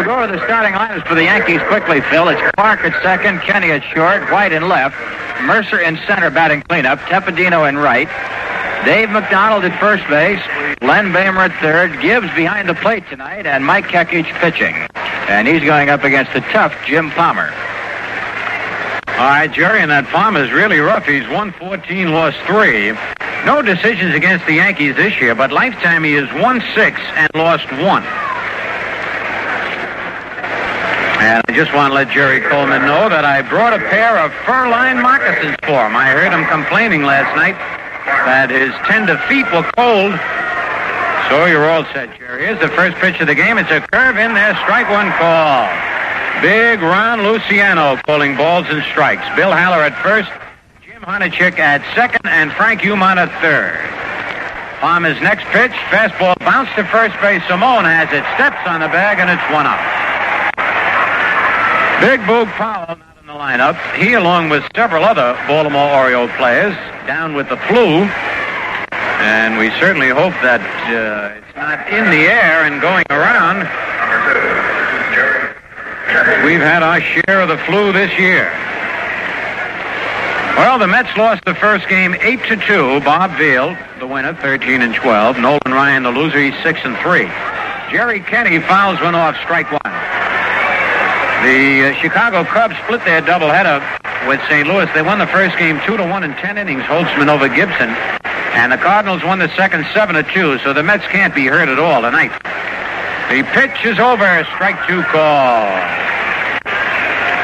we'll go to the starting lineups for the Yankees quickly, Phil. It's Clark at second, Kenny at short, White in left, Mercer in center batting cleanup, Tepedino in right, Dave McDonald at first base, Len Bamer at third, Gibbs behind the plate tonight, and Mike Kekich pitching. And he's going up against the tough Jim Palmer. All right, Jerry, and that Palmer's really rough. He's won 14, lost 3. No decisions against the Yankees this year, but lifetime he is 1-6 and lost 1. And I just want to let Jerry Coleman know that I brought a pair of fur-lined moccasins for him. I heard him complaining last night that his tender feet were cold. So you're all set, Jerry. Here's the first pitch of the game. It's a curve in there, strike one call. Big Ron Luciano calling balls and strikes. Bill Haller at first, Jim Honachek at second, and Frank Humont at third. Palmer's next pitch, fastball bounced to first base. Simone has it, steps on the bag, and it's 1 out. Big Boog Powell not in the lineup. He, along with several other Baltimore Orioles players, down with the flu. And we certainly hope that it's not in the air and going around. We've had our share of the flu this year. Well, the Mets lost the first game 8-2. Bob Veal, the winner, 13-12. Nolan Ryan, the loser, he's 6-3. Jerry Kenny fouls one off, strike one. The Chicago Cubs split their doubleheader with St. Louis. They won the first game 2-1 in 10 innings, Holtzman over Gibson. And the Cardinals won the second 7-2, so the Mets can't be hurt at all tonight. The pitch is over, strike 2 call.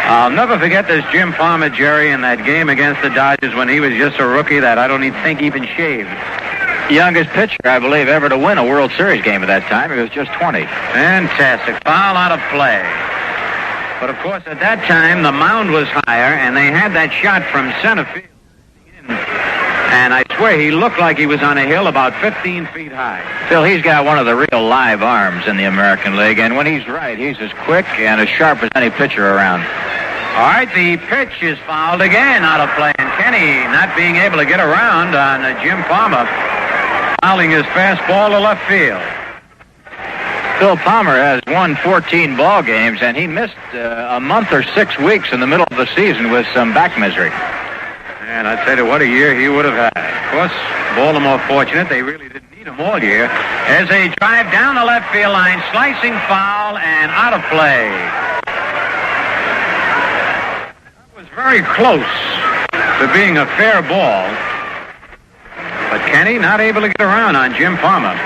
I'll never forget this Jim Palmer, Jerry, in that game against the Dodgers when he was just a rookie that I don't even think even shaved. Youngest pitcher, I believe, ever to win a World Series game at that time. He was just 20. Fantastic. Foul out of play. But, of course, at that time, the mound was higher, and they had that shot from center field. And I swear he looked like he was on a hill about 15 feet high. Phil, he's got one of the real live arms in the American League, and when he's right, he's as quick and as sharp as any pitcher around. All right, the pitch is fouled again out of play, and Kenny not being able to get around on Jim Palmer, fouling his fastball to left field. Phil Palmer has won 14 ball games, and he missed a month or 6 weeks in the middle of the season with some back misery. And I tell you what a year he would have had. Of course, Baltimore fortunate. They really didn't need him all year. As they drive down the left field line, slicing foul and out of play. That was very close to being a fair ball. But Kenny not able to get around on Jim Palmer.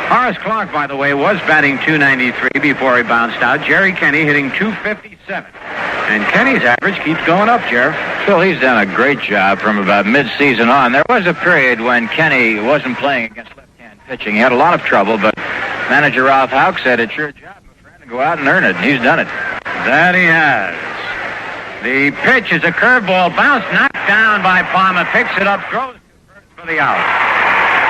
Horace Clark, by the way, was batting .293 before he bounced out. Jerry Kenny hitting .257. And Kenny's average keeps going up, Jerry. Phil, he's done a great job from about mid-season on. There was a period when Kenny wasn't playing against left-hand pitching. He had a lot of trouble, but manager Ralph Houck said, it's your job, my friend, to go out and earn it, and he's done it. That he has. The pitch is a curveball, bounced, knocked down by Palmer, picks it up, throws for the out.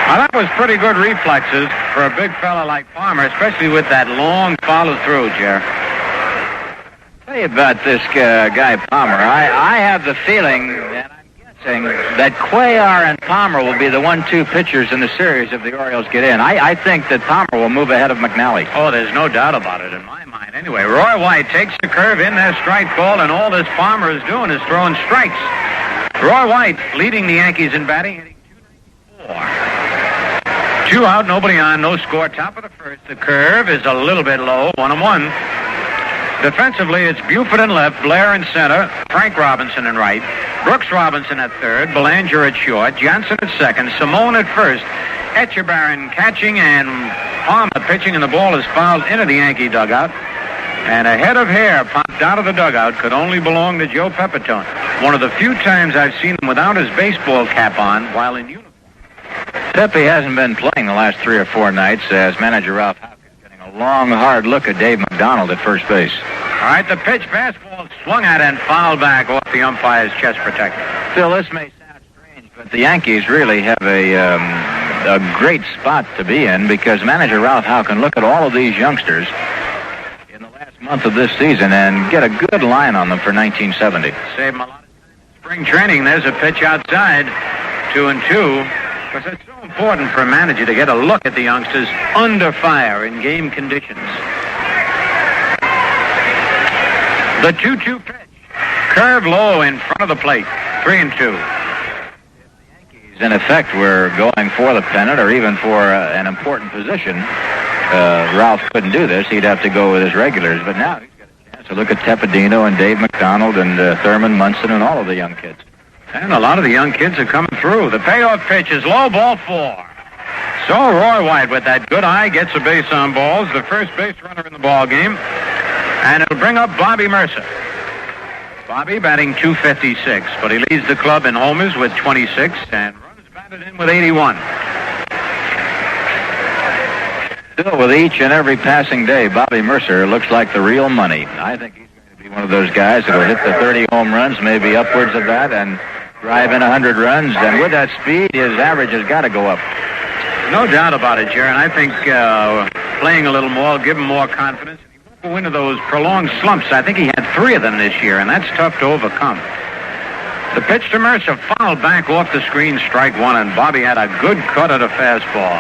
Now, that was pretty good reflexes for a big fella like Palmer, especially with that long follow-through, Jerry. Tell you about this guy Palmer. I have the feeling, and I'm guessing, that Cuellar and Palmer will be the 1-2 pitchers in the series if the Orioles get in. I think that Palmer will move ahead of McNally. Oh, there's no doubt about it in my mind. Anyway, Roy White takes the curve in there, strike ball, and all this Palmer is doing is throwing strikes. Roy White leading the Yankees in batting, hitting .294. 2 out, nobody on, no score. Top of the first. The curve is a little bit low, 1-1. Defensively, it's Buford in left, Blair in center, Frank Robinson in right, Brooks Robinson at third, Belanger at short, Johnson at second, Simone at first, Etchebarren catching, and Palmer pitching, and the ball is fouled into the Yankee dugout. And a head of hair popped out of the dugout could only belong to Joe Pepitone. One of the few times I've seen him without his baseball cap on while in uniform. Pepe hasn't been playing the last 3 or 4 nights as manager Ralph Houck is getting a long, hard look at Dave McDonald at first base. All right, the pitch, fastball swung at and fouled back off the umpire's chest protector. Phil, this may sound strange, but the Yankees really have a great spot to be in because manager Ralph Houck can look at all of these youngsters in the last month of this season and get a good line on them for 1970. Save them a lot of time in spring training. There's a pitch outside, 2-2. Because it's so important for a manager to get a look at the youngsters under fire in game conditions. The 2-2 pitch. Curved low in front of the plate. 3-2. In effect, we're going for the pennant or even for an important position. Ralph couldn't do this. He'd have to go with his regulars. But now he's got a chance to look at Tepedino and Dave McDonald and Thurman Munson and all of the young kids. And a lot of the young kids are coming through. The payoff pitch is low, ball 4. So Roy White with that good eye gets a base on balls, the first base runner in the ball game. And it'll bring up Bobby Mercer. Bobby batting .256, but he leads the club in homers with 26 and runs batted in with 81. Still, with each and every passing day, Bobby Mercer looks like the real money. I think he's going to be one of those guys that will hit the 30 home runs, maybe upwards of that, and drive in 100 runs. And with that speed, his average has got to go up. No doubt about it, Jaron. I think playing a little more will give him more confidence. He won't go into those prolonged slumps. I think he had 3 of them this year, and that's tough to overcome. The pitch to Mercer fouled back off the screen, strike 1, and Bobby had a good cut at a fastball.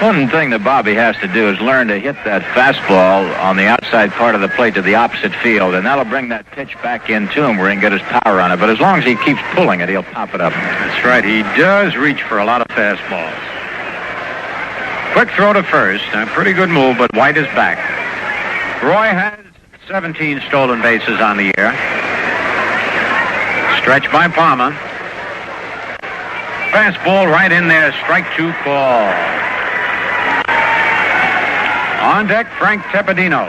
One thing that Bobby has to do is learn to hit that fastball on the outside part of the plate to the opposite field, and that'll bring that pitch back into him where he can get his power on it. But as long as he keeps pulling it, he'll pop it up. That's right. He does reach for a lot of fastballs. Quick throw to first. A pretty good move, but White is back. Roy has 17 stolen bases on the year. Stretch by Palmer. Fastball right in there. Strike 2 call. On deck, Frank Tepedino.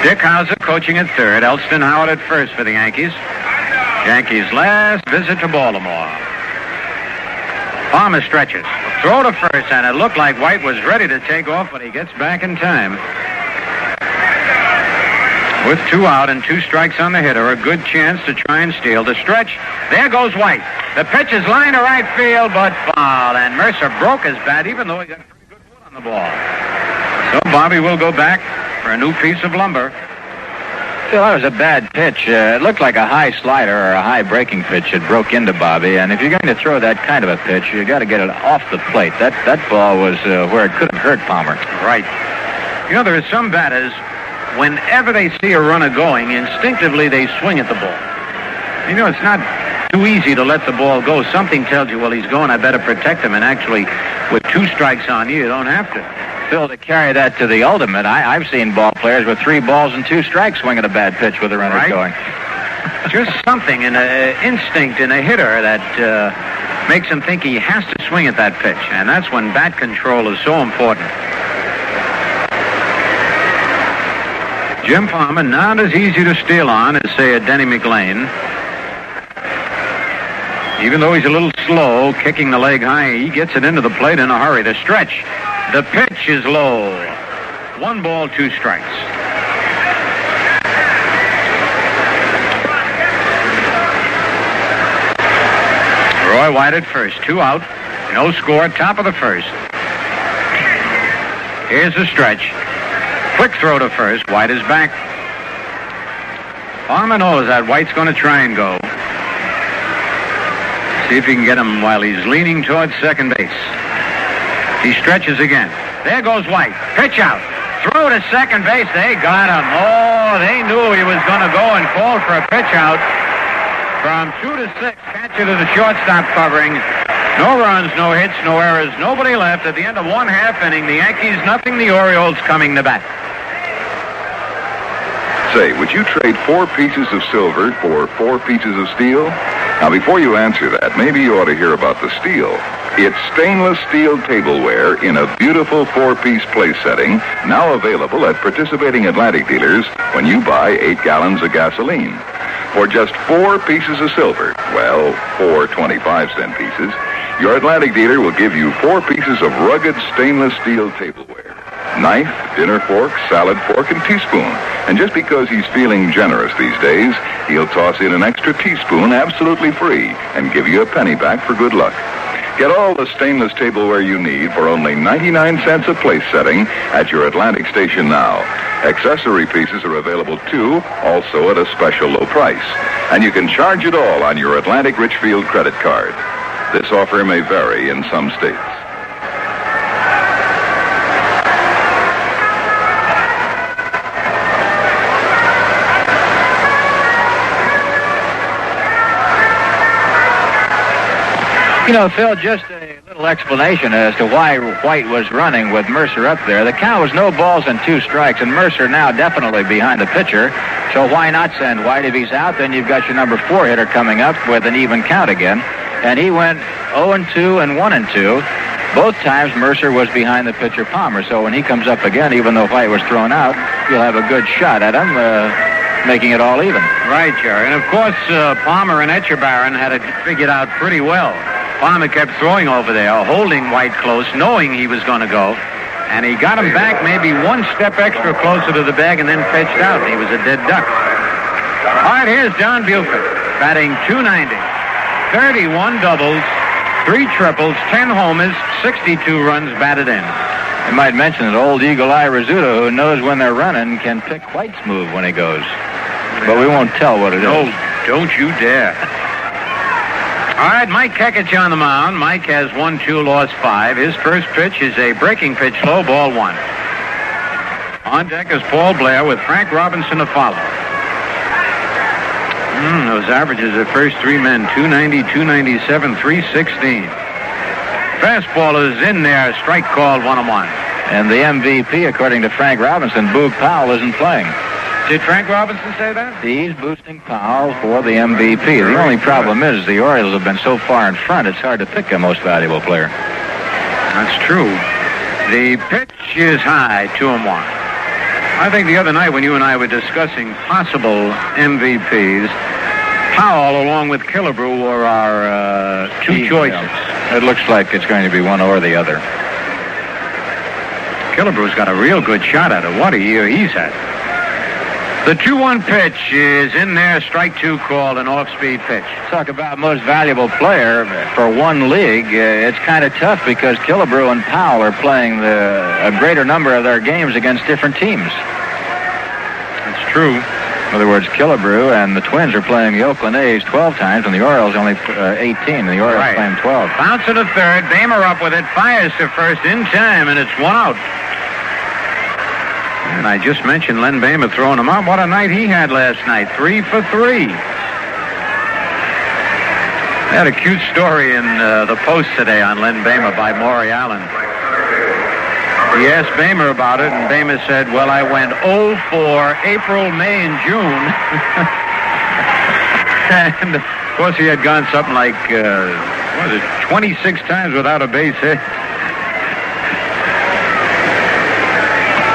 Dick Hauser coaching at third. Elston Howard at first for the Yankees. Yankees' last visit to Baltimore. Palmer stretches. Throw to first, and it looked like White was ready to take off, but he gets back in time. With 2 out and 2 strikes on the hitter, a good chance to try and steal. The stretch, there goes White. The pitch is lined to right field, but foul, and Mercer broke his bat, even though he got a pretty good foot on the ball. So Bobby will go back for a new piece of lumber. Still, that was a bad pitch. It looked like a high slider or a high breaking pitch. It broke into Bobby, and if you're going to throw that kind of a pitch, you got to get it off the plate. That ball was where it could have hurt Palmer. Right. You know, there are some batters, whenever they see a runner going, instinctively they swing at the ball. You know, it's not too easy to let the ball go. Something tells you, well, he's going, I better protect him. And actually, with 2 strikes on you, you don't have to. Phil, to carry that to the ultimate, I've seen ball players with 3 balls and 2 strikes swinging a bad pitch with the runner going. Just something in an instinct in a hitter that makes him think he has to swing at that pitch. And that's when bat control is so important. Jim Palmer, not as easy to steal on as, say, a Denny McLean. Even though he's a little slow, kicking the leg high, he gets it into the plate in a hurry. The stretch. The pitch is low. 1 ball, 2 strikes. Roy White at first. 2 out. No score. Top of the first. Here's the stretch. Quick throw to first. White is back. Palmer knows that White's going to try and go. See if he can get him while he's leaning towards second base. He stretches again. There goes White. Pitch out. Throw to second base. They got him. Oh, they knew he was going to go and call for a pitch out. From 2 to 6. Catcher to the shortstop covering. No runs, no hits, no errors. Nobody left. At the end of 1/2 inning, the Yankees nothing. The Orioles coming to bat. Say, would you trade 4 pieces of silver for 4 pieces of steel? Now, before you answer that, maybe you ought to hear about the steel. It's stainless steel tableware in a beautiful 4-piece place setting, now available at participating Atlantic dealers when you buy 8 gallons of gasoline. For just 4 pieces of silver, well, 4 25-cent pieces, your Atlantic dealer will give you 4 pieces of rugged stainless steel tableware. Knife, dinner fork, salad fork, and teaspoon. And just because he's feeling generous these days, he'll toss in an extra teaspoon absolutely free and give you a penny back for good luck. Get all the stainless tableware you need for only 99 cents a place setting at your Atlantic station now. Accessory pieces are available too, also at a special low price. And you can charge it all on your Atlantic Richfield credit card. This offer may vary in some states. You know, Phil, just a little explanation as to why White was running with Mercer up there. The count was no balls and 2 strikes, and Mercer now definitely behind the pitcher. So why not send White? If he's out, then you've got your number 4 hitter coming up with an even count again. And he went 0-2 and 1-2. Both times Mercer was behind the pitcher Palmer. So when he comes up again, even though White was thrown out, you'll have a good shot at him, making it all even. Right, Jerry. And of course, Palmer and Etchebarren had it figured out pretty well. Palmer kept throwing over there, holding White close, knowing he was going to go. And he got him back maybe 1 step extra closer to the bag and then pitched out. And he was a dead duck. All right, here's John Buford, batting .290. 31 doubles, 3 triples, 10 homers, 62 runs batted in. I might mention that old Eagle Eye Rizzuto, who knows when they're running, can pick White's move when he goes. But we won't tell what it is. No, don't you dare. All right, Mike Kekich on the mound. Mike has 1-2, lost 5. His first pitch is a breaking pitch, low, ball 1. On deck is Paul Blair with Frank Robinson to follow. Those averages of first 3 men, 290, 297, 316. Fastball is in there, strike called 1-1. And the MVP, according to Frank Robinson, Boog Powell, isn't playing. Did Frank Robinson say that? He's boosting Powell for the MVP. The only problem is the Orioles have been so far in front, it's hard to pick a most valuable player. That's true. The pitch is high, 2-1. I think the other night when you and I were discussing possible MVPs, Powell along with Killebrew were our 2 choices. Yeah. It looks like it's going to be one or the other. Killebrew's got a real good shot at it. What a year he's had. The 2-1 pitch is in there, strike 2 called, an off-speed pitch. Talk about most valuable player for one league. It's kind of tough because Killebrew and Powell are playing a greater number of their games against different teams. That's true. In other words, Killebrew and the Twins are playing the Oakland A's 12 times, and the Orioles only 18, and the Orioles playing 12. Bounce to the third, Bamer up with it, fires to first in time, and it's 1 out. And I just mentioned Len Bamer throwing him out. What a night he had last night. 3 for 3. They had a cute story in the Post today on Len Bamer by Maury Allen. He asked Bamer about it, and Bamer said, well, I went 0 for April, May, and June. And, of course, he had gone something like, 26 times without a base hit.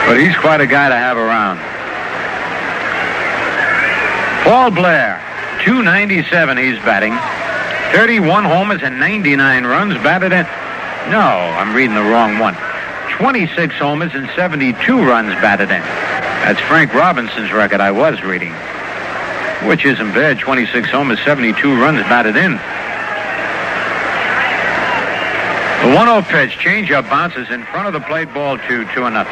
But he's quite a guy to have around. Paul Blair, .297 he's batting. 31 homers and 99 runs batted in. No, I'm reading the wrong one. 26 homers and 72 runs batted in. That's Frank Robinson's record I was reading. Which isn't bad. 26 homers, 72 runs batted in. The 1-0 pitch, changeup bounces in front of the plate, ball 2-0.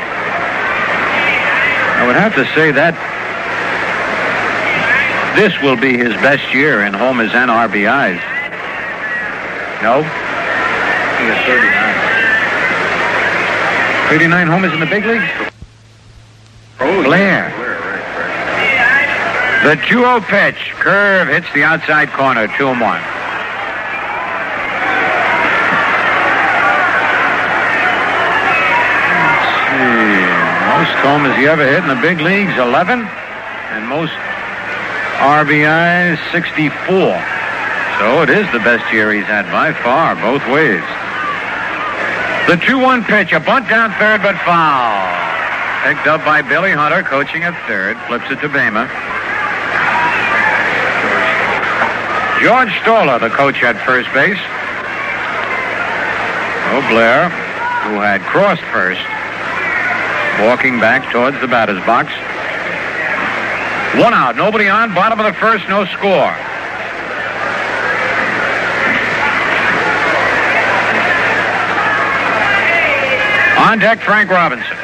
I would have to say that this will be his best year in homers and RBIs. No? He has 39. 39 homers in the big leagues? Oh, Blair. Right. The 2-0 pitch, curve, hits the outside corner, 2-1. Most homers he ever hit in the big leagues, 11. And most RBIs, 64. So it is the best year he's had by far, both ways. The 2-1 pitch, a bunt down third, but foul. Picked up by Billy Hunter, coaching at third. Flips it to Bamer. George Stoller, the coach at first base. Blair, who had crossed first, walking back towards the batter's box. 1 out, nobody on, bottom of the first, no score. On deck, Frank Robinson.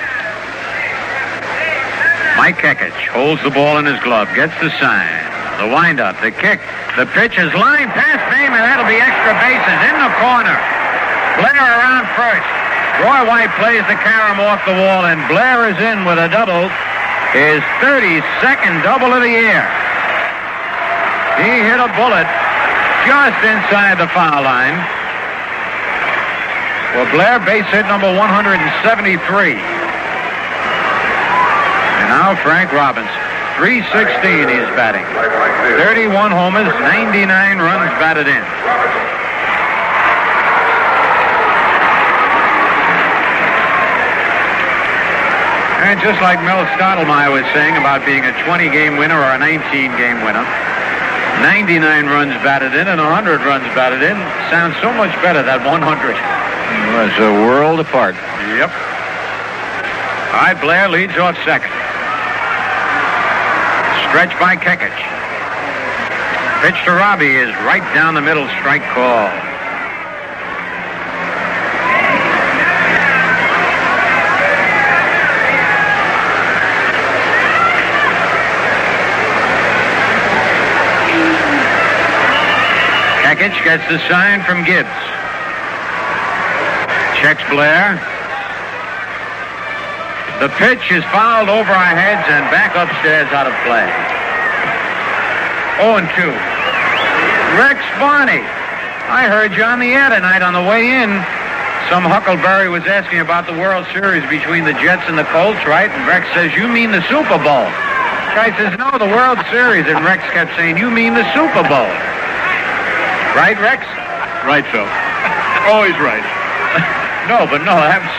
Mike Kekich holds the ball in his glove, gets the sign. The windup, the kick, the pitch is lined past Bamer. That'll be extra bases in the corner. Blair around first. Roy White plays the carom off the wall, and Blair is in with a double. His 32nd double of the year. He hit a bullet just inside the foul line. Well, Blair, base hit number 173. And now Frank Robinson. 316 he's batting. 31 homers, 99 runs batted in. And just like Mel Stottlemyre was saying about being a 20-game winner or a 19-game winner, 99 runs batted in and 100 runs batted in sounds so much better than 100. Well, it's a world apart. Yep. All right, Blair leads off second. Stretch by Kekich. Pitch to Robbie is right down the middle, strike call. Kekich gets the sign from Gibbs. Checks Blair. The pitch is fouled over our heads and back upstairs out of play. 0-2. Rex Barney. I heard you on the air tonight on the way in. Some Huckleberry was asking about the World Series between the Jets and the Colts, right? And Rex says, you mean the Super Bowl. Guy says, no, the World Series. And Rex kept saying, you mean the Super Bowl. Right, Rex? Right, Phil. Always right. No,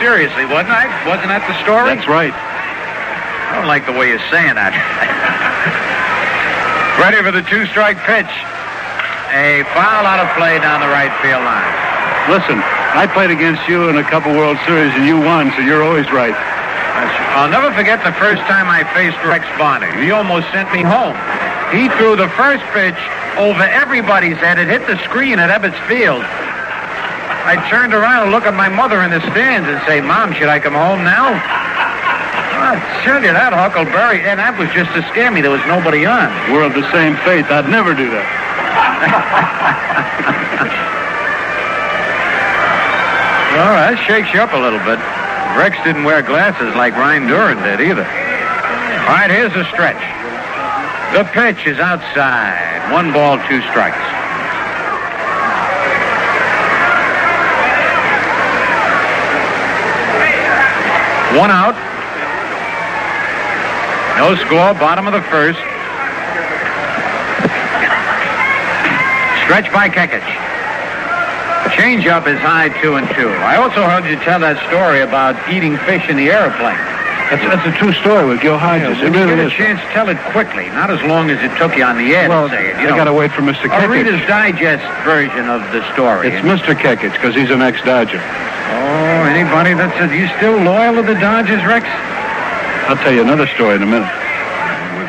seriously, wasn't I? Wasn't that the story? That's right. I don't like the way you're saying that. Ready for the two-strike pitch. A foul out of play down the right field line. Listen, I played against you in a couple World Series, and you won, so you're always right. I'll never forget the first time I faced Rex Barney. He almost sent me home. He threw the first pitch over everybody's head. It hit the screen at Ebbets Field. I turned around and looked at my mother in the stands and say, Mom, should I come home now? I tell you that, Huckleberry, and that was just to scare me. There was nobody on. We're of the same faith. I'd never do that. Well, that shakes you up a little bit. Rex didn't wear glasses like Ryan Duran did either. All right, here's the stretch. The pitch is outside. 1 ball, 2 strikes. One out. No score, bottom of the first. Stretch by Kekich. Change-up is high, 2-2. I also heard you tell that story about eating fish in the airplane. That's a true story with Gil Hodges. When you get a chance, tell it quickly, not as long as it took you on the air to say it. You got to wait for Mr. Kekich. A Reader's Digest version of the story. It's Mr. Kekich, because he's an ex-Dodger. Oh, anybody that says, you still loyal to the Dodgers, Rex? I'll tell you another story in a minute.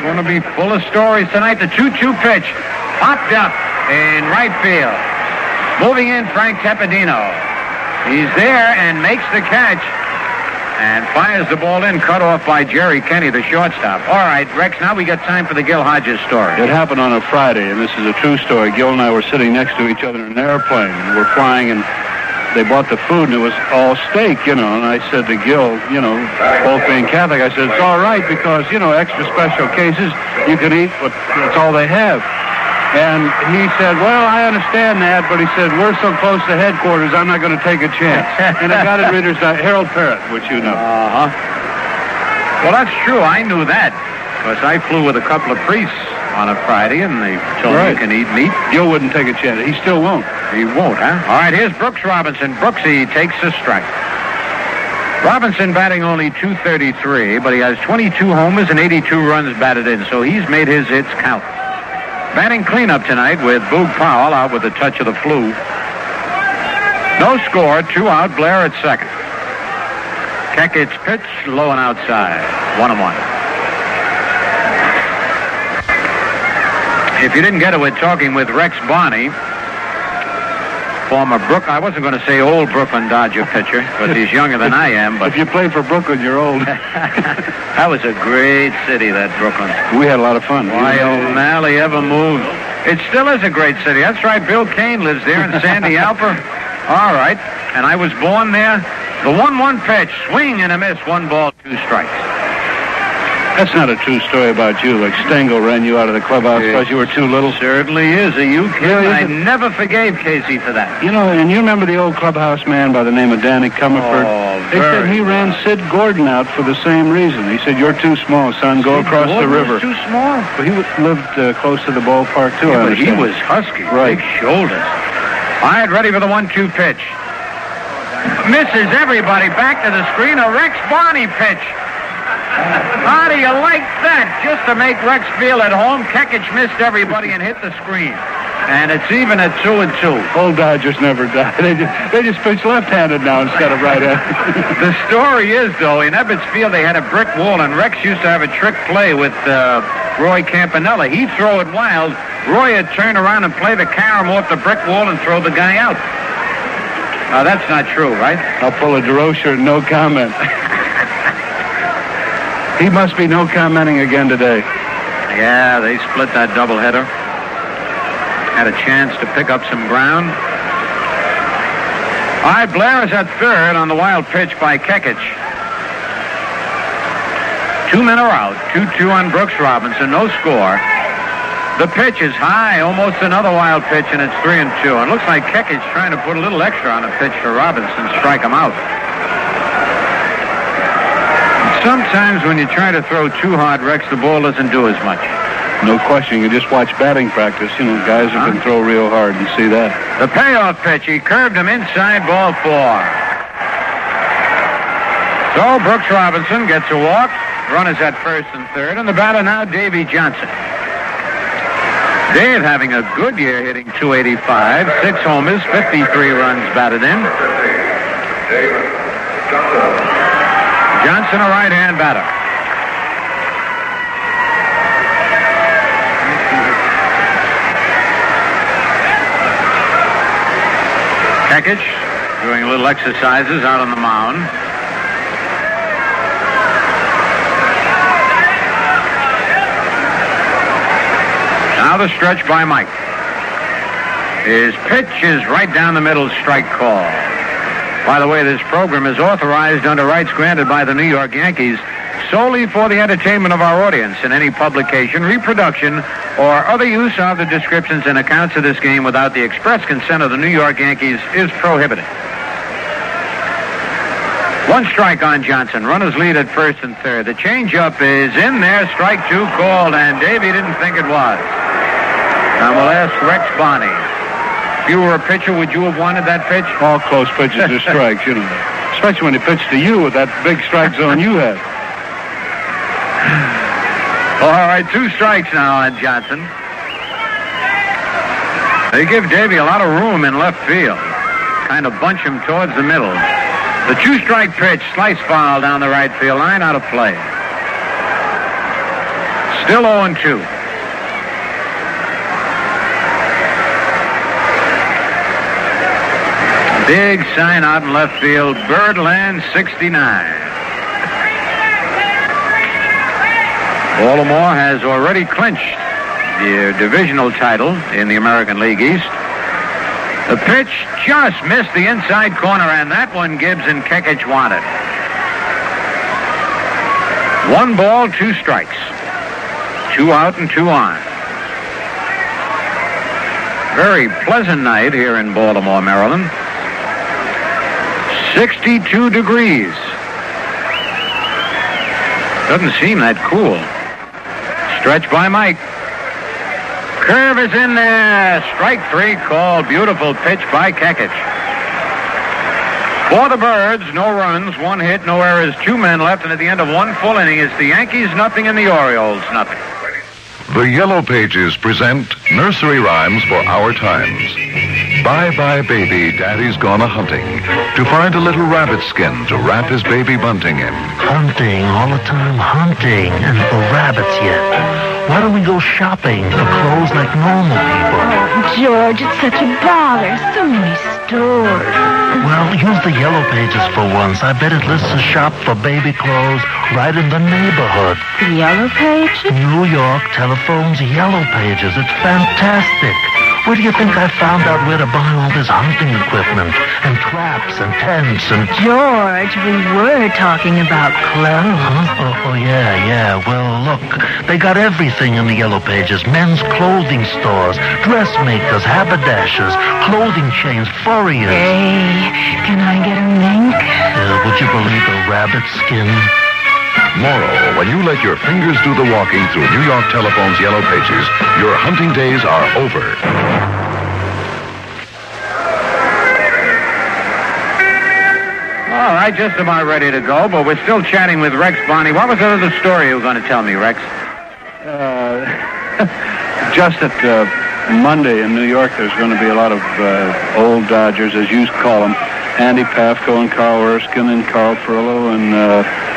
We're going to be full of stories tonight. The 2-2 pitch popped up in right field. Moving in, Frank Tepedino. He's there and makes the catch and fires the ball in, cut off by Jerry Kenny, the shortstop. All right, Rex, now we got time for the Gil Hodges story. It happened on a Friday, and this is a true story. Gil and I were sitting next to each other in an airplane, and we're flying, and they bought the food, and it was all steak, and I said to Gil, both being Catholic, I said, it's all right because, extra special cases, you can eat, but that's all they have. And he said, well, I understand that, but he said, we're so close to headquarters, I'm not going to take a chance. And I got it, Reader's Harold Parrott, which you know. Uh-huh. Well, that's true. I knew that because I flew with a couple of priests on a Friday, and they told me you can eat meat. Gil wouldn't take a chance. He still won't. He won't, huh? All right, here's Brooks Robinson. Brooksy takes a strike. Robinson batting only .233, but he has 22 homers and 82 runs batted in, so he's made his hits count. Batting cleanup tonight with Boog Powell out with a touch of the flu. No score, 2 out, Blair at second. Kekich pitch, low and outside, 1-1. If you didn't get it, we're talking with Rex Barney, former I wasn't going to say old Brooklyn Dodger pitcher, because he's younger than I am. But if you play for Brooklyn, you're old. That was a great city, that Brooklyn. We had a lot of fun. Why O'Malley ever moved. It still is a great city. That's right, Bill Kane lives there in Sandy Alper. All right, and I was born there. The 1-1 pitch, swing and a miss, 1 ball, 2 strikes. That's not a true story about you. Like Stengel ran you out of the clubhouse because you were too little. Certainly is. Are you kidding? I never forgave Casey for that. You know, and you remember the old clubhouse man by the name of Danny Comerford? They said he ran Sid Gordon out for the same reason. He said, "You're too small, son. Go across the river." Was too small. But he lived close to the ballpark too. Yeah, but he was husky, right? Big shoulders. All right, ready for the 1-2 pitch. Misses everybody. Back to the screen. A Rex Barney pitch. How do you like that? Just to make Rex feel at home, Kekich missed everybody and hit the screen. And it's even at 2-2. Old Dodgers never die. They just pitch left-handed now instead of right-handed. The story is, though, in Ebbets Field they had a brick wall, and Rex used to have a trick play with Roy Campanella. He'd throw it wild. Roy would turn around and play the carom off the brick wall and throw the guy out. Now, that's not true, right? I'll pull a DeRocher and no comment. He must be no commenting again today. Yeah, they split that doubleheader. Had a chance to pick up some ground. All right, Blair is at third on the wild pitch by Kekich. 2 men are out. 2-2 on Brooks Robinson. No score. The pitch is high. Almost another wild pitch, and it's 3-2. And it looks like Kekich trying to put a little extra on a pitch for Robinson, strike him out. Sometimes when you try to throw too hard, Rex, the ball doesn't do as much. No question. You just watch batting practice. You know, guys who can throw real hard and see that. The payoff pitch. He curved him inside, ball 4. So Brooks Robinson gets a walk. Runners at first and third. And the batter now, Davy Johnson. Dave having a good year, hitting .285, 6 homers, 53 runs batted in. Johnson, a right-hand batter. Kekich doing a little exercises out on the mound. Now the stretch by Mike. His pitch is right down the middle, strike call. By the way, this program is authorized under rights granted by the New York Yankees solely for the entertainment of our audience, and any publication, reproduction, or other use of the descriptions and accounts of this game without the express consent of the New York Yankees is prohibited. 1 strike on Johnson. Runners lead at first and third. The changeup is in there. Strike 2 called, and Davey didn't think it was. And we'll ask Rex Barney. If you were a pitcher, would you have wanted that pitch? All close pitches are strikes, you know. Especially when he pitched to you with that big strike zone you had. All right, 2 strikes now on Johnson. They give Davey a lot of room in left field. Kind of bunch him towards the middle. The 2-strike pitch, slice foul down the right field line, out of play. Still 0-2. Big sign out in left field, Birdland 69. Baltimore has already clinched the divisional title in the American League East. The pitch just missed the inside corner, and that one Gibbs and Kekich wanted. 1 ball, 2 strikes. 2 out and 2 on. Very pleasant night here in Baltimore, Maryland. 62 degrees. Doesn't seem that cool. Stretch by Mike. Curve is in there. Strike 3 called. Beautiful pitch by Kekich. For the Birds, no runs, 1 hit, no errors, 2 men left, and at the end of 1 full inning, it's the Yankees nothing and the Orioles nothing. The Yellow Pages present nursery rhymes for our times. Bye bye baby, daddy's gone a hunting to find a little rabbit skin to wrap his baby bunting in. Hunting, all the time hunting, and for rabbits yet. Why don't we go shopping for clothes like normal people? George, it's such a bother. So many stores. Well, use the Yellow Pages for once. I bet it lists a shop for baby clothes right in the neighborhood. The Yellow Pages? New York Telephone's Yellow Pages. It's fantastic. Where do you think I found out where to buy all this hunting equipment and traps and tents and... George, we were talking about clothes. Huh? Oh, yeah. Well, look, they got everything in the Yellow Pages. Men's clothing stores, dressmakers, haberdashers, clothing chains, furriers. Hey, can I get a mink? Would you believe a rabbit skin? Moral, when you let your fingers do the walking through New York Telephone's Yellow Pages, your hunting days are over. All right, just about ready to go, but we're still chatting with Rex Bonney. What was the other story you were going to tell me, Rex? Just at Monday in New York, there's going to be a lot of old Dodgers, as you call them. Andy Pafko and Carl Erskine and Carl Furlow and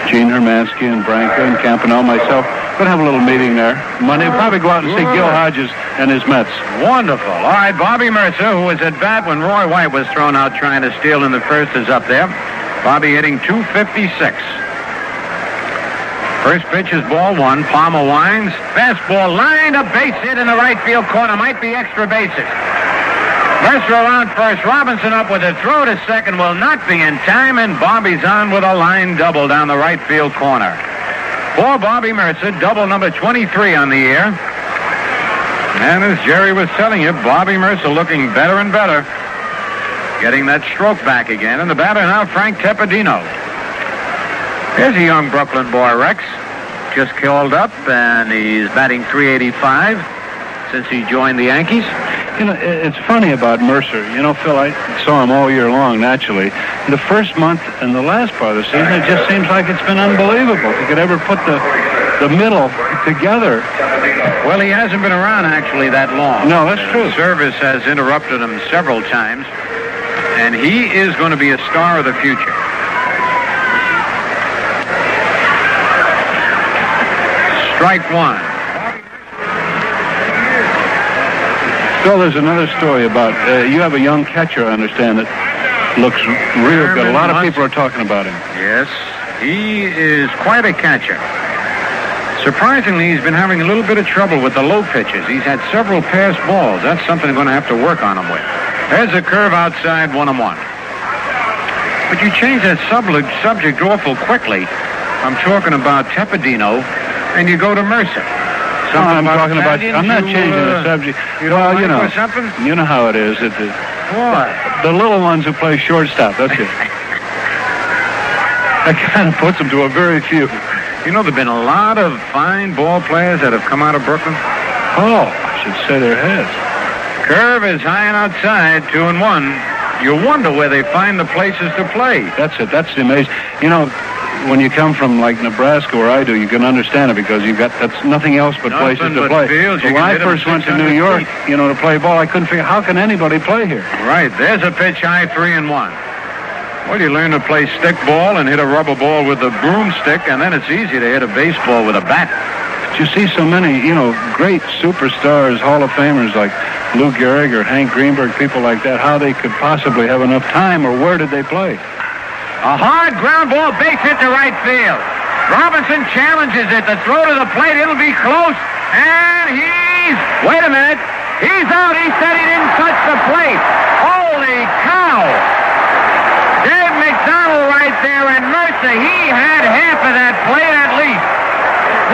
Gene Hermansky and Branca and Campanelle, myself. Going to have a little meeting there. Monday, we'll probably go out and see Gil Hodges and his Mets. Wonderful. All right, Bobby Mercer, who was at bat when Roy White was thrown out trying to steal in the first, is up there. Bobby hitting .256. First pitch is ball one. Palmer winds. Fastball lined up, base hit in the right field corner. Might be extra bases. Mercer around first. Robinson up with a throw to second. Will not be in time, and Bobby's on with a line double down the right field corner. For Bobby Mercer, double number 23 on the year. And as Jerry was telling you, Bobby Mercer looking better and better. Getting that stroke back again. And the batter now, Frank Tepedino. Here's a young Brooklyn boy, Rex. Just called up, and he's batting .385 since he joined the Yankees. You know, it's funny about Mercer. You know, Phil, I saw him all year long, naturally. The first month and the last part of the season, it just seems like it's been unbelievable. If you could ever put the middle together. Well, he hasn't been around, actually, that long. No, that's true. Service has interrupted him several times, and he is going to be a star of the future. Strike one. Phil, there's another story about, you have a young catcher, I understand, that looks real good. A lot of people are talking about him. Yes, he is quite a catcher. Surprisingly, he's been having a little bit of trouble with the low pitches. He's had several passed balls. That's something they're going to have to work on him with. There's a curve outside, 1-1. But you change that subject awful quickly. I'm talking about Tepedino, and you go to Mercer. I'm talking about. I'm not changing the subject. Well, you know, you know how it is. What? The little ones who play shortstop. That's it. That kind of puts them to a very few. You know, there've been a lot of fine ball players that have come out of Brooklyn. Oh, I should say their heads. Curve is high and outside, 2-1. You wonder where they find the places to play. That's it. That's the amazing. You know, when you come from like Nebraska, where I do, you can understand it because that's nothing else but places to play. Fields, when I first went to New York, you know, to play ball, I couldn't figure how can anybody play here. Right. There's a pitch high, 3-1. Well, you learn to play stick ball and hit a rubber ball with a broomstick, and then it's easy to hit a baseball with a bat. But you see so many, you know, great superstars, Hall of Famers like Lou Gehrig or Hank Greenberg, people like that, how they could possibly have enough time, or where did they play? A hard ground ball, base hit to right field. Robinson challenges it. The throw to the plate, it'll be close. And wait a minute. He's out. He said he didn't touch the plate. Holy cow. Dave McDonald right there, and Mercer, he had half of that plate at least.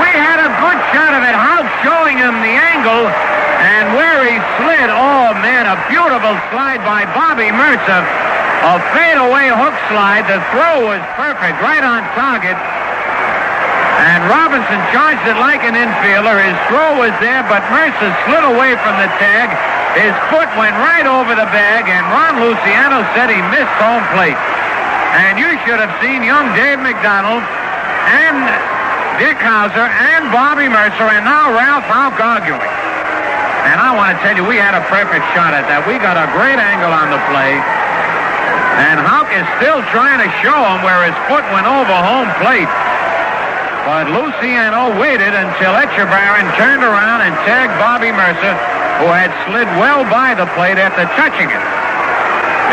We had a good shot of it. House showing him the angle, and where he slid. Oh, man, a beautiful slide by Bobby Mercer. A fadeaway hook slide. The throw was perfect, right on target. And Robinson charged it like an infielder. His throw was there, but Mercer slid away from the tag. His foot went right over the bag, and Ron Luciano said he missed home plate. And you should have seen young Dave McDonald and Dick Hauser and Bobby Mercer, and now Ralph Houck arguing. And I want to tell you, we had a perfect shot at that. We got a great angle on the play. And Houck is still trying to show him where his foot went over home plate. But Luciano waited until Etchebarren turned around and tagged Bobby Mercer, who had slid well by the plate after touching it.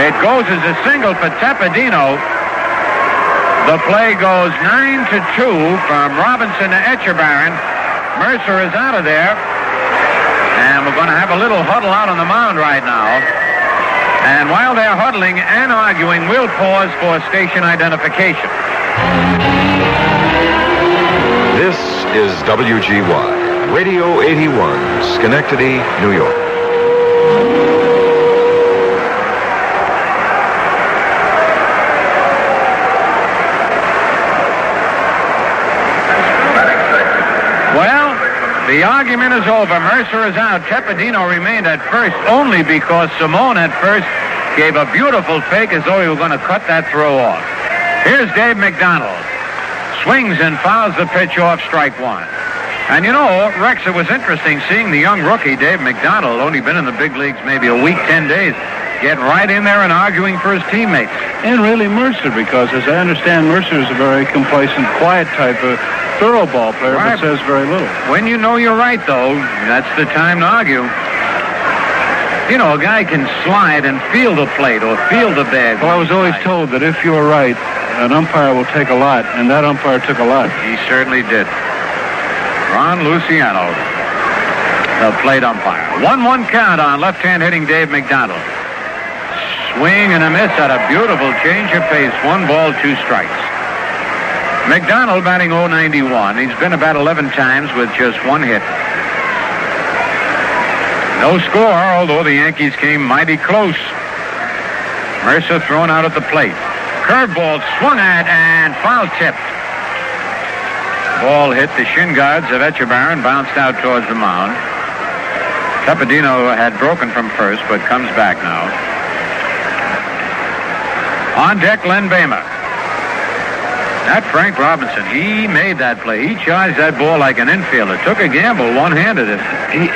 It goes as a single for Tepedino. The play goes 9-2 from Robinson to Etchebarren. Mercer is out of there. And we're going to have a little huddle out on the mound right now. And while they're huddling and arguing, we'll pause for station identification. This is WGY, Radio 81, Schenectady, New York. Well, the argument is over. Mercer is out. Tepedino remained at first only because Simone at first gave a beautiful fake as though he were going to cut that throw off. Here's Dave McDonald. Swings and fouls the pitch off, strike one. And you know, Rex, it was interesting seeing the young rookie, Dave McDonald, only been in the big leagues maybe a week, 10 days, getting right in there and arguing for his teammates. And really Mercer, because as I understand, Mercer is a very complacent, quiet type of thorough ball player, Right. but says very little. When you know you're right, though, that's the time to argue. You know, a guy can slide and feel the plate or feel the bag. Well, I was always told that if you're right, an umpire will take a lot, and that umpire took a lot. He certainly did. Ron Luciano, the plate umpire. 1-1 count on left-hand hitting Dave McDonald. Swing and a miss at a beautiful change of pace. 1 ball, 2 strikes. McDonald batting .091. He's been about 11 times with just 1 hit. No score, although the Yankees came mighty close. Mercer thrown out at the plate. Curveball swung at and foul tipped. Ball hit the shin guards of Echebarren, bounced out towards the mound. Tepedino had broken from first, but comes back now. On deck, Len Behmer. Not Frank Robinson. He made that play. He charged that ball like an infielder. Took a gamble, one-handed it.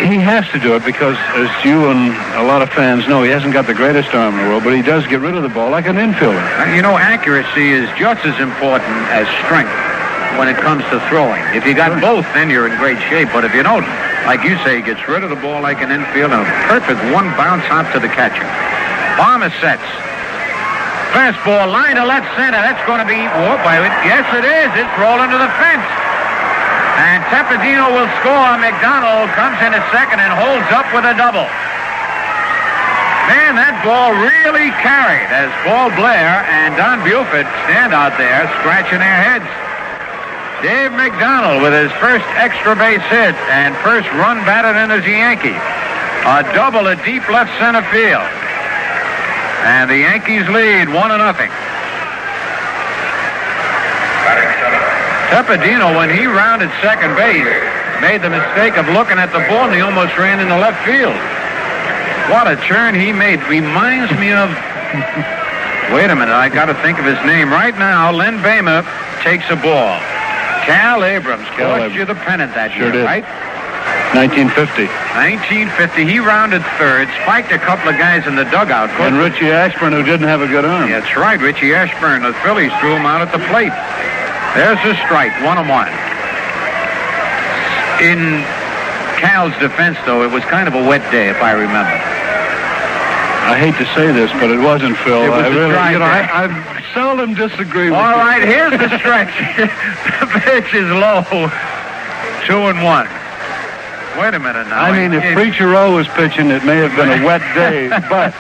He has to do it because, as you and a lot of fans know, he hasn't got the greatest arm in the world, but he does get rid of the ball like an infielder. You know, accuracy is just as important as strength when it comes to throwing. If you got both, then you're in great shape. But if you don't, like you say, he gets rid of the ball like an infielder and a perfect one bounce hop to the catcher. Palmer sets. Fastball, line to left center. That's going to be, yes, it is. It's rolling to the fence. And Tepedino will score. McDonald comes in at second and holds up with a double. Man, that ball really carried as Paul Blair and Don Buford stand out there scratching their heads. Dave McDonald with his first extra base hit and first run batted in as a Yankee. A double at deep left center field. And the Yankees lead 1-0. Tepedino, when he rounded second base, made the mistake of looking at the ball and he almost ran into left field. What a turn he made. Reminds me of... Wait a minute, I got to think of his name. Right now, Len Behmer takes a ball. Cal Abrams cost you the pennant that year, did. right? 1950. 1950. He rounded third, spiked a couple of guys in the dugout. And Richie Ashburn, who didn't have a good arm. That's right, Richie Ashburn. The Phillies threw him out at the plate. There's a strike, 1-1. In Cal's defense, though, it was kind of a wet day, if I remember. I hate to say this, but it wasn't, Phil. It was I a really, dry day. I seldom disagree with you. All right, here's the stretch. The pitch is low. 2-1. Wait a minute now. I mean, if Preacher Rowe was pitching, it may have been a wet day, but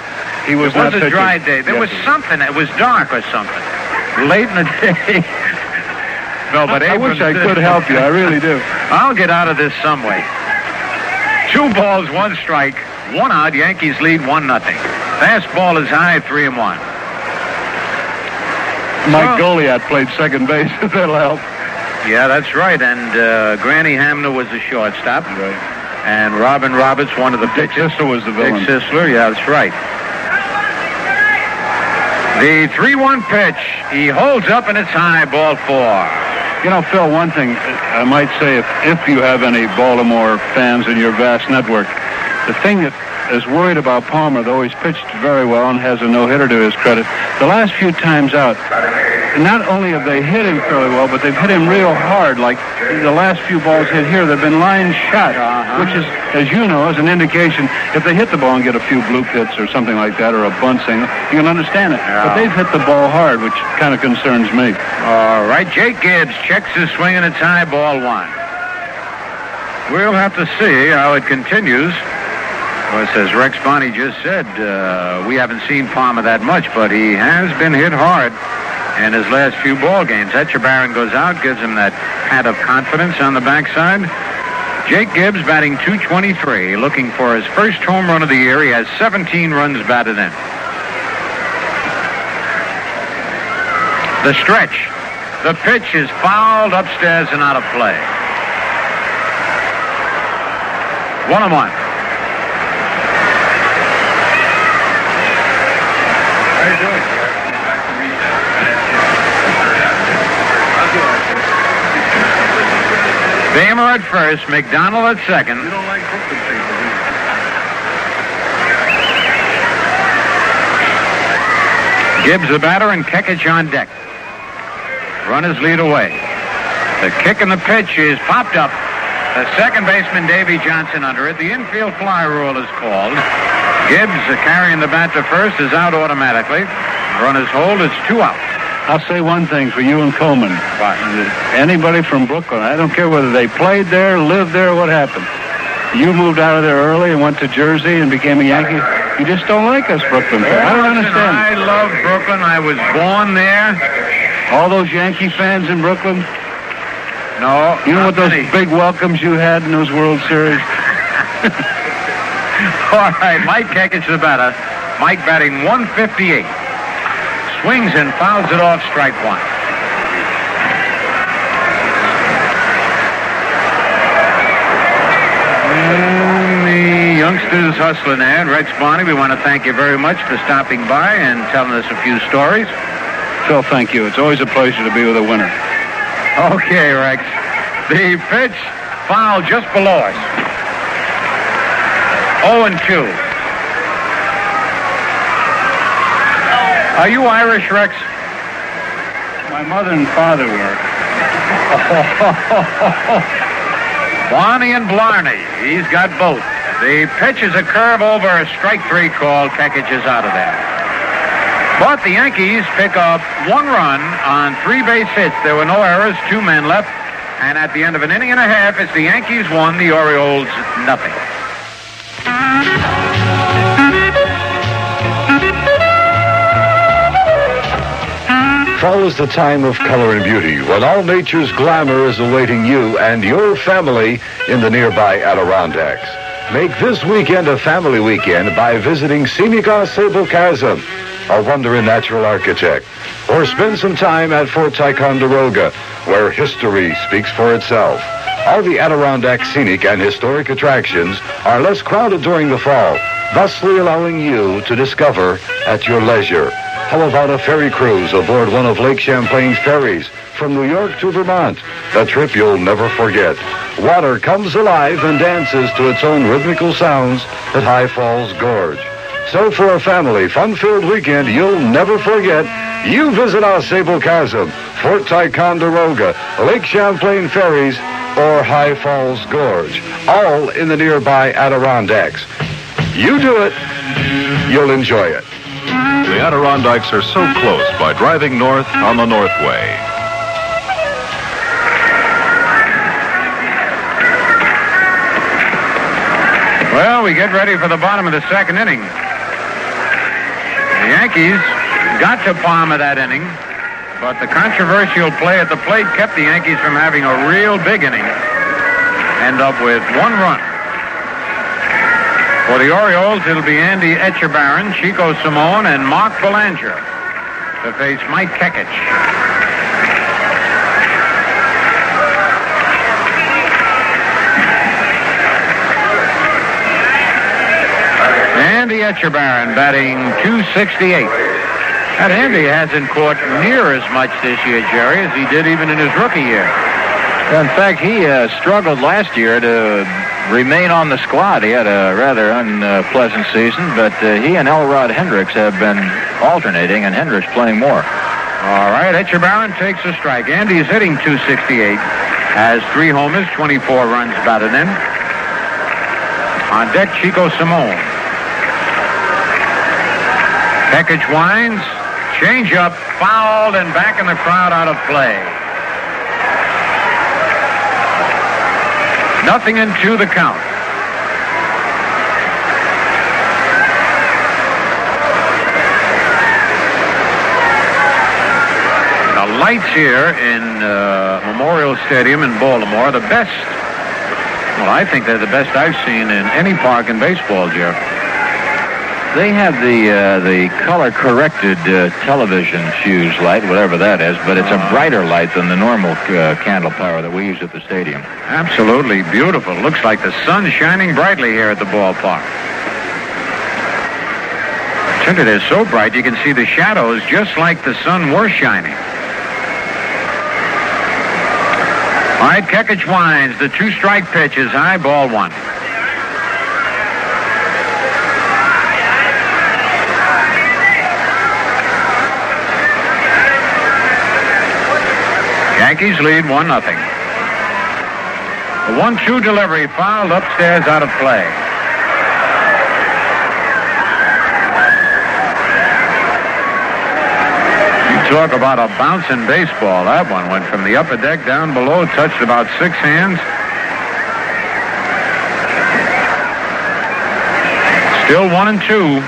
he was not pitching. It was a dry day. There was something. It was dark or something. Late in the day. No, but I wish I could help you. I really do. I'll get out of this some way. 2 balls, 1 strike, 1 out. Yankees lead 1-0. Fastball is high, 3-1. Mike Goliath played second base. That'll help. Yeah, that's right. And Granny Hamner was the shortstop. Right. And Robin Roberts, one of the Dick pitchers. Sisler was the villain. Dick Sisler, yeah, that's right. The 3-1 pitch. He holds up and it's high, ball 4. You know, Phil, one thing I might say, if you have any Baltimore fans in your vast network, the thing that is worried about Palmer, though he's pitched very well and has a no-hitter to his credit, the last few times out, not only have they hit him fairly well, but they've hit him real hard. Like the last few balls hit here, they've been line shot, which is, as you know, is an indication if they hit the ball and get a few bloop hits or something like that, or a bunt single, you can understand it. Yeah. But they've hit the ball hard, which kind of concerns me. All right, Jake Gibbs checks his swing and it's high, ball 1. We'll have to see how it continues. Of course, as Rex Bonney just said, we haven't seen Palmer that much, but he has been hit hard in his last few ball games. Etchebarren goes out, gives him that pat of confidence on the backside. Jake Gibbs batting .223, looking for his first home run of the year. He has 17 runs batted in. The stretch. The pitch is fouled upstairs and out of play. 1-1. Bamer at first, McDonald at second. You don't like Brooklyn people, do you? Gibbs the batter and Kekich on deck. Runners lead away. The kick and the pitch is popped up. The second baseman, Davy Johnson, under it. The infield fly rule is called. Gibbs, carrying the bat to first, is out automatically. Runners hold. It's 2 out. I'll say one thing for you and Coleman. What? Anybody from Brooklyn, I don't care whether they played there, lived there, what happened. You moved out of there early and went to Jersey and became a Yankee. You just don't like us, Brooklyn fans. I don't understand. I love Brooklyn. I was born there. All those Yankee fans in Brooklyn? No. You know what those big welcomes you had in those World Series? All right, Mike Kekich the batter. Mike batting .158. Swings and fouls it off, strike one. And the youngsters hustling there. Rex Bonney, we want to thank you very much for stopping by and telling us a few stories. Phil, thank you. It's always a pleasure to be with a winner. Okay, Rex. The pitch foul just below us. 0-2. Are you Irish, Rex? My mother and father were. Barney and Blarney. He's got both. The pitch is a curve over a strike 3 call. Kekich is out of there. But the Yankees pick up 1 run on 3 base hits. There were no errors, 2 men left. And at the end of an inning and a half, it's the Yankees 1, the Orioles nothing. Fall is the time of color and beauty when all nature's glamour is awaiting you and your family in the nearby Adirondacks. Make this weekend a family weekend by visiting Scenic Sable Chasm, a wonder in natural architect. Or spend some time at Fort Ticonderoga, where history speaks for itself. All the Adirondack scenic and historic attractions are less crowded during the fall, thusly allowing you to discover at your leisure. How about a ferry cruise aboard one of Lake Champlain's ferries from New York to Vermont? A trip you'll never forget. Water comes alive and dances to its own rhythmical sounds at High Falls Gorge. So for a family fun-filled weekend you'll never forget, you visit our Sable Chasm, Fort Ticonderoga, Lake Champlain Ferries, or High Falls Gorge, all in the nearby Adirondacks. You do it, you'll enjoy it. The Adirondacks are so close by driving north on the Northway. Well, we get ready for the bottom of the second inning. The Yankees got to Palmer that inning, but the controversial play at the plate kept the Yankees from having a real big inning. End up with 1 run. For the Orioles, it'll be Andy Etchebarren, Chico Simone, and Mark Belanger to face Mike Kekich. Andy Etchebarren batting .268. That Andy hasn't caught near as much this year, Jerry, as he did even in his rookie year. In fact, he struggled last year to remain on the squad. He had a rather unpleasant season, but he and Elrod Hendricks have been alternating, and Hendricks playing more. All right, Etchebarren takes a strike. Andy's hitting .268, has 3 homers, 24 runs batted in. On deck, Chico Simone. Kekich winds, change-up, fouled, and back in the crowd out of play. 0-2 the count. lights here in Memorial Stadium in Baltimore, the best. Well, I think they're the best I've seen in any park in baseball, Jeff. They have the color-corrected television fuse light, whatever that is, but it's a brighter light than the normal candle power that we use at the stadium. Absolutely beautiful. Looks like the sun's shining brightly here at the ballpark. Since it is so bright, you can see the shadows just like the sun were shining. All right, Kekich winds. The 2-strike pitch is high, ball 1. Yankees lead 1-0. The 1-2 delivery fouled upstairs out of play. Talk about a bouncing baseball. That one went from the upper deck down below, touched about 6 hands. Still 1-2.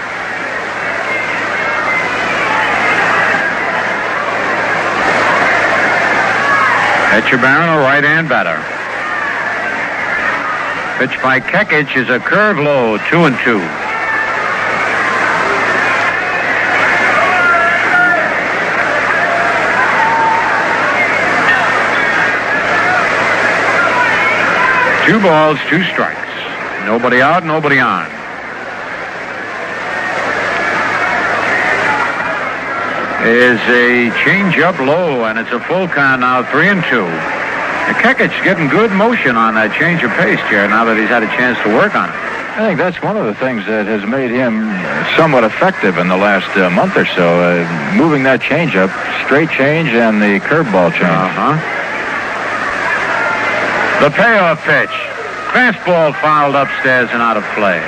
Etchebarren, a right-hand batter. Pitch by Kekich is a curve low, 2-2. Two balls, 2 strikes. Nobody out, nobody on. Is a change-up low, and it's a full count now, 3-2. Kekich getting good motion on that change of pace, Jared, now that he's had a chance to work on it. I think that's one of the things that has made him somewhat effective in the last month or so, moving that change-up, straight change, and the curveball change. The payoff pitch. Fastball fouled upstairs and out of play.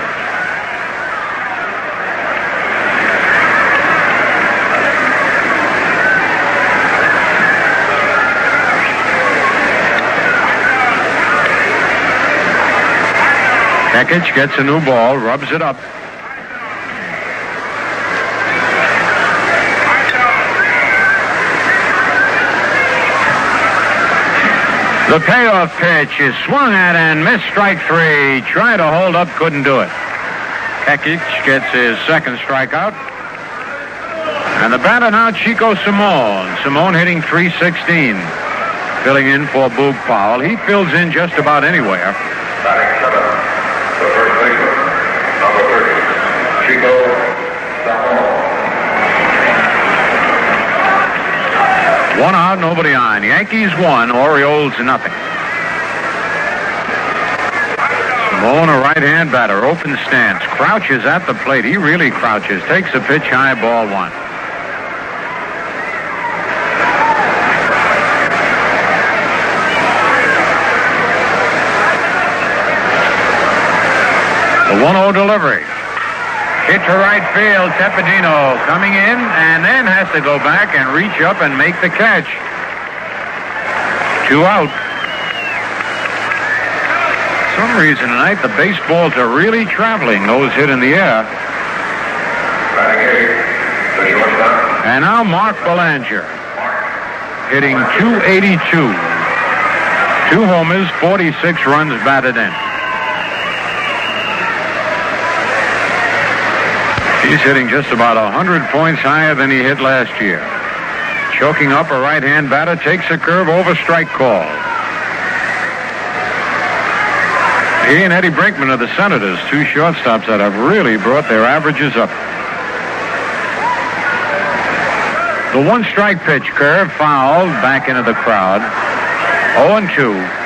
Kekich gets a new ball, rubs it up. The payoff pitch is swung at and missed, strike 3. Tried to hold up, couldn't do it. Kekich gets his second strikeout. And the batter now, Chico Simone. Simone hitting .316. Filling in for Boog Powell. He fills in just about anywhere. Batting 7, the first baseman, number 30, Chico Simone. 1 out, nobody on. Yankees 1, Orioles 0. Simone, a right-hand batter, open stance, crouches at the plate. He really crouches. Takes a pitch high, ball 1. The 1-0 delivery. Hit to right field. Tepedino coming in and then has to go back and reach up and make the catch. 2 out. For some reason tonight the baseballs are really traveling. Those hit in the air. And now Mark Belanger hitting .282. 2 homers, 46 runs batted in. He's hitting just about 100 points higher than he hit last year. Choking up a right-hand batter, takes a curve over, strike call. He and Eddie Brinkman are the Senators, 2 shortstops that have really brought their averages up. The 1-strike pitch, curve fouled back into the crowd. 0-2.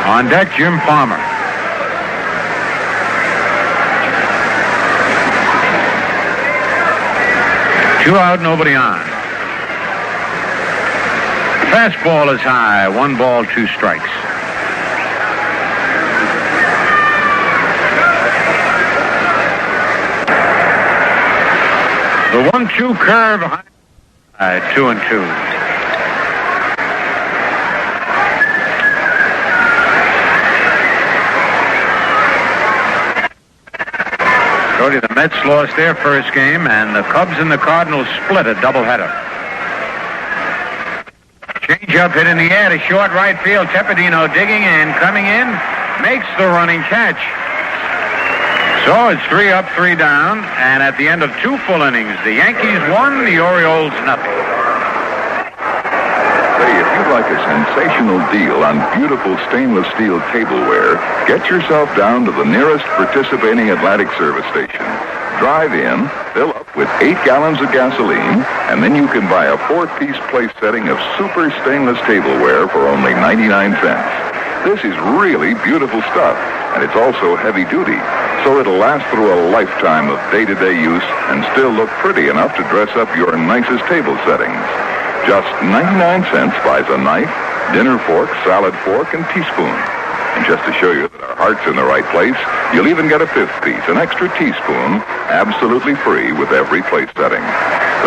On deck, Jim Palmer. Two out, nobody on. Fastball is high. 1 ball, 2 strikes. The 1-2 curve high. 2-2. told you the Mets lost their first game, and the Cubs and the Cardinals split a doubleheader. Change-up hit in the air to short right field. Tepedino digging in, coming in, makes the running catch. So it's 3 up, 3 down, and at the end of 2 full innings, the Yankees won, the Orioles nothing. Say, if you'd like a sensational deal on beautiful stainless steel tableware, get yourself down to the nearest participating Atlantic service station. Drive in, fill up with 8 gallons of gasoline, and then you can buy a 4-piece place setting of super stainless tableware for only 99 cents. This is really beautiful stuff, and it's also heavy duty, so it'll last through a lifetime of day-to-day use and still look pretty enough to dress up your nicest table settings. Just 99 cents buys a knife, dinner fork, salad fork, and teaspoon. And just to show you that our heart's in the right place, you'll even get a 5th piece, an extra teaspoon, absolutely free with every place setting.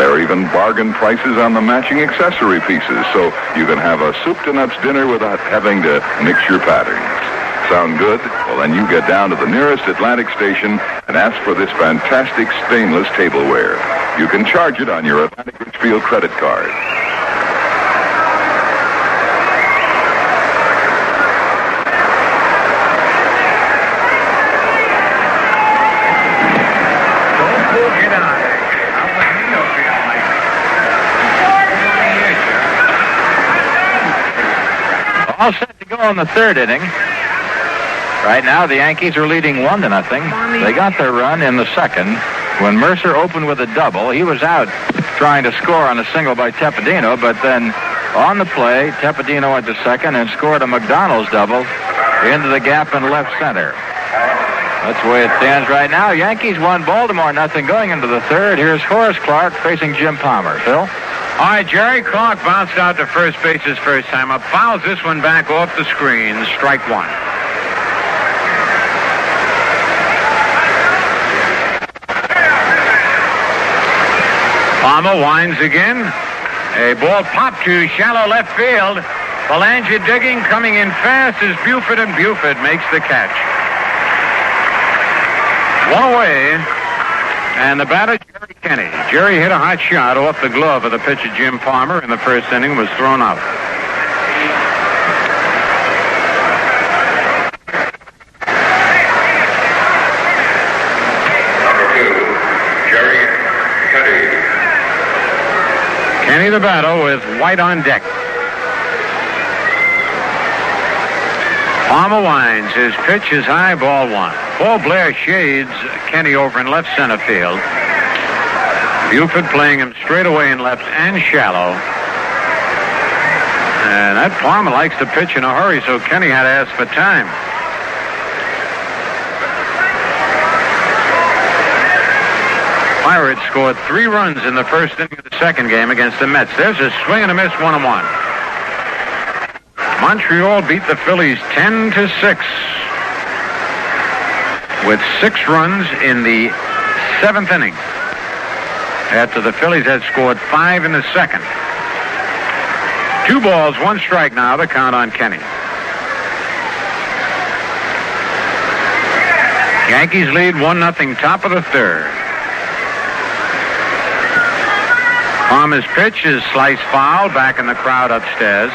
There are even bargain prices on the matching accessory pieces, so you can have a soup-to-nuts dinner without having to mix your patterns. Sound good? Well, then you get down to the nearest Atlantic station and ask for this fantastic stainless tableware. You can charge it on your Atlantic Richfield credit card. All set to go in the 3rd inning. Right now, the Yankees are leading 1-0. They got their run in the 2nd when Mercer opened with a double. He was out trying to score on a single by Tepedino, but then on the play, Tepedino went to 2nd and scored a McDonald's double into the gap in left center. That's the way it stands right now. Yankees won, Baltimore 0 going into the 3rd. Here's Horace Clarke facing Jim Palmer. Phil? All right, Jerry Clark bounced out to first base his first time up. Fouls this one back off the screen. Strike 1. Palmer winds again. A ball popped to shallow left field. Belanger digging, coming in fast is Buford, and Buford makes the catch. 1 away. And the batter, Jerry Kenny. Jerry hit a hot shot off the glove of the pitcher, Jim Palmer, in the 1st inning, was thrown out. Number 2, Jerry Kenny. Kenny the batter with White on deck. Palmer winds. His pitch is high, ball 1. Paul Blair shades Kenny over in left center field. Buford playing him straight away in left and shallow. And that Palmer likes to pitch in a hurry, so Kenny had to ask for time. Pirates scored 3 runs in the 1st inning of the 2nd game against the Mets. There's a swing and a miss, 1-1. Montreal beat the Phillies 10-6 with 6 runs in the 7th inning, after the Phillies had scored 5 in the 2nd. 2 balls, 1 strike now, the count on Kenny. Yankees lead 1-0, top of the 3rd. Palmer's pitch is sliced foul, back in the crowd upstairs.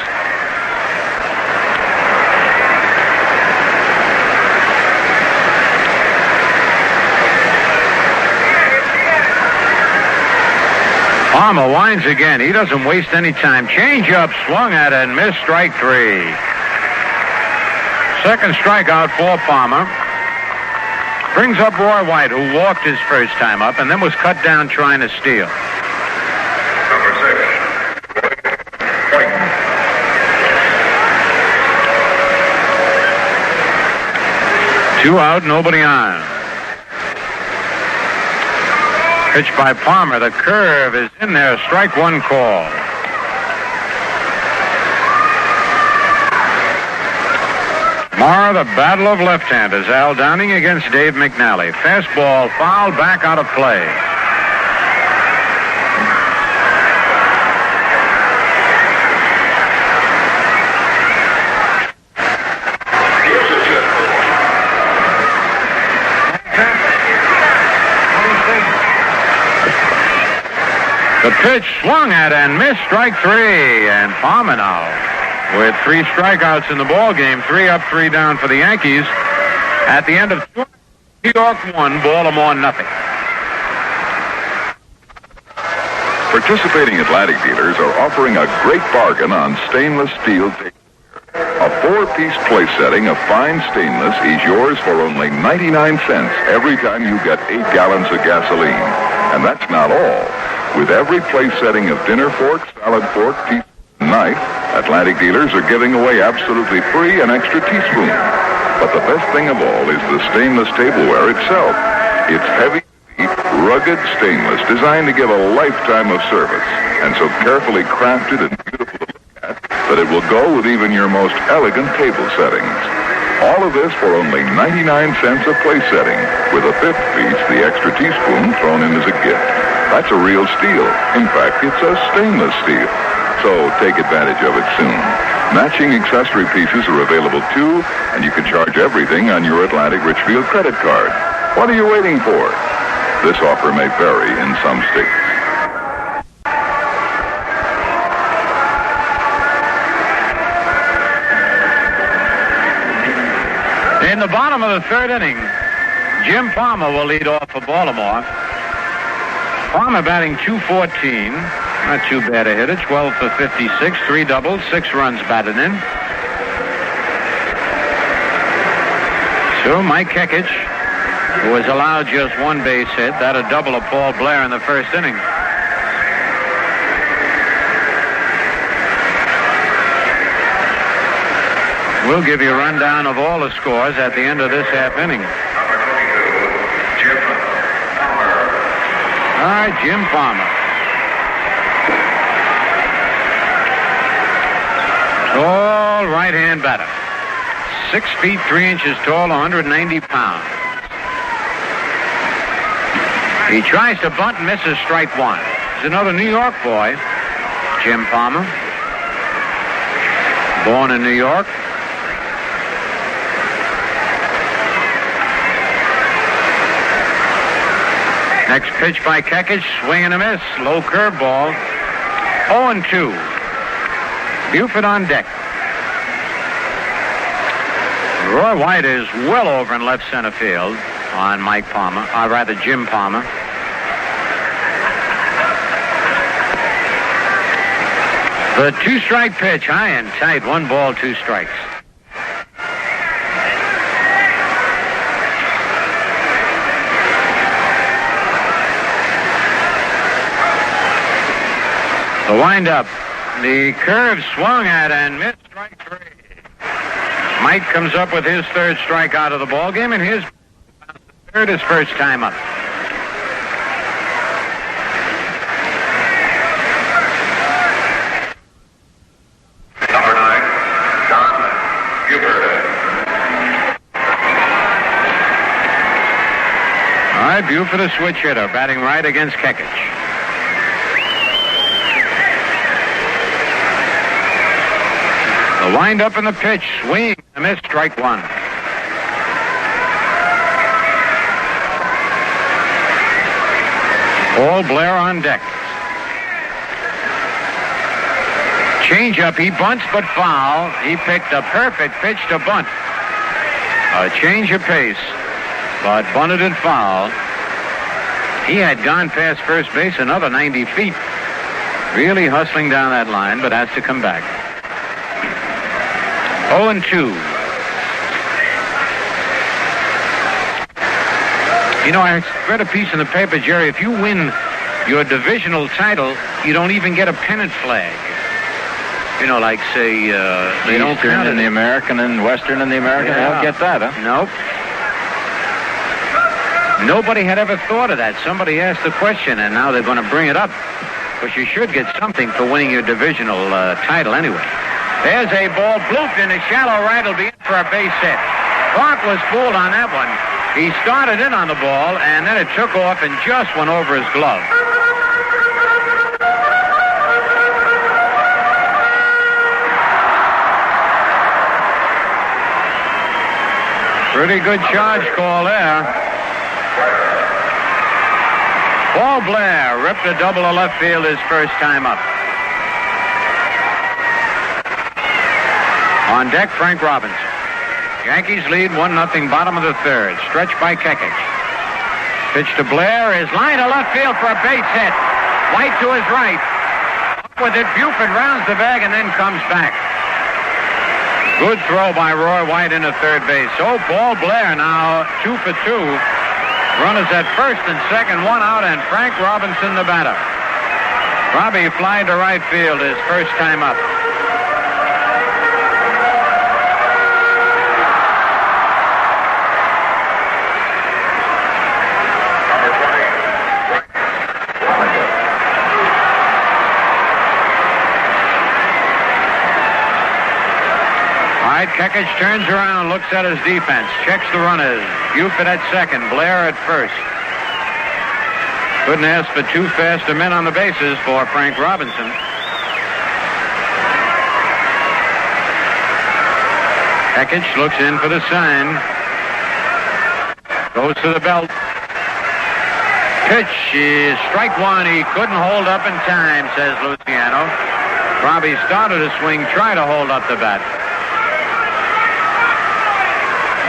Palmer winds again. He doesn't waste any time. Change up, swung at it, and missed, strike 3. 2nd strikeout for Palmer. Brings up Roy White, who walked his first time up and then was cut down trying to steal. Number 6, White. 2 out, nobody on. Pitch by Palmer. The curve is in there. Strike 1 call. Tomorrow, the battle of left-handers. Al Downing against Dave McNally. Fastball fouled back out of play. The pitch swung at and missed, strike 3. And Palmer now with 3 strikeouts in the ball game, 3 up, 3 down for the Yankees. At the end of 2, New York 1, Baltimore nothing. Participating Atlantic dealers are offering a great bargain on stainless steel tableware. A 4-piece place setting of fine stainless is yours for only 99 cents every time you get 8 gallons of gasoline. And that's not all. With every place setting of dinner fork, salad fork, teaspoon, and knife, Atlantic dealers are giving away absolutely free an extra teaspoon. But the best thing of all is the stainless tableware itself. It's heavy, rugged stainless designed to give a lifetime of service, and so carefully crafted and beautiful to look at that it will go with even your most elegant table settings. All of this for only 99 cents a place setting, with a 5th piece, the extra teaspoon, thrown in as a gift. That's a real steal. In fact, it's a stainless steel. So take advantage of it soon. Matching accessory pieces are available too, and you can charge everything on your Atlantic Richfield credit card. What are you waiting for? This offer may vary in some states. In the bottom of the 3rd inning, Jim Palmer will lead off for Baltimore. Palmer batting .214. Not too bad a hitter. 12 for 56, 3 doubles, 6 runs batted in. So Mike Kekich, who was allowed just 1 base hit, that a double of Paul Blair in the 1st inning. We'll give you a rundown of all the scores at the end of this half inning. All right, Jim Palmer. Tall right-hand batter. 6 feet 3 inches tall, 190 pounds. He tries to bunt and misses, strike 1. He's another New York boy, Jim Palmer. Born in New York. Next pitch by Kekich, swing and a miss. Low curveball. 0-2. Buford on deck. Roy White is well over in left center field on Mike Palmer, or rather Jim Palmer. The 2-strike pitch, high and tight. 1 ball, 2 strikes. The windup. The curve swung at and missed, strike 3. Mike comes up with his 3rd strikeout of the ball game, and his 3rd is first time up. Number 9, Don Buford. All right, Buford, a switch hitter, batting right against Kekich. The wind-up and the pitch. Swing. A miss. Strike 1. Paul Blair on deck. Change-up. He bunts but foul. He picked a perfect pitch to bunt. A change of pace, but bunted and foul. He had gone past first base another 90 feet. Really hustling down that line, but has to come back. 0-2. You know, I read a piece in the paper, Jerry. If you win your divisional title, you don't even get a pennant flag. You know, like, say, they don't count in the American and Western and the American. Yeah. They don't get that, huh? Nope. Nobody had ever thought of that. Somebody asked the question, and now they're going to bring it up. Because you should get something for winning your divisional title anyway. There's a ball blooped in the shallow right. It'll be in for a base hit. Clark was fooled on that one. He started in on the ball, and then it took off and just went over his glove. Pretty good charge call there. Paul Blair ripped a double to left field his first time up. On deck, Frank Robinson. Yankees lead 1-0, bottom of the third. Stretch by Kekich. Pitch to Blair is line to left field for a base hit. White to his right. Up with it, Buford rounds the bag and then comes back. Good throw by Roy White into third base. So Paul Blair now 2 for 2. Runners at first and second, one out, and Frank Robinson the batter. Robbie flying to right field his first time up. Kekich turns around, looks at his defense, checks the runners. Buford at second, Blair at first. Couldn't ask for two faster men on the bases for Frank Robinson. Kekich looks in for the sign. Goes to the belt. Pitch is strike one. He couldn't hold up in time, says Luciano. Robbie started to swing, try to hold up the bat.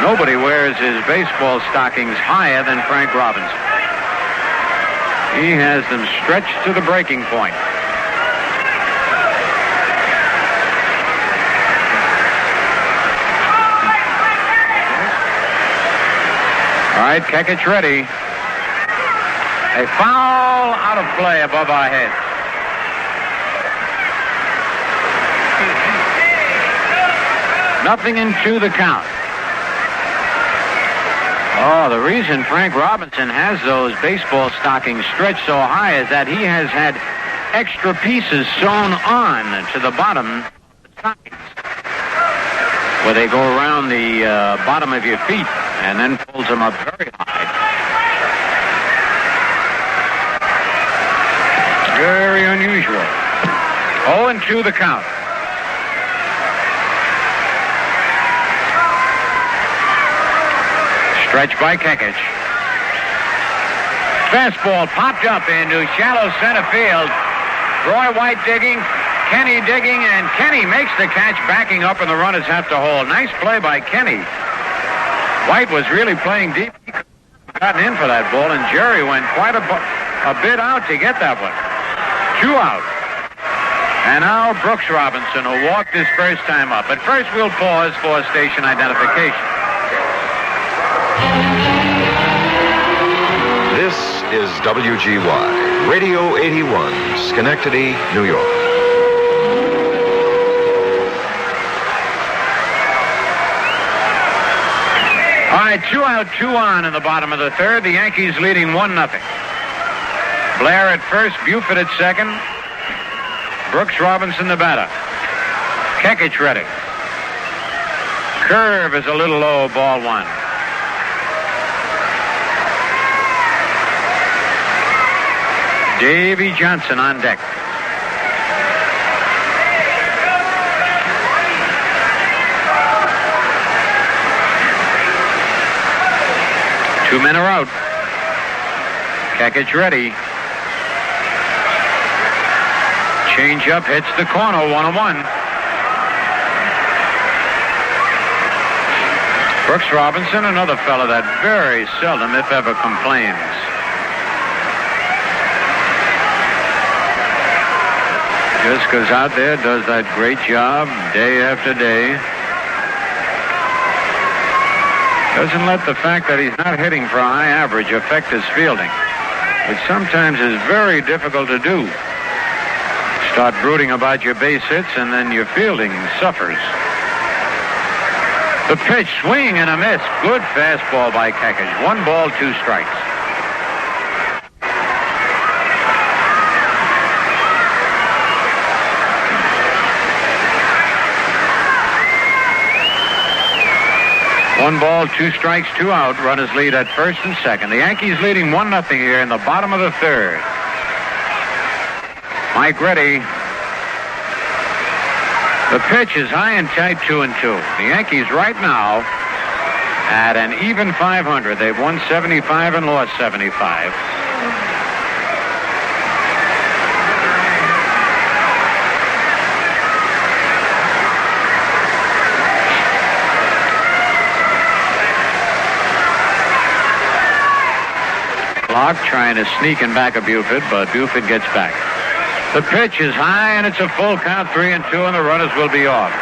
Nobody wears his baseball stockings higher than Frank Robinson. He has them stretched to the breaking point. All right, Kekich ready. A foul out of play above our heads. Nothing into the count. Oh, the reason Frank Robinson has those baseball stockings stretched so high is that he has had extra pieces sewn on to the bottom of the stockings, where they go around the bottom of your feet and then pulls them up very high. Very unusual. 0-2 the count. Stretch by Kekich. Fastball popped up into shallow center field. Roy White digging, Kenny digging, and Kenny makes the catch, backing up, and the runners have to hold. Nice play by Kenny. White was really playing deep. He could have gotten in for that ball, and Jerry went quite a bit out to get that one. 2 out. And now Brooks Robinson will walk this first time up. But first we'll pause for station identification. This is WGY, Radio 81, Schenectady, New York. All right, 2 out, 2 on in the bottom of the third. The Yankees leading 1-0. Blair at first, Buford at second. Brooks Robinson the batter. Kekich ready. Curve is a little low, ball one. Davy Johnson on deck. Two men are out. Kekich ready. Change up, hits the corner, 1-1. Brooks Robinson, another fella that very seldom, if ever, complains. Just goes out there, does that great job day after day. Doesn't let the fact that he's not hitting for a high average affect his fielding, which sometimes is very difficult to do. Start brooding about your base hits and then your fielding suffers. The pitch, swing and a miss. Good fastball by Kekich. 1 ball, 2 strikes. One ball, 2 strikes, 2 out. Runners lead at first and second. The Yankees leading 1-0 here in the bottom of the third. Mike ready. The pitch is high and tight, 2-2. The Yankees right now at an even 500. They've won 75 and lost 75. Hawk trying to sneak in back of Buford, but Buford gets back. The pitch is high, and it's a full count, 3-2, and the runners will be off.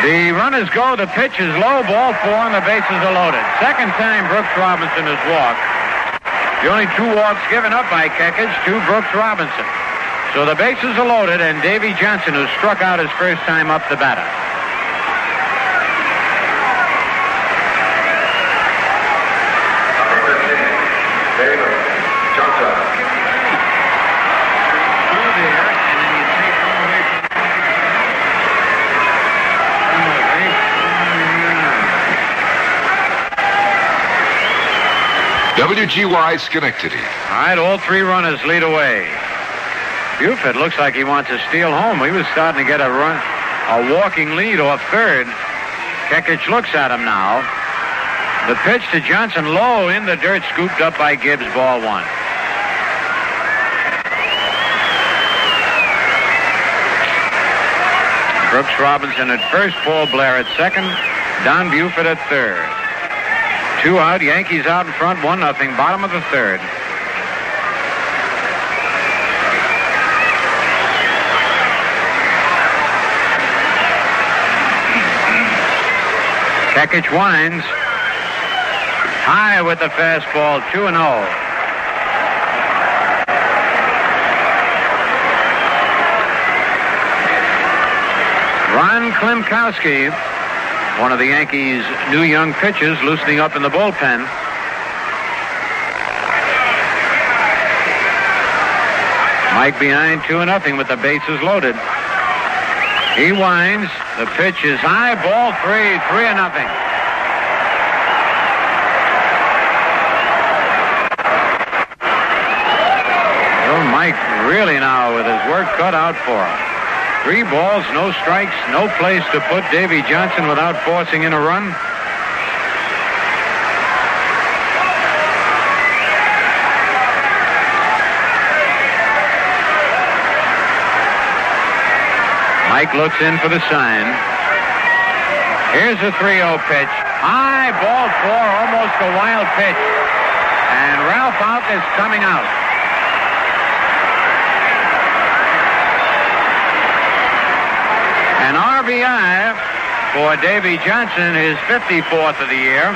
The runners go. The pitch is low. Ball 4, and the bases are loaded. Second time Brooks Robinson has walked. The only 2 walks given up by Kekich to Brooks Robinson. So the bases are loaded, and Davy Johnson, who struck out his first time up the batter. WGY Schenectady. All right, all 3 runners lead away. Buford looks like he wants to steal home. He was starting to get a walking lead off third. Kekich looks at him now. The pitch to Johnson low in the dirt, scooped up by Gibbs, ball 1. Brooks Robinson at first, Paul Blair at second, Don Buford at third. 2 out, Yankees out in front, 1-0, bottom of the third. Kekich winds. High with the fastball, 2-0. Ron Klimkowski, one of the Yankees' new young pitchers, loosening up in the bullpen. Mike behind 2-0 with the bases loaded. He winds. The pitch is high. Ball 3, 3-0. Well, Mike really now with his work cut out for him. 3 balls, no strikes, no place to put Davy Johnson without forcing in a run. Mike looks in for the sign. Here's a 3-0 pitch. High, ball 4, almost a wild pitch. And Ralph Houk is coming out. An RBI for Davy Johnson, his 54th of the year.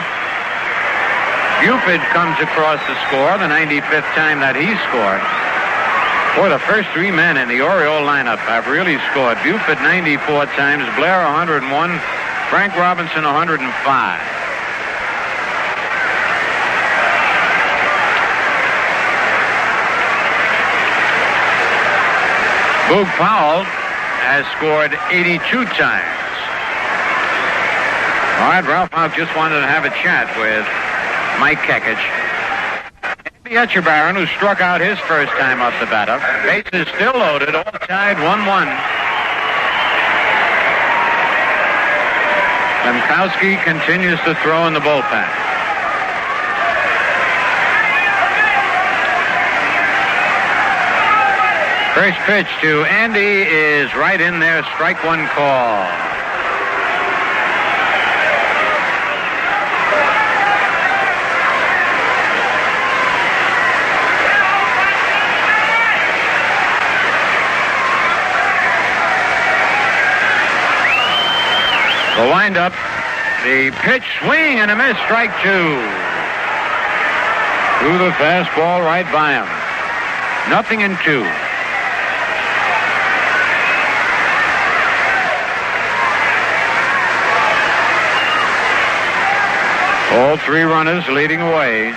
Buford comes across to score, the 95th time that he scored. Boy, the first 3 men in the Oriole lineup have really scored. Buford 94 times, Blair 101, Frank Robinson 105. Boog Powell has scored 82 times. All right, Ralph Houk just wanted to have a chat with Mike Kekich. Andy Etchebarren, who struck out his first time off the batter. Bases still loaded, all tied 1-1. Klimkowski continues to throw in the bullpen. First pitch to Andy is right in there, strike 1 call. The windup, the pitch, swing and a miss, strike 2. Threw the fastball right by him. 0-2. All 3 runners leading away.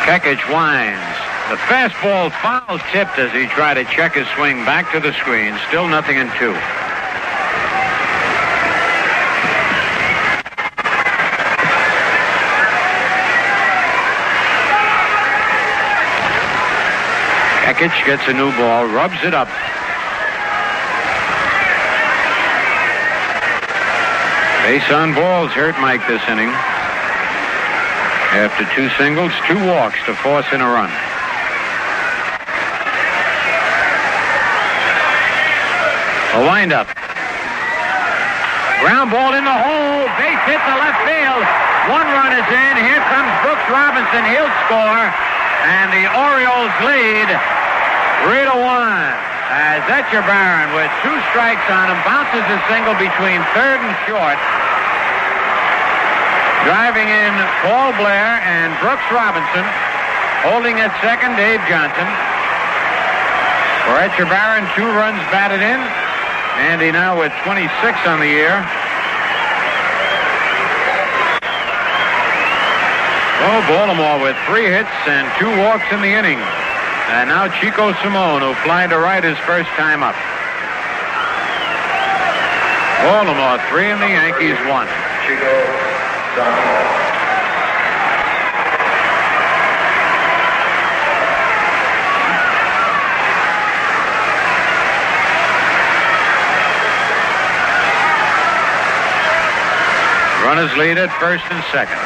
Kekich winds. The fastball foul tipped as he tried to check his swing back to the screen. Still 0-2. Kekich gets a new ball, rubs it up. Base on balls hurt Mike this inning. After 2 singles, 2 walks to force in a run. A windup. Ground ball in the hole. Base hit to left field. 1 run is in. Here comes Brooks Robinson. He'll score. And the Orioles lead 3-1. As Etchebarren, with 2 strikes on him, bounces a single between third and short. Driving in Paul Blair and Brooks Robinson. Holding at second, Dave Johnson. For Etchebarren, 2 runs batted in. Andy now with 26 on the year. Oh, Baltimore with 3 hits and 2 walks in the inning. And now Chico Simone, who flied to right his first time up. Baltimore 3 and the Yankees 1. Chico Simone. Runners lead at first and second.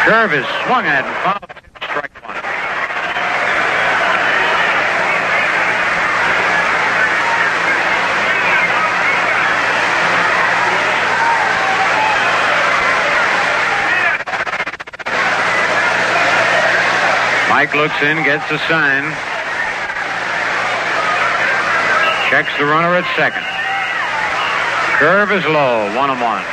Curve is swung at and fouled. Strike 1. Mike looks in, gets a sign. Checks the runner at second. Curve is low, 1-1.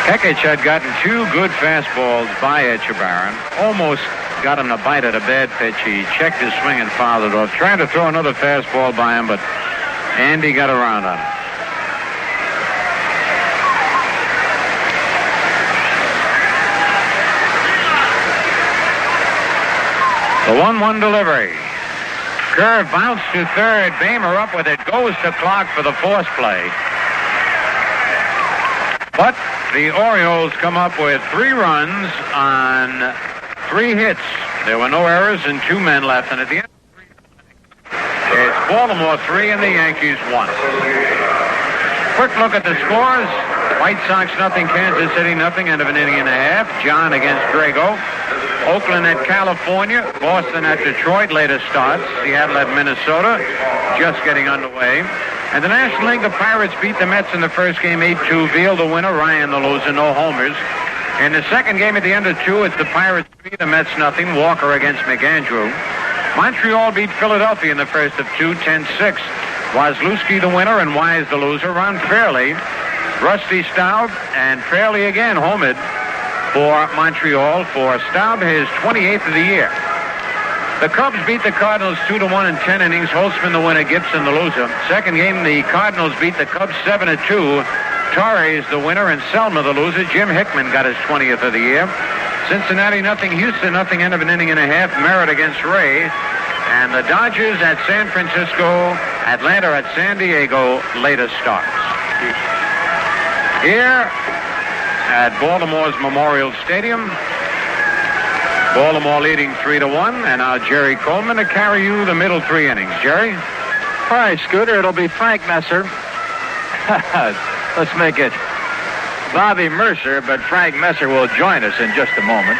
Kekich had gotten 2 good fastballs by Etchebarren. Almost got him to bite at a bad pitch. He checked his swing and fouled it off. Trying to throw another fastball by him, but Andy got around on it. The 1-1 delivery. Curve bounced to third. Bamer up with it. Goes to Clark for the force play. But the Orioles come up with 3 runs on 3 hits. There were no errors and 2 men left. And at the end, it's Baltimore 3 and the Yankees 1. Quick look at the scores. White Sox nothing, Kansas City nothing, end of an inning and a half. John against Drago. Oakland at California. Boston at Detroit, later starts. Seattle at Minnesota, just getting underway. And the National League, the Pirates beat the Mets in the first game 8-2. Veal the winner, Ryan the loser, no homers. In the second game at the end of 2, it's the Pirates 3, the Mets nothing. Walker against McAndrew. Montreal beat Philadelphia in the first of 2, 10-6. Wazlewski the winner and Wise the loser. Ron Fairley, Rusty Staub, and Fairley again homered for Montreal for Staub, his 28th of the year. The Cubs beat the Cardinals 2-1 in 10 innings. Holtzman the winner, Gibson the loser. Second game, the Cardinals beat the Cubs 7-2. Torres the winner and Selma the loser. Jim Hickman got his 20th of the year. Cincinnati nothing, Houston nothing, end of an inning and a half. Merritt against Ray. And the Dodgers at San Francisco, Atlanta at San Diego, later starts. Here at Baltimore's Memorial Stadium, Baltimore leading 3-1, and now Jerry Coleman to carry you the middle 3 innings. Jerry? All right, Scooter, it'll be Frank Messer. Let's make it Bobby Mercer, but Frank Messer will join us in just a moment.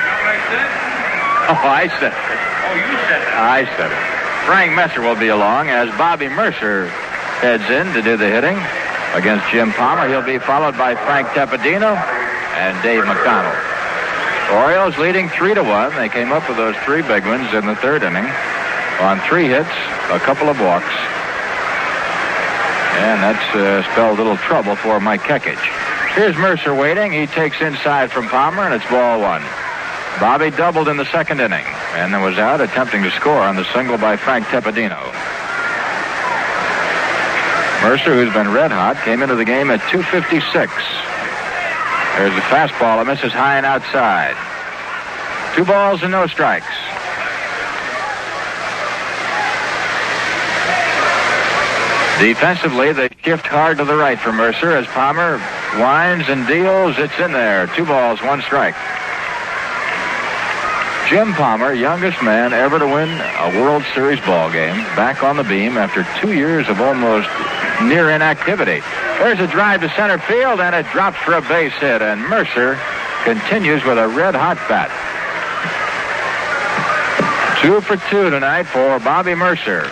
Oh, I said it. Oh, you said it. I said it. Frank Messer will be along as Bobby Mercer heads in to do the hitting against Jim Palmer. He'll be followed by Frank Teppadino and Dave McDonald. Orioles leading 3-1. They came up with those 3 big ones in the 3rd inning on 3 hits, a couple of walks. And that's spelled a little trouble for Mike Kekich. Here's Mercer waiting. He takes inside from Palmer, and it's ball 1. Bobby doubled in the 2nd inning and then was out attempting to score on the single by Frank Teppadino. Mercer, who's been red hot, came into the game at 256. There's a fastball that misses high and outside. 2 balls and no strikes. Defensively, they shift hard to the right for Mercer as Palmer winds and deals. It's in there. 2 balls, 1 strike. Jim Palmer, youngest man ever to win a World Series ball game, back on the beam after 2 years of almost near inactivity. There's a drive to center field, and it drops for a base hit, and Mercer continues with a red-hot bat. 2 for 2 tonight for Bobby Mercer.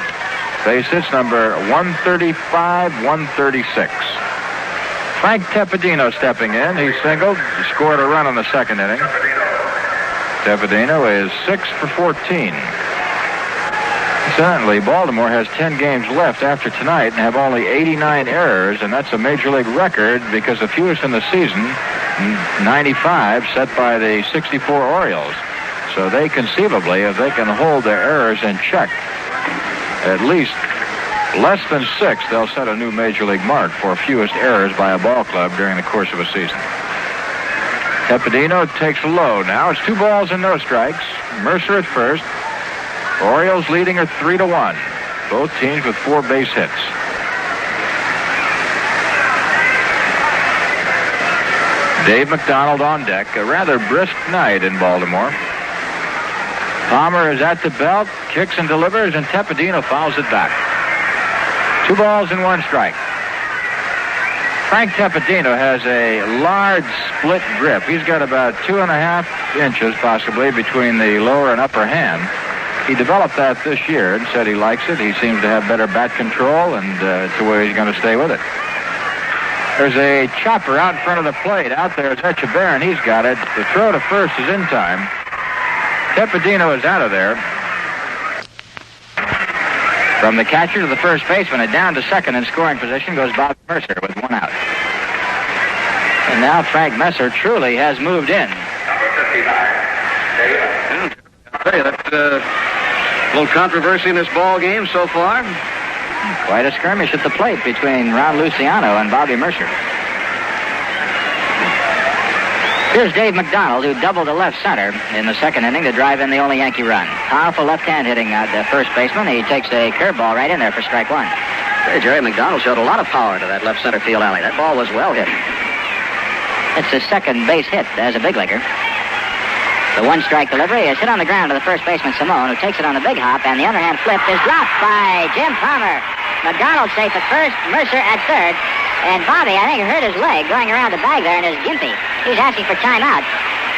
Base hits number 135, 136. Frank Tepedino stepping in. He singled, scored a run in the second inning. Tepedino is 6 for 14. Certainly, Baltimore has 10 games left after tonight and have only 89 errors, and that's a major league record because the fewest in the season, 95, set by the 64 Orioles. So they conceivably, if they can hold their errors in check, at least less than 6, they'll set a new major league mark for fewest errors by a ball club during the course of a season. Tepedino takes low now. It's 2 balls and no strikes. Mercer at first. Orioles leading her 3-1. Both teams with 4 base hits. Dave McDonald on deck. A rather brisk night in Baltimore. Palmer is at the belt, kicks and delivers, and Tepedino fouls it back. 2 balls and 1 strike. Frank Tepedino has a large split grip. He's got about 2.5 inches possibly between the lower and upper hand. He developed that this year and said he likes it. He seems to have better bat control, and it's the way he's going to stay with it. There's a chopper out in front of the plate. Out there is Echeverria, and he's got it. The throw to first is in time. Tepedino is out of there. From the catcher to the first baseman and down to second in scoring position goes Bob Mercer with 1 out. And now Frank Messer truly has moved in. I'll tell you, that's a little controversy in this ball game so far. Quite a skirmish at the plate between Ron Luciano and Bobby Mercer. Here's Dave McDonald, who doubled to left center in the second inning to drive in the only Yankee run. Powerful left-hand hitting the first baseman. He takes a curveball right in there for strike 1. Hey, Jerry McDonald showed a lot of power to that left center field alley. That ball was well hit. It's his second base hit as a big leaguer. The 1-strike delivery is hit on the ground to the first baseman, Simone, who takes it on the big hop, and the underhand flip is dropped by Jim Palmer. McDonald safe at first, Mercer at third, and Bobby, I think, hurt his leg going around the bag there in his gimpy. He's asking for timeout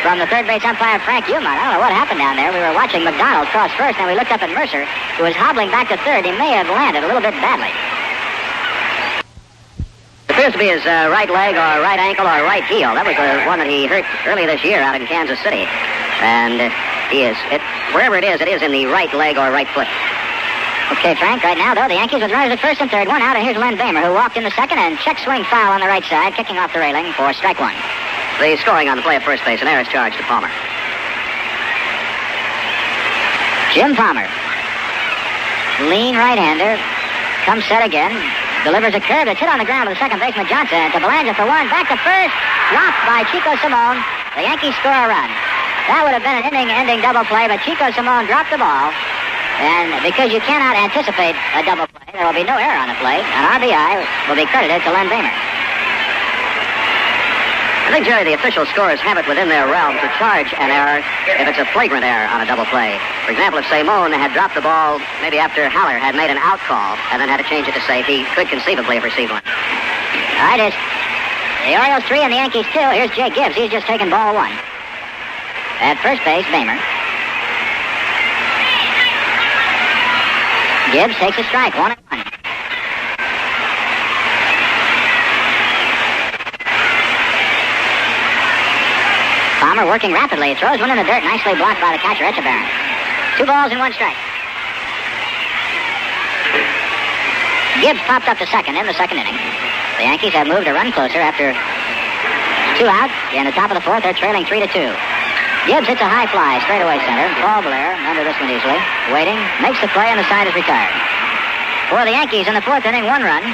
from the third base umpire, Frank Humont. I don't know what happened down there. We were watching McDonald cross first, and we looked up at Mercer, who was hobbling back to third. He may have landed a little bit badly. It appears to be his right leg or right ankle or right heel. That was the one that he hurt early this year out in Kansas City. And wherever it is in the right leg or right foot. Okay, Frank, right now, though, the Yankees with runners at first and third. 1 out, and here's Len Bamer, who walked in the second and check swing foul on the right side, kicking off the railing for strike 1. The scoring on the play at first base, an error's charge to Palmer. Jim Palmer, lean right-hander, comes set again, delivers a curve that's hit on the ground to the second baseman, Johnson, to Belanger for 1, back to first, dropped by Chico Simone. The Yankees score a run. That would have been an inning-ending double play, but Chico Simone dropped the ball. And because you cannot anticipate a double play, there will be no error on the play. An RBI will be credited to Len Bamer. I think, Jerry, the official scorers have it within their realm to charge an error if it's a flagrant error on a double play. For example, if Simone had dropped the ball maybe after Haller had made an out call and then had to change it to safe, he could conceivably have received one. All right, it's the Orioles 3 and the Yankees 2. Here's Jake Gibbs. He's just taken ball 1. At first base, Bamer. Gibbs takes a strike, 1-1. Palmer working rapidly. Throws one in the dirt, nicely blocked by the catcher, Echeverria. 2 balls and 1 strike. Gibbs popped up to second in the second inning. The Yankees have moved a run closer after 2 out. In the top of the 4th, they're trailing 3-2. Gibbs hits a high fly, straightaway center. Paul Blair, under this one easily, waiting, makes the play, and the side is retired. For the Yankees in the 4th inning, 1 run,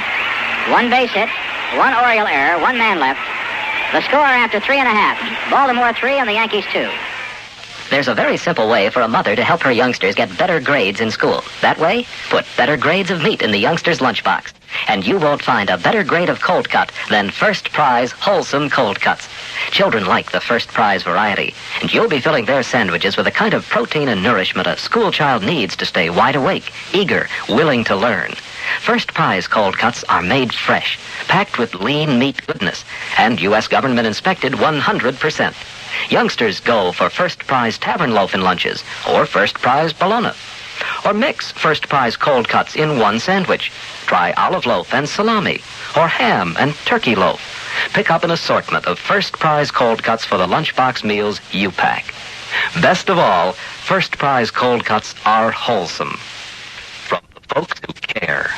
1 base hit, 1 Oriole error, 1 man left. The score after 3.5. Baltimore 3 and the Yankees 2. There's a very simple way for a mother to help her youngsters get better grades in school. That way, put better grades of meat in the youngster's lunchbox. And you won't find a better grade of cold cut than First Prize Wholesome Cold Cuts. Children like the First Prize variety, and you'll be filling their sandwiches with the kind of protein and nourishment a school child needs to stay wide awake, eager, willing to learn. First Prize cold cuts are made fresh, packed with lean meat goodness, and U.S. government inspected 100%. Youngsters go for First Prize tavern loaf in lunches, or First Prize bologna. Or mix First Prize cold cuts in one sandwich. Try olive loaf and salami, or ham and turkey loaf. Pick up an assortment of First Prize cold cuts for the lunchbox meals you pack. Best of all, First Prize cold cuts are wholesome. From the folks who care.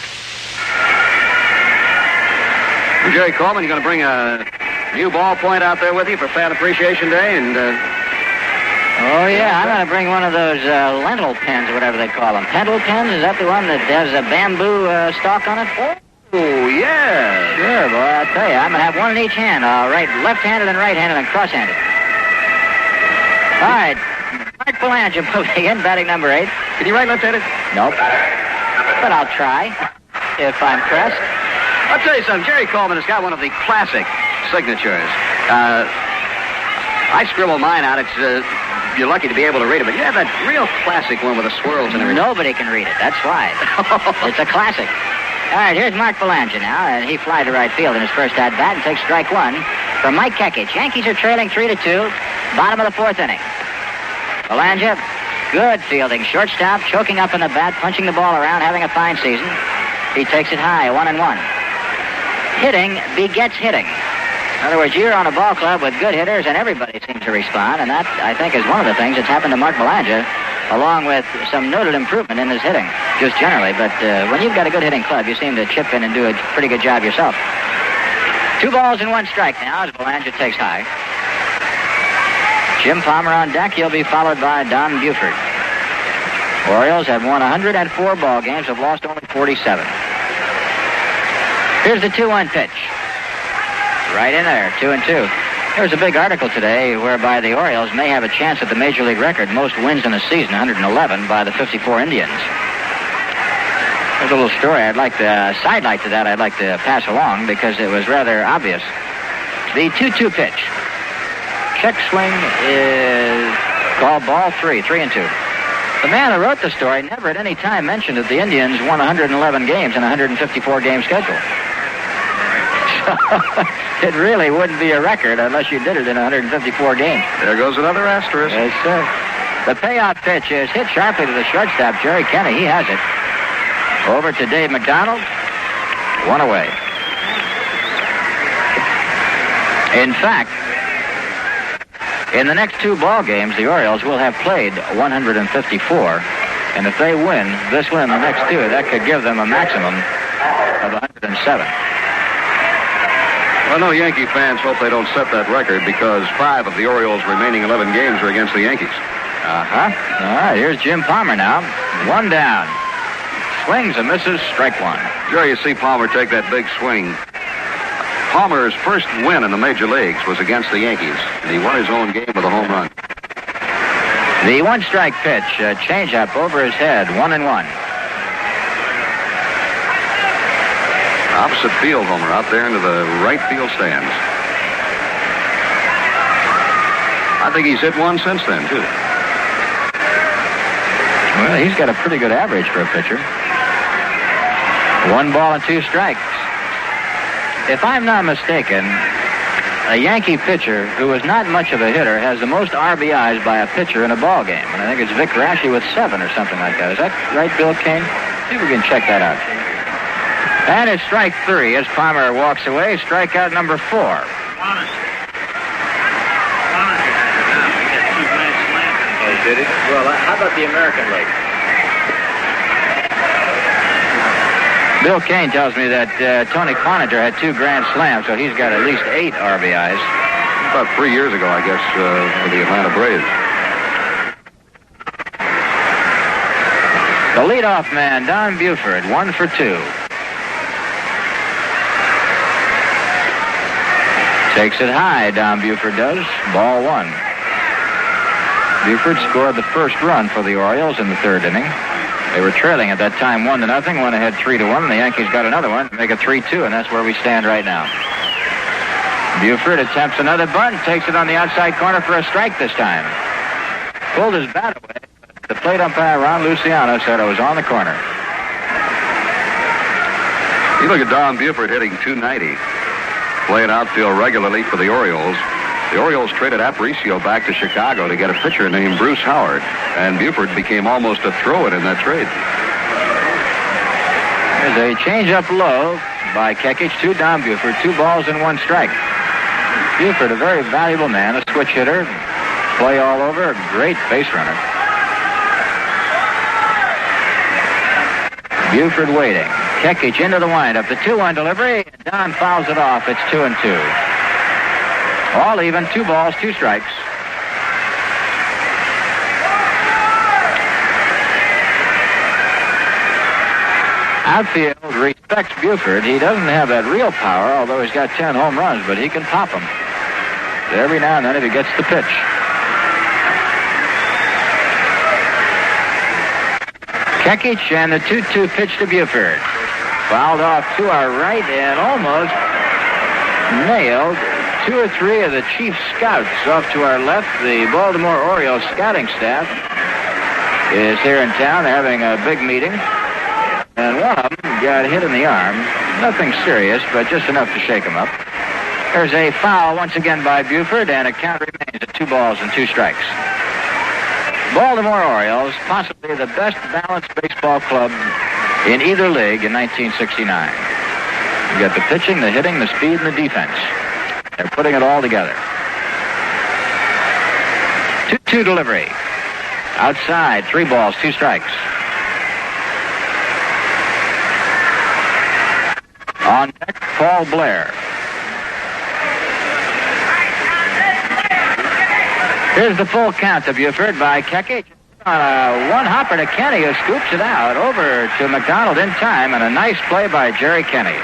Jerry Coleman, you're going to bring a new ballpoint out there with you for Fan Appreciation Day, and Oh, yeah, I'm going to bring one of those lentil pens, or whatever they call them. Pendle pens? Is that the one that has a bamboo stalk on it? Oh, yeah. Sure, boy, I'll tell you. I'm going to have one in each hand. Left-handed and right-handed and cross-handed. All right. Mark Belanger moving in, batting number 8. Can you write left-handed? Nope. But I'll try, if I'm pressed. I'll tell you something. Jerry Coleman has got one of the classic signatures. I scribble mine out. It's you're lucky to be able to read it, but you have that real classic one with the swirls and everything. Nobody can read it. That's why. It's a classic. All right, here's Mark Belanger now, and he flies to right field in his first at-bat and takes strike 1 from Mike Kekich. Yankees are trailing 3-2, bottom of the 4th inning. Belanger, good fielding, shortstop, choking up in the bat, punching the ball around, having a fine season. He takes it high, 1-1. Hitting begets hitting. In other words, you're on a ball club with good hitters, and everybody seems to respond, and that, I think, is one of the things that's happened to Mark Belanger, along with some noted improvement in his hitting, just generally. But when you've got a good hitting club, you seem to chip in and do a pretty good job yourself. 2 balls and 1 strike now as Belanger takes high. Jim Palmer on deck. He'll be followed by Don Buford. Orioles have won 104 ball games, have lost only 47. Here's the 2-1 pitch. Right in there, 2-2. There was a big article today whereby the Orioles may have a chance at the Major League record, most wins in a season, 111, by the 54 Indians. There's a little story sidelight to that I'd like to pass along because it was rather obvious. The 2-2 pitch. Check swing is called ball 3, 3-2. The man who wrote the story never at any time mentioned that the Indians won 111 games in a 154-game schedule. It really wouldn't be a record unless you did it in 154 games. There goes another asterisk. Yes, sir. The payoff pitch is hit sharply to the shortstop, Jerry Kenny. He has it. Over to Dave McDonald. 1 away. In fact, in the next 2 ball games, the Orioles will have played 154. And if they win this one and the next 2, that could give them a maximum of 107. Well, no, Yankee fans hope they don't set that record because 5 of the Orioles' remaining 11 games are against the Yankees. Uh-huh. All right, here's Jim Palmer now. 1 down. Swings and misses, strike 1. Jerry, you see Palmer take that big swing. Palmer's first win in the major leagues was against the Yankees, and he won his own game with a home run. The 1-strike pitch, changeup over his head, 1-1. Opposite field homer out there into the right field stands. I think he's hit one since then, too. Well, he's got a pretty good average for a pitcher. 1 ball and 2 strikes. If I'm not mistaken, a Yankee pitcher who is not much of a hitter has the most RBIs by a pitcher in a ball game. And I think it's Vic Raschi with 7 or something like that. Is that right, Bill Kane? See if we can check that out. And it's strike 3 as Palmer walks away. Strikeout number 4. Oh, did he? Well, how about the American League? Bill Kane tells me that Tony Cloninger had 2 grand slams, so he's got at least 8 RBIs. About 3 years ago, I guess, for the Atlanta Braves. The leadoff man, Don Buford, 1 for 2. Takes it high, Don Buford does. Ball 1. Buford scored the first run for the Orioles in the 3rd inning. They were trailing at that time 1-0, went ahead 3-1, and the Yankees got another one to make it 3-2, and that's where we stand right now. Buford attempts another bunt, takes it on the outside corner for a strike this time. Pulled his bat away. The plate umpire, Ron Luciano, said it was on the corner. You look at Don Buford hitting .290, playing outfield regularly for the Orioles. The Orioles traded Aparicio back to Chicago to get a pitcher named Bruce Howard, and Buford became almost a throw-it in that trade. There's a change-up low by Kekich to Don Buford, 2 balls and 1 strike. Buford, a very valuable man, a switch hitter, play all over, a great base runner. Buford waiting. Kekich into the windup. The 2-1 delivery. Don fouls it off. It's 2-2. All even. 2 balls, 2 strikes. Outfield respects Buford. He doesn't have that real power, although he's got 10 home runs, but he can pop them. Every now and then if he gets the pitch. Kekich and the 2-2 pitch to Buford. Fouled off to our right and almost nailed 2 or 3 of the chief scouts off to our left. The Baltimore Orioles scouting staff is here in town. They're having a big meeting. And one of them got hit in the arm. Nothing serious, but just enough to shake him up. There's a foul once again by Buford, and a count remains at 2 balls and 2 strikes. Baltimore Orioles, possibly the best balanced baseball club in either league in 1969. You got the pitching, the hitting, the speed, and the defense. They're putting it all together. 2-2 delivery. Outside, 3 balls, 2 strikes. On deck, Paul Blair. Here's the full count to Buford by Kekich. On a one-hopper to Kenny, who scoops it out over to McDonald in time, and a nice play by Jerry Kenny.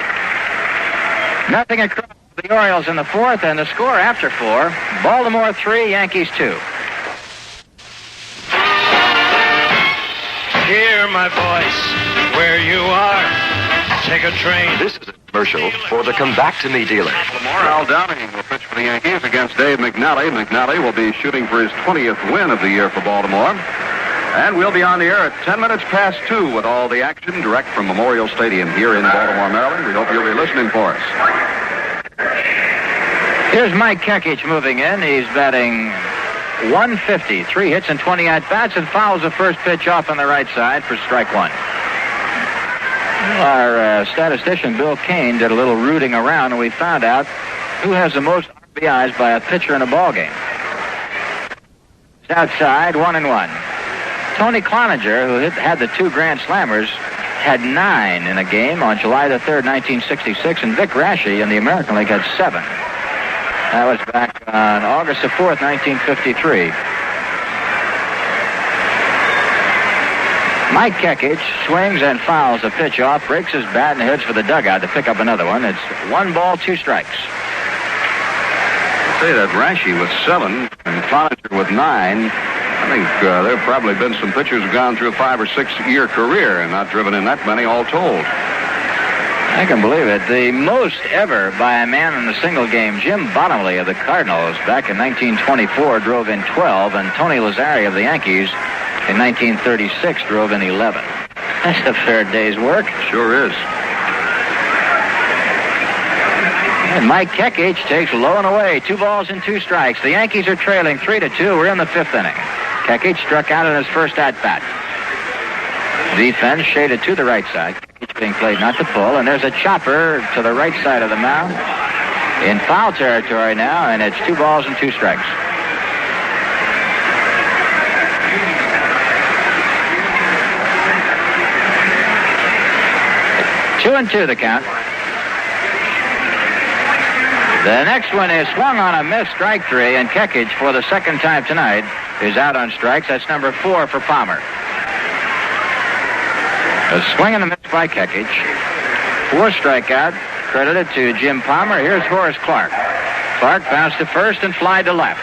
Nothing across the Orioles in the 4th, and the score after 4, Baltimore 3, Yankees 2. Hear my voice where you are. Take a train. This is a commercial for the Come Back to Me dealer. Al Downing will pitch for the Yankees against Dave McNally. McNally will be shooting for his 20th win of the year for Baltimore. And we'll be on the air at 10 minutes past 2 with all the action direct from Memorial Stadium here in Baltimore, Maryland. We hope you'll be listening for us. Here's Mike Kekich moving in. He's batting .150, 3 hits and 20 at-bats, and fouls the first pitch off on the right side for strike 1. Our statistician, Bill Kane, did a little rooting around, and we found out who has the most RBIs by a pitcher in a ball game. It's outside, 1-1. Tony Cloninger, who had the 2 Grand Slammers, had 9 in a game on July the 3rd, 1966, and Vic Raschi in the American League had 7. That was back on August the 4th, 1953. Mike Kekich swings and fouls a pitch off, breaks his bat, and heads for the dugout to pick up another one. It's 1 ball, 2 strikes. I'd say that Raschi with 7 and Cloninger with 9. I think there have probably been some pitchers who've gone through a 5 or 6 year career and not driven in that many all told. I can believe it. The most ever by a man in a single game, Jim Bottomley of the Cardinals back in 1924 drove in 12, and Tony Lazzari of the Yankees in 1936 drove in 11. That's a fair day's work. Sure is. And Mike Kekich takes low and away, 2 balls and 2 strikes. The Yankees are trailing 3-2. We're in the 5th inning. Kekich struck out in his first at-bat. Defense shaded to the right side. Kekich being played not to pull, and there's a chopper to the right side of the mound. In foul territory now, and it's 2 balls and 2 strikes. Two and 2 the count. The next one is swung on a miss, strike 3, and Kekich, for the second time tonight, is out on strikes. That's number 4 for Palmer. A swing and a miss by Kekich. 4 strikeout, credited to Jim Palmer. Here's Horace Clark. Clark bounced to first and fly to left.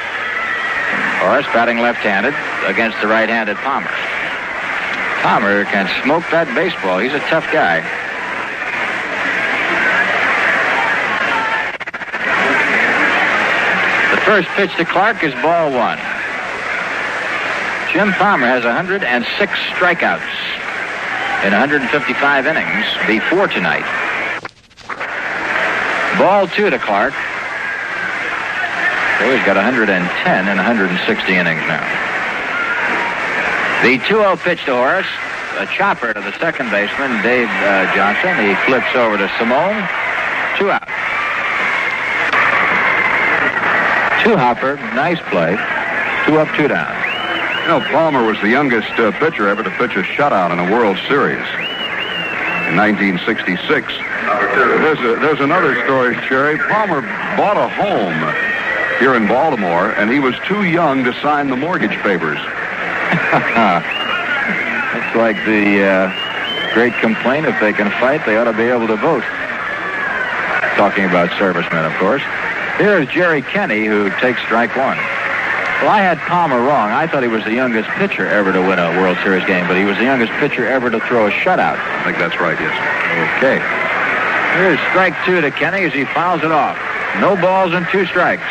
Horace batting left-handed against the right-handed Palmer. Palmer can smoke that baseball. He's a tough guy. first pitch to Clark is ball one. Jim Palmer has 106 strikeouts in 155 innings before tonight. Ball two to Clark. So he's got 110 in 160 innings now. The 2-0 pitch to Horace. A chopper to the second baseman, Dave Johnson. He flips over to Simone. 2 out. 2 hopper. Nice play. 2 up, 2 down. You know, Palmer was the youngest pitcher ever to pitch a shutout in a World Series in 1966. There's another story, Jerry. Palmer bought a home here in Baltimore, and he was too young to sign the mortgage papers. It's like the great complaint, if they can fight, they ought to be able to vote. Talking about servicemen, of course. Here's Jerry Kenney, who takes strike one. Well, I had Palmer wrong. I thought he was the youngest pitcher ever to win a World Series game, but he was the youngest pitcher ever to throw a shutout. I think that's right, yes. Okay. Here's strike two to Kenney as he fouls it off. No balls and 2 strikes.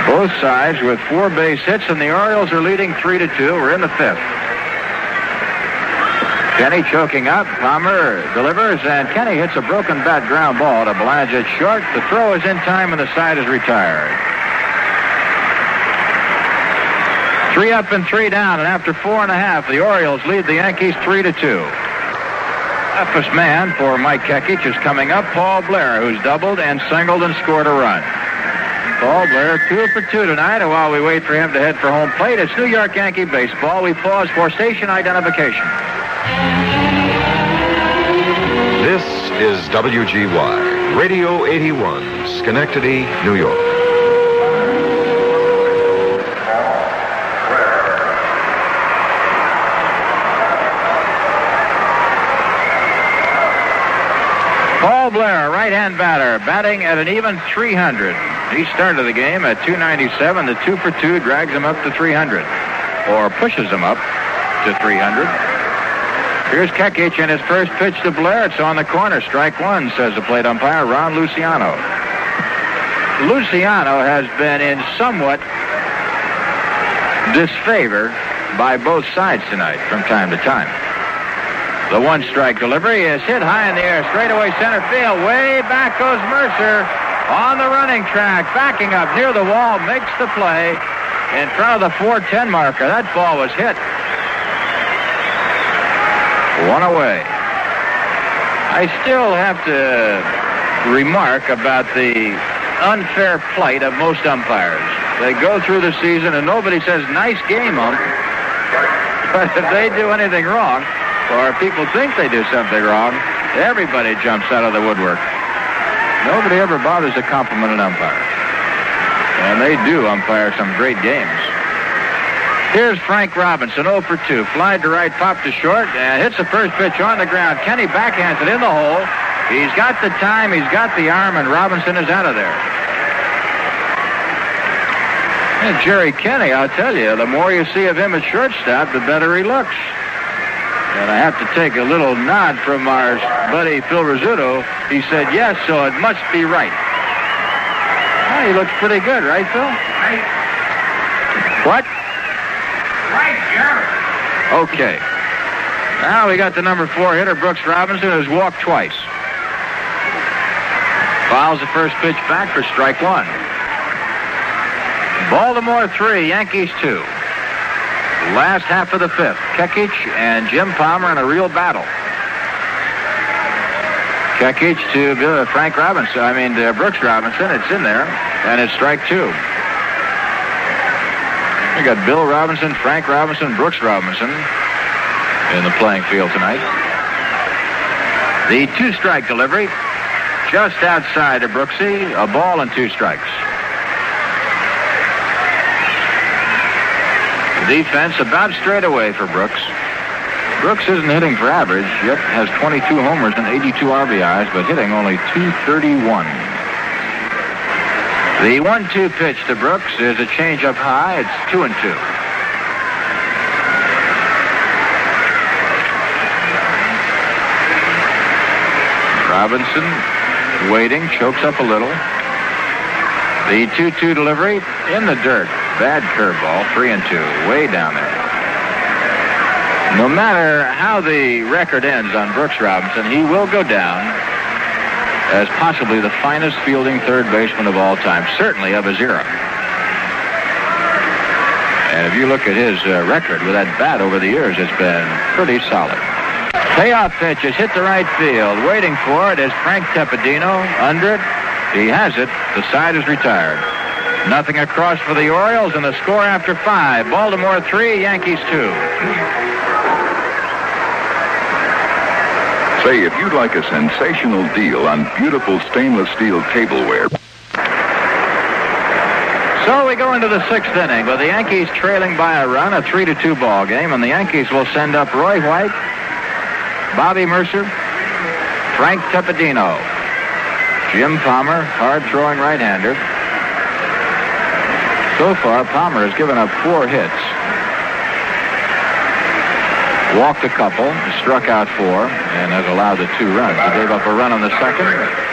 Both sides with 4 base hits, and the Orioles are leading 3-2. We're in the 5th. Kenney choking up. Palmer delivers, and Kenney hits a broken bat ground ball to Blanchett short. The throw is in time, and the side is retired. 3 up and 3 down, and after 4.5, the Orioles lead the Yankees 3-2. Toughest man for Mike Kekich is coming up, Paul Blair, who's doubled and singled and scored a run. Paul Blair 2 for 2 tonight, and while we wait for him to head for home plate, it's New York Yankee baseball. We pause for station identification. This is WGY, Radio 81, Schenectady, New York. Paul Blair, right-hand batter, batting at an even 300. He started the game at 297. The 2 for 2 drags him up to 300, or pushes him up to 300. Here's Kekich, and his first pitch to Blair. It's on the corner. Strike one, says the plate umpire, Ron Luciano. Luciano has been in somewhat disfavor by both sides tonight from time to time. The 1-strike delivery is hit high in the air, straightaway center field. Way back goes Mercer on the running track, backing up near the wall, makes the play in front of the 410 marker. That ball was hit. 1 away. I still have to remark about the unfair plight of most umpires. They go through the season and nobody says, nice game, ump. But if they do anything wrong, or people think they do something wrong, everybody jumps out of the woodwork. Nobody ever bothers to compliment an umpire. And they do umpire some great games. Here's Frank Robinson, 0 for 2. Fly to right, pop to short, and hits the first pitch on the ground. Kenney backhands it in the hole. He's got the time, he's got the arm, and Robinson is out of there. And Jerry Kenney, I'll tell you, the more you see of him at shortstop, the better he looks. And I have to take a little nod from our buddy Phil Rizzuto. He said, yes, so it must be right. Well, he looks pretty good, right, Phil? Right. What? Right, Jerry. Okay. Now we got the number 4 hitter, Brooks Robinson, who's walked twice. Fouls the first pitch back for strike one. Baltimore 3, Yankees 2. Last half of the 5th. Kekich and Jim Palmer in a real battle. Kekich to Frank Robinson. Brooks Robinson. It's in there. And it's strike 2. We got Bill Robinson, Frank Robinson, Brooks Robinson in the playing field tonight. The 2-strike delivery just outside of Brooksy. A ball and 2 strikes. Defense about straight away for Brooks. Brooks isn't hitting for average, yet has 22 homers and 82 RBIs, but hitting only .231. The 1-2 pitch to Brooks is a changeup high. It's 2-2. Robinson waiting, chokes up a little. The 2-2 delivery in the dirt. Bad curveball, 3-2, way down there. No matter how the record ends on Brooks Robinson, he will go down as possibly the finest fielding third baseman of all time, certainly of his era. And if you look at his record with that bat over the years, it's been pretty solid. Payoff pitch is hit to right field. Waiting for it is Frank Tepedino. Under it. He has it. The side is retired. Nothing across for the Orioles, and the score after 5. Baltimore 3, Yankees 2. Say, if you'd like a sensational deal on beautiful stainless steel tableware. So we go into the 6th inning with the Yankees trailing by a run, a 3-2 ball game, and the Yankees will send up Roy White, Bobby Mercer, Frank Tepedino, Jim Palmer, hard-throwing right-hander. So far, Palmer has given up 4 hits. Walked a couple, struck out 4, and has allowed the 2 runs. He gave up a run on the 2nd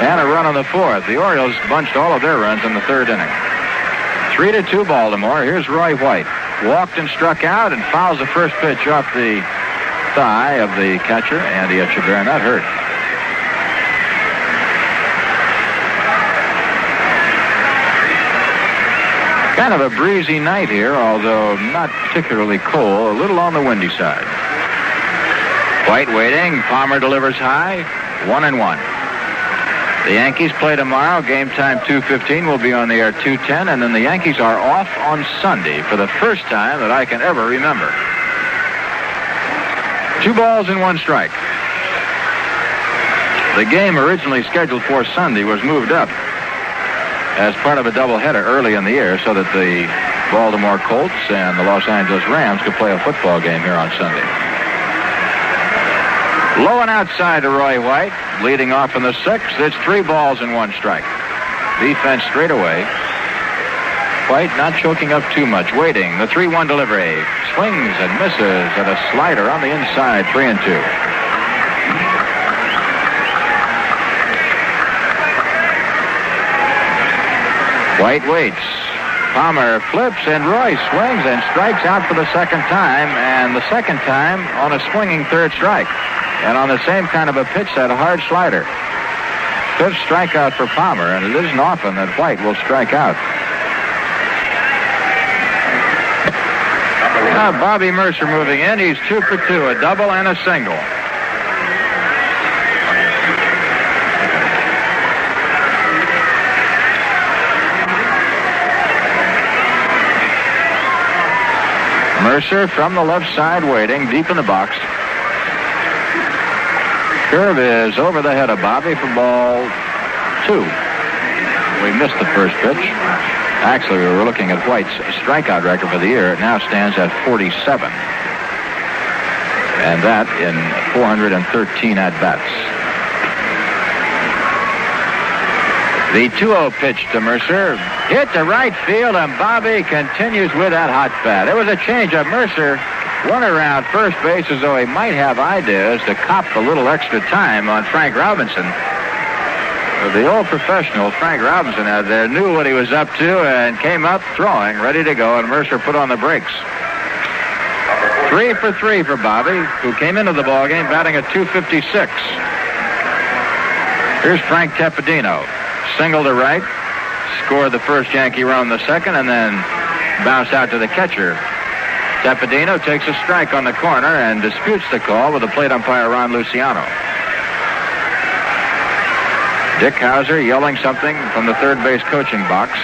and a run on the 4th. The Orioles bunched all of their runs in the 3rd inning. 3-2 Baltimore. Here's Roy White. Walked and struck out and fouls the first pitch off the thigh of the catcher, Andy Etchebarren. That hurt. Kind of a breezy night here, although not particularly cold, a little on the windy side. White waiting. Palmer delivers high. 1-1. The Yankees play tomorrow. Game time 2:15. Will be on the air 2:10. And then the Yankees are off on Sunday for the first time that I can ever remember. 2 balls and 1 strike. The game originally scheduled for Sunday was moved up as part of a doubleheader early in the year so that the Baltimore Colts and the Los Angeles Rams could play a football game here on Sunday. Low and outside to Roy White. Leading off in the 6th. It's 3 balls and 1 strike. Defense straight away. White not choking up too much. Waiting. The 3-1 delivery. Swings and misses at a slider on the inside. 3-2. White waits. Palmer flips, and Roy swings and strikes out for the 2nd time, and the 2nd time on a swinging 3rd strike. And on the same kind of a pitch, that hard slider. 5th strikeout for Palmer, and it isn't often that White will strike out. Now Bobby Mercer moving in. He's 2 for 2, a double and a single. Mercer from the left side waiting, deep in the box. Curve is over the head of Bobby for ball 2. We missed the first pitch. Actually, we were looking at White's strikeout record for the year. It now stands at 47. And that in 413 at-bats. The 2-0 pitch to Mercer. Hit to right field, and Bobby continues with that hot bat. It was a change-up. Mercer run around first base as though he might have ideas to cop a little extra time on Frank Robinson. The old professional, Frank Robinson, out there, knew what he was up to and came up throwing, ready to go, and Mercer put on the brakes. 3 for 3 for Bobby, who came into the ballgame batting at .256. Here's Frank Tepedino. Single to right, scored the first Yankee run in the 2nd, and then bounced out to the catcher. Tepedino takes a strike on the corner and disputes the call with the plate umpire Ron Luciano. Dick Hauser yelling something from the third base coaching box.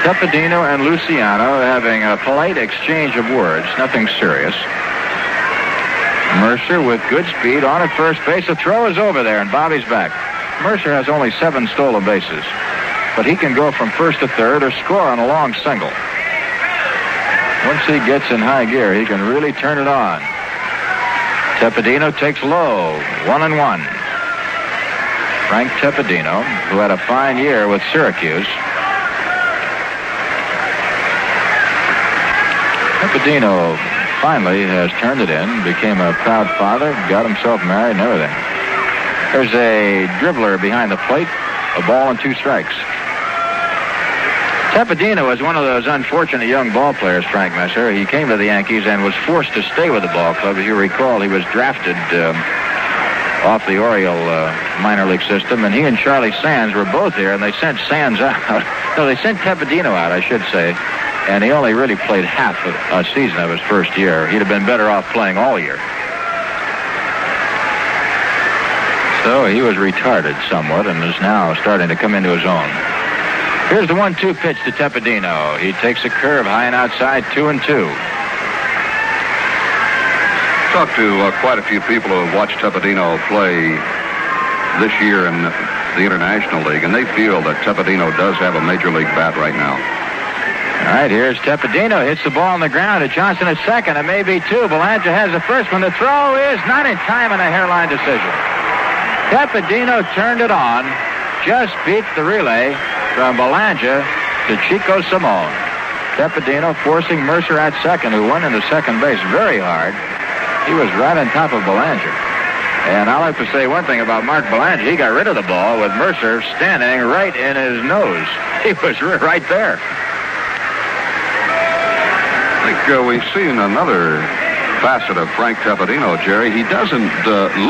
Tepedino and Luciano having a polite exchange of words, nothing serious. Mercer with good speed on at first base. The throw is over there, and Bobby's back. Mercer has only 7 stolen bases, but he can go from first to third or score on a long single. Once he gets in high gear, he can really turn it on. Tepedino takes low, 1-1. Frank Tepedino, who had a fine year with Syracuse. Tepedino finally has turned it in, became a proud father, got himself married and everything. There's a dribbler behind the plate. A ball and 2 strikes. Tepedino is one of those unfortunate young ball players, Frank Messer. He came to the Yankees and was forced to stay with the ball club. As you recall, he was drafted off the Orioles minor league system, and he and Charlie Sands were both here, and they sent Sands out. No, they sent Tepedino out, I should say, and he only really played half a season of his first year. He'd have been better off playing all year. So he was retarded somewhat and is now starting to come into his own. Here's the 1-2 pitch to Tepedino. He takes a curve high and outside, 2-2. Talked to quite a few people who have watched Tepedino play this year in the International League, and they feel that Tepedino does have a major league bat right now. All right, here's Tepedino. Hits the ball on the ground. To Johnson at second. It may be 2. Belanger has the first one. The throw is not in time and a hairline decision. Tepedino turned it on. Just beat the relay from Belanger to Chico Simone. Tepedino forcing Mercer at second, who went into second base very hard. He was right on top of Belanger. And I'll have to say one thing about Mark Belanger. He got rid of the ball with Mercer standing right in his nose. He was right there. I think we've seen another facet of Frank Tepedino, Jerry. He doesn't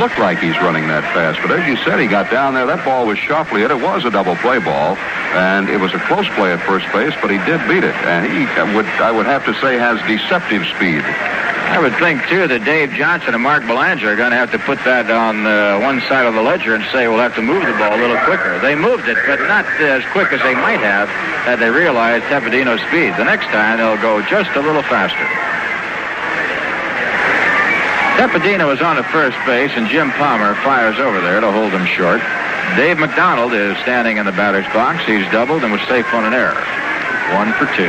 look like he's running that fast, but as you said, he got down there. That ball was sharply hit. It was a double play ball, and it was a close play at first base, but he did beat it, and he I would have to say has deceptive speed. I would think, too, that Dave Johnson and Mark Belanger are going to have to put that on one side of the ledger and say we'll have to move the ball a little quicker. They moved it, but not as quick as they might have had they realized Tepedino's speed. The next time, they'll go just a little faster. Tepedino is on at first base, and Jim Palmer fires over there to hold him short. Dave McDonald is standing in the batter's box. He's doubled and was safe on an error. 1 for 2.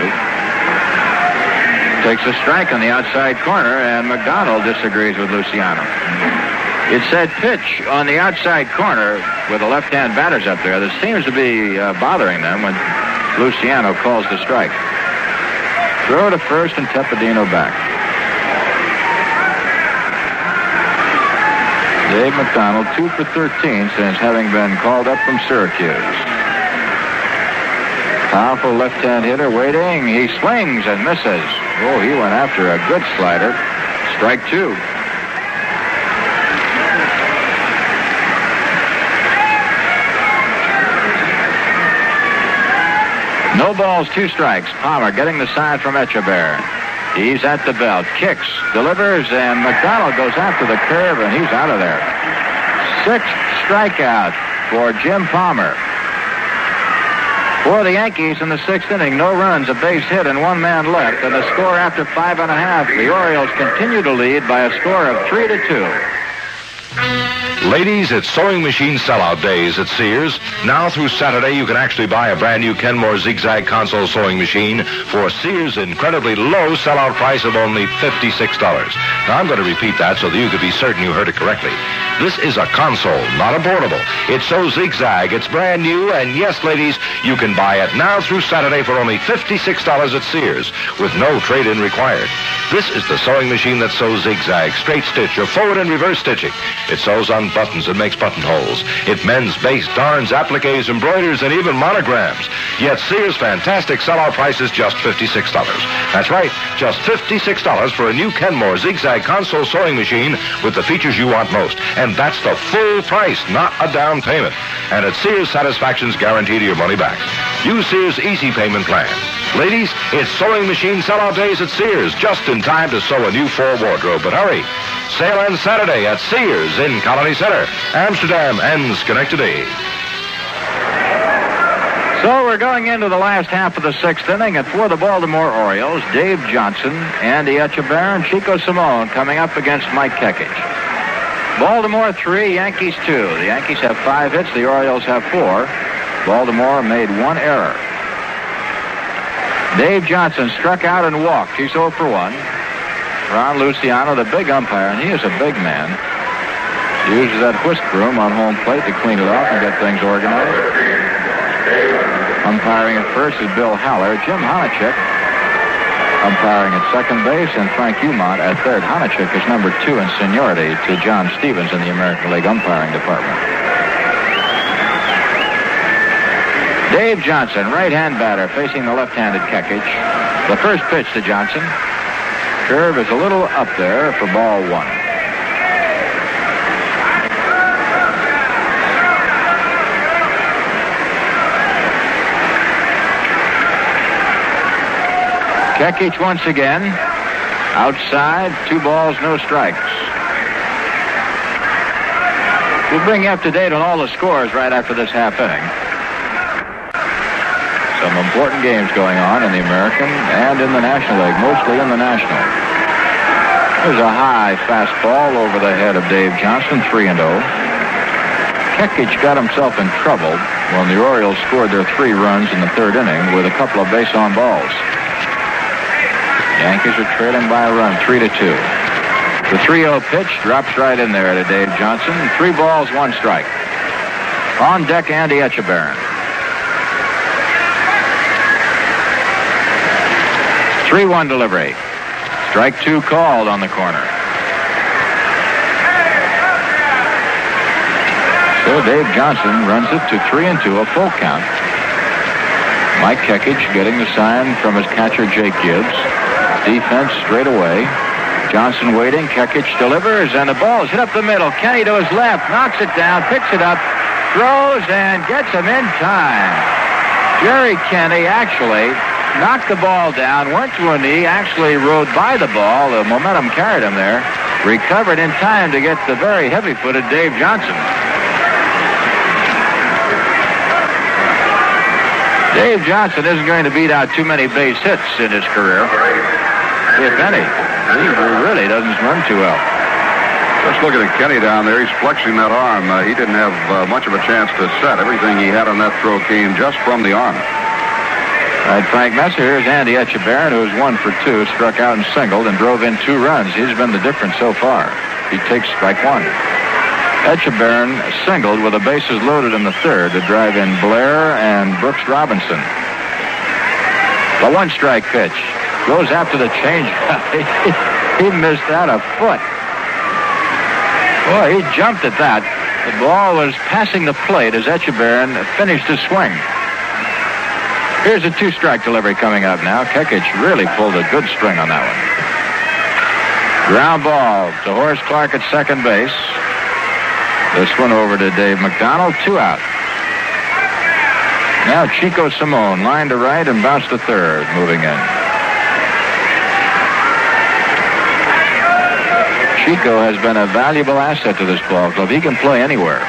Takes a strike on the outside corner, and McDonald disagrees with Luciano. It said pitch on the outside corner with the left-hand batters up there. That seems to be bothering them when Luciano calls the strike. Throw to first and Tepedino back. Dave McDonald, 2 for 13 since having been called up from Syracuse. Powerful left-hand hitter waiting. He swings and misses. Oh, he went after a good slider. Strike 2. No balls, 2 strikes. Palmer getting the sign from Echeverri. He's at the belt. Kicks, delivers, and McDonald goes after the curve, and he's out of there. 6th strikeout for Jim Palmer. For the Yankees in the 6th inning, no runs, a base hit, and 1 man left. And the score after 5.5, the Orioles continue to lead by a score of 3-2. Ladies, it's sewing machine sellout days at Sears. Now through Saturday, you can actually buy a brand new Kenmore Zigzag console sewing machine for Sears' incredibly low sellout price of only $56. Now, I'm going to repeat that so that you could be certain you heard it correctly. This is a console, not a portable. It's so zigzag, it's brand new, and yes, ladies, you can buy it now through Saturday for only $56 at Sears, with no trade-in required. This is the sewing machine that sews zigzag, straight stitch, or forward and reverse stitching. It sews on buttons and makes buttonholes. It mends, bastes, darns, appliques, embroiders, and even monograms. Yet Sears' fantastic sellout price is just $56. That's right, just $56 for a new Kenmore Zigzag console sewing machine with the features you want most. And that's the full price, not a down payment. And at Sears, satisfaction's guaranteed your money back. Use Sears' easy payment plan. Ladies, it's sewing machine sellout days at Sears, just in time to sew a new fall wardrobe. But hurry, sale ends Saturday at Sears in Colony Center, Amsterdam and Schenectady. So we're going into the last half of the 6th inning, and for the Baltimore Orioles, Dave Johnson, Andy Echeverri, and Chico Simone coming up against Mike Kekich. Baltimore 3, Yankees 2. The Yankees have 5 hits, the Orioles have 4. Baltimore made 1 error. Dave Johnson struck out and walked. He's 0 for 1. Ron Luciano, the big umpire, and he is a big man, uses that whisk broom on home plate to clean it off and get things organized. Umpiring at first is Bill Haller. Jim Honachek umpiring at second base, and Frank Umont at third. Honachek is number 2 in seniority to John Stevens in the American League umpiring department. Dave Johnson, right-hand batter, facing the left-handed Kekich. The first pitch to Johnson. Curve is a little up there for ball one. Kekich once again. Outside, 2 balls, no strikes. We'll bring you up to date on all the scores right after this half inning. Some important games going on in the American and in the National League, mostly in the National. There's a high fastball over the head of Dave Johnson, 3-0. Kekich got himself in trouble when the Orioles scored their 3 runs in the 3rd inning with a couple of base-on balls. Yankees are trailing by a run, 3-2. The 3-0 pitch drops right in there to Dave Johnson. 3 balls, 1 strike. On deck, Andy Etchebarren. 3-1 delivery. Strike 2 called on the corner. So Dave Johnson runs it to 3-2, a full count. Mike Kekich getting the sign from his catcher, Jake Gibbs. Defense straight away. Johnson waiting. Kekich delivers, and the ball is hit up the middle. Kenny to his left, knocks it down, picks it up, throws, and gets him in time. Jerry Kenny actually knocked the ball down, went to a knee, actually rode by the ball. The momentum carried him there. Recovered in time to get the very heavy-footed Dave Johnson. Dave Johnson isn't going to beat out too many base hits in his career, if any. He really doesn't run too well. Just looking at Kenny down there, he's flexing that arm. He didn't have much of a chance to set. Everything he had on that throw came just from the arm. All right, Frank Messer. Here's Andy Etchebarren, who was 1 for 2, struck out and singled, and drove in 2 runs. He's been the difference so far. He takes strike 1. Etchebarren singled with the bases loaded in the 3rd to drive in Blair and Brooks Robinson. The 1-strike pitch goes after the changeup. He missed that a foot. Boy, he jumped at that. The ball was passing the plate as Etchebarren finished his swing. Here's a 2-strike delivery coming up now. Kekich really pulled a good string on that one. Ground ball to Horace Clarke at second base. This one over to Dave McDonald, 2 out. Now Chico Simone, line to right and bounce to third, moving in. Chico has been a valuable asset to this ball club. He can play anywhere.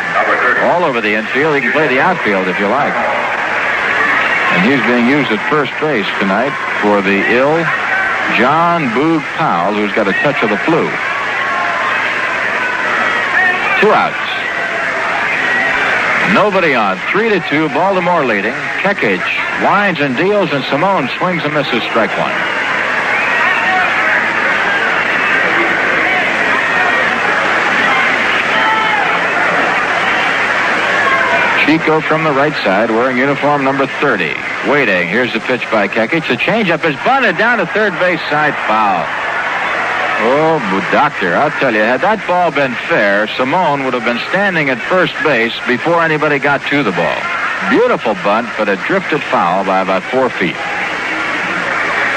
All over the infield. He can play the outfield if you like. And he's being used at first base tonight for the ill John Boog Powell, who's got a touch of the flu. 2 outs. Nobody on. 3-2. Baltimore leading. Kekich winds and deals, and Simone swings and misses, strike 1. Chico from the right side, wearing uniform number 30. Waiting. Here's the pitch by Kekich. The changeup is bunted down to third base side, foul. Oh, doctor, I'll tell you, had that ball been fair, Simone would have been standing at first base before anybody got to the ball. Beautiful bunt, but it drifted foul by about 4 feet.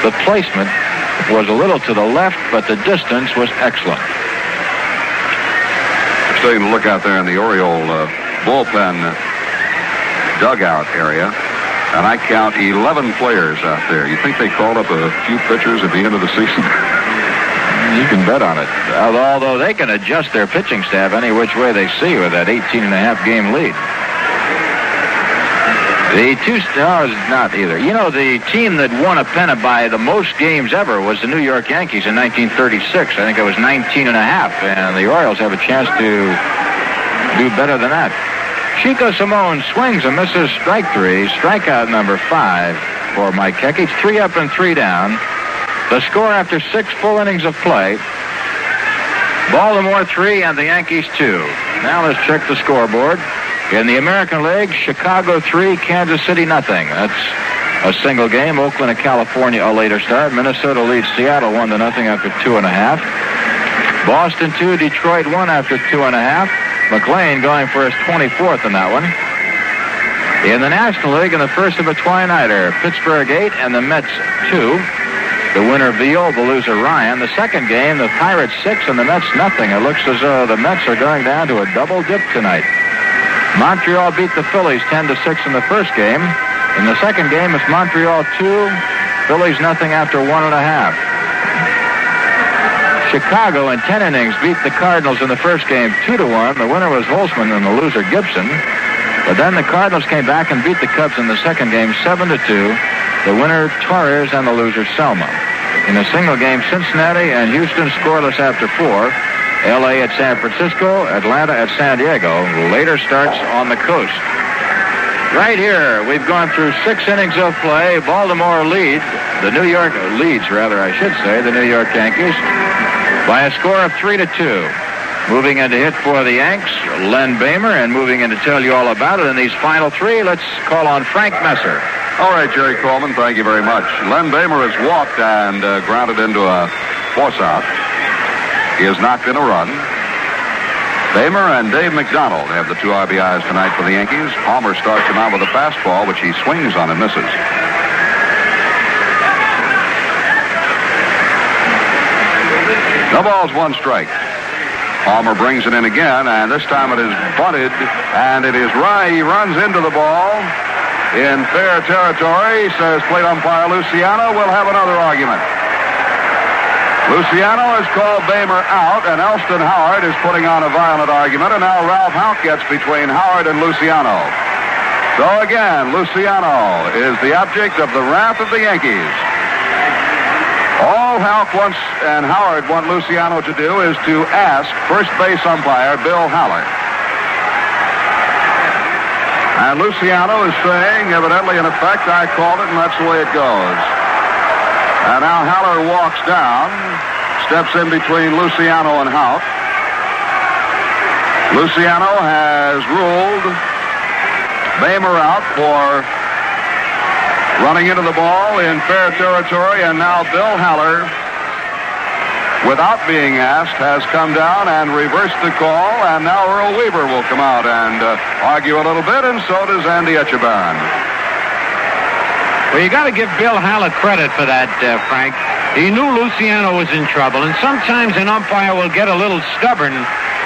The placement was a little to the left, but the distance was excellent. Just taking a look out there in the Oriole bullpen dugout area, and I count 11 players out there. You think they called up a few pitchers at the end of the season? You can bet on it. Although they can adjust their pitching staff any which way they see with that 18.5 game lead. Not either. You know, the team that won a pennant by the most games ever was the New York Yankees in 1936. I think it was 19.5, and the Orioles have a chance to do better than that. Chico Simone swings and misses, strike 3. Strikeout number 5 for Mike Kekich. 3 up and 3 down. The score after 6 full innings of play. Baltimore 3 and the Yankees 2. Now let's check the scoreboard. In the American League, Chicago 3, Kansas City nothing. That's a single game. Oakland and California a later start. Minnesota leads Seattle 1-0 after 2.5. Boston 2, Detroit 1 after 2.5. McLean going for his 24th in that one. In the National League, in the first of a twilighter, Pittsburgh 8 and the Mets 2. The winner Veal, the loser Ryan. The second game, the Pirates 6 and the Mets nothing. It looks as though the Mets are going down to a double dip tonight. Montreal beat the Phillies 10-6 in the first game. In the second game, it's Montreal 2, Phillies nothing after 1.5. Chicago in 10 innings beat the Cardinals in the first game 2-1. The winner was Holtzman and the loser Gibson. But then the Cardinals came back and beat the Cubs in the second game 7-2. The winner Torres and the loser Selma. In a single game, Cincinnati and Houston scoreless after 4. L.A. at San Francisco, Atlanta at San Diego. Later starts on the coast. Right here, we've gone through 6 innings of play. Baltimore leads the New York Yankees by a score of 3-2. Moving in to hit for the Yanks, Len Bamer, and moving in to tell you all about it in these final 3, let's call on Frank Messer. All right, Jerry Coleman, thank you very much. Len Bamer has walked and grounded into a force out. He has knocked in a run. Bamer and Dave McDonald have the 2 RBIs tonight for the Yankees. Palmer starts him out with a fastball, which he swings on and misses. No balls, 1 strike. Palmer brings it in again, and this time it is bunted, and it is right. He runs into the ball in fair territory. Says plate umpire Luciano will have another argument. Luciano has called Bamer out, and Elston Howard is putting on a violent argument, and now Ralph Houck gets between Howard and Luciano. So again, Luciano is the object of the wrath of the Yankees. All Houck wants and Howard want Luciano to do is to ask first base umpire Bill Haller. And Luciano is saying, evidently in effect, I called it and that's the way it goes. And now Haller walks down, steps in between Luciano and Houck. Luciano has ruled Bamer out for running into the ball in fair territory, and now Bill Haller, without being asked, has come down and reversed the call, and now Earl Weaver will come out and argue a little bit, and so does Andy Etchebarren. Well, you got to give Bill Haller credit for that, Frank. He knew Luciano was in trouble, and sometimes an umpire will get a little stubborn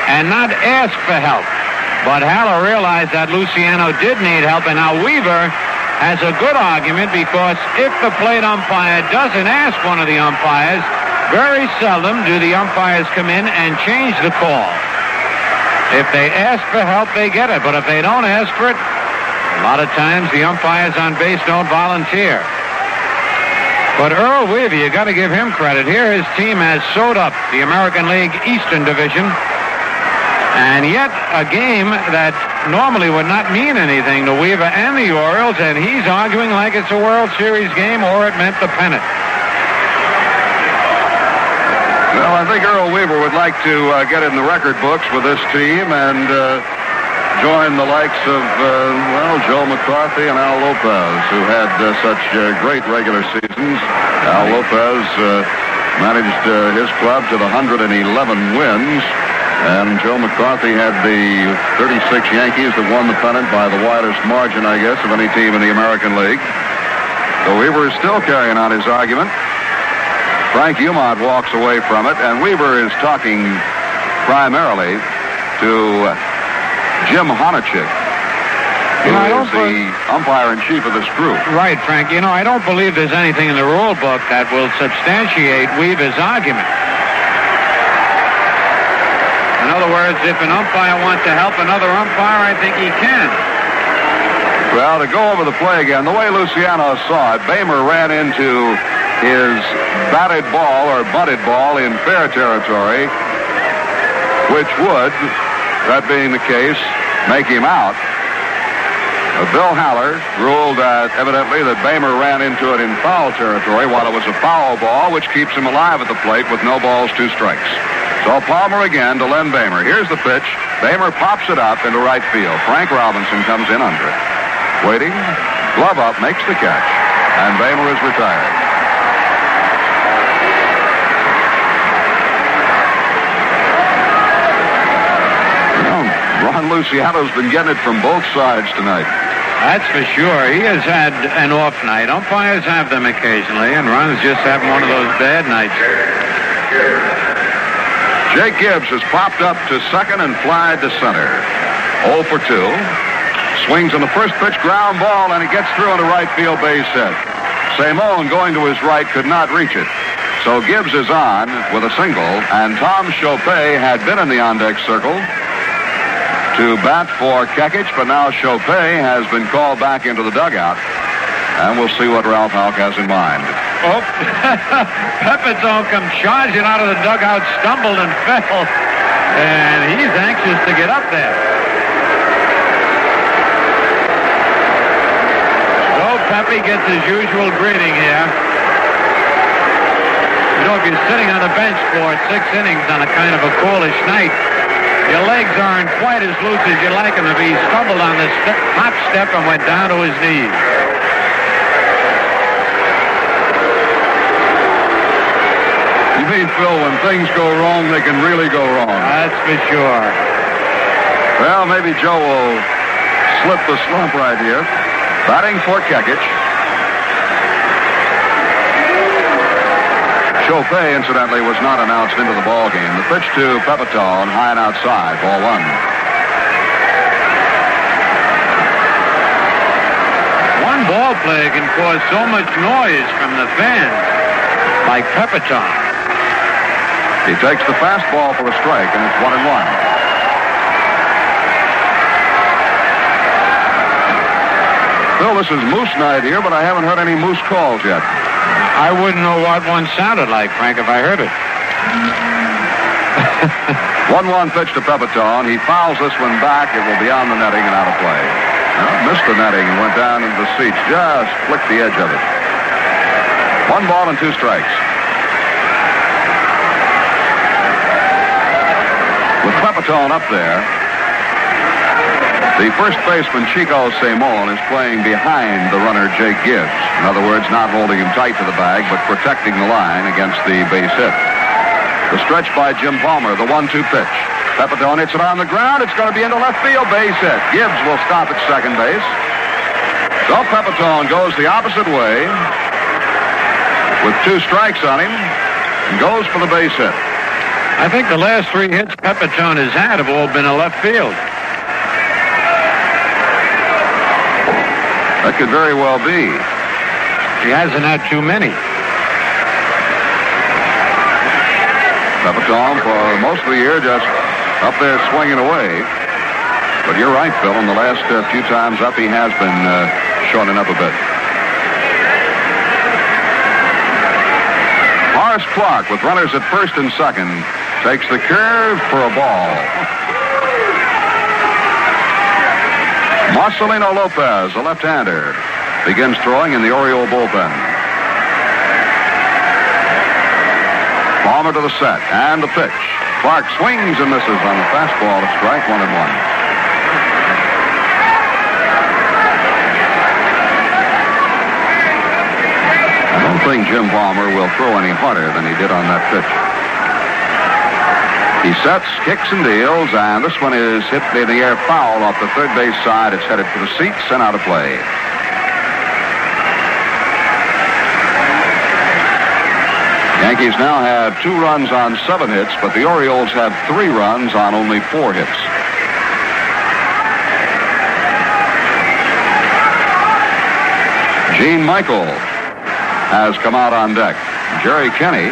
and not ask for help. But Haller realized that Luciano did need help, and now Weaver has a good argument, because if the plate umpire doesn't ask one of the umpires, very seldom do the umpires come in and change the call. If they ask for help, they get it. But if they don't ask for it, a lot of times the umpires on base don't volunteer. But Earl Weaver, you got to give him credit. Here his team has sewed up the American League Eastern Division. And yet a game that normally would not mean anything to Weaver and the Orioles, and he's arguing like it's a World Series game or it meant the pennant. Well, I think Earl Weaver would like to get in the record books with this team and join the likes of, Joe McCarthy and Al Lopez, who had such great regular seasons. Al Lopez managed his club to the 111 wins. And Joe McCarthy had the 36 Yankees that won the pennant by the widest margin, I guess, of any team in the American League. So Weaver is still carrying on his argument. Frank Umont walks away from it, and Weaver is talking primarily to Jim Honachik, who is the umpire-in-chief of this group. Right, Frank. I don't believe there's anything in the rule book that will substantiate Weaver's argument. In other words, if an umpire wants to help another umpire, I think he can. Well, to go over the play again, the way Luciano saw it, Bamer ran into his batted ball or butted ball in fair territory, which would, that being the case, make him out. Bill Haller ruled that evidently that Bamer ran into it in foul territory while it was a foul ball, which keeps him alive at the plate with no balls, 2 strikes. So Palmer again to Len Bamer. Here's the pitch. Bamer pops it up into right field. Frank Robinson comes in under it. Waiting. Glove up, makes the catch. And Bamer is retired. Ron Luciano's been getting it from both sides tonight. That's for sure. He has had an off night. Umpires have them occasionally, and Ron's just having one of those bad nights. Jake Gibbs has popped up to second and flied to center. 0 for 2. Swings on the first pitch, ground ball, and it gets through on the right field base hit. Simone, going to his right, could not reach it. So Gibbs is on with a single, and Tom Chopay had been in the on-deck circle to bat for Kekich, but now Chopay has been called back into the dugout, and we'll see what Ralph Houck has in mind. Oh, Pepitone come charging out of the dugout, stumbled and fell, and he's anxious to get up there. So Pepe gets his usual greeting here. You know, if you're sitting on the bench for 6 innings on a kind of a coolish night, your legs aren't quite as loose as you like them to be. He stumbled on the top step and went down to his knees. You mean, Phil, when things go wrong, they can really go wrong. That's for sure. Well, maybe Joe will slip the slump right here. Batting for Kekich. Chopay, incidentally, was not announced into the ball game. The pitch to Pepitone, high and outside, ball 1. One ball player can cause so much noise from the fans, like Pepitone. He takes the fastball for a strike, and it's 1-1. Phil, this is Moose night here, but I haven't heard any Moose calls yet. I wouldn't know what one sounded like, Frank, if I heard it. 1-1 pitch to Pepitone. He fouls this one back. It will be on the netting and out of play. Missed the netting and went down into the seats. Just flicked the edge of it. 1 ball and 2 strikes. With Pepitone up there, the first baseman, Chico Simone, is playing behind the runner, Jake Gibbs. In other words, not holding him tight to the bag, but protecting the line against the base hit. The stretch by Jim Palmer, the 1-2 pitch. Pepitone hits it on the ground. It's going to be into left field, base hit. Gibbs will stop at second base. So Pepitone goes the opposite way with 2 strikes on him and goes for the base hit. I think the last 3 hits Pepitone has had have all been in left field. That could very well be. He hasn't had too many. Pepitone, for most of the year, just up there swinging away. But you're right, Phil. In the last few times up, he has been shortening up a bit. Horace Clark, with runners at first and second, takes the curve for a ball. Marcelino Lopez, a left-hander, begins throwing in the Oriole bullpen. Palmer to the set, and the pitch. Clark swings and misses on the fastball to strike, 1-1. I don't think Jim Palmer will throw any harder than he did on that pitch. He sets, kicks, and deals, and this one is hit in the air foul off the third base side. It's headed for the seats and out of play. Yankees now have 2 runs on 7 hits, but the Orioles have 3 runs on only 4 hits. Gene Michael has come out on deck. Jerry Kenney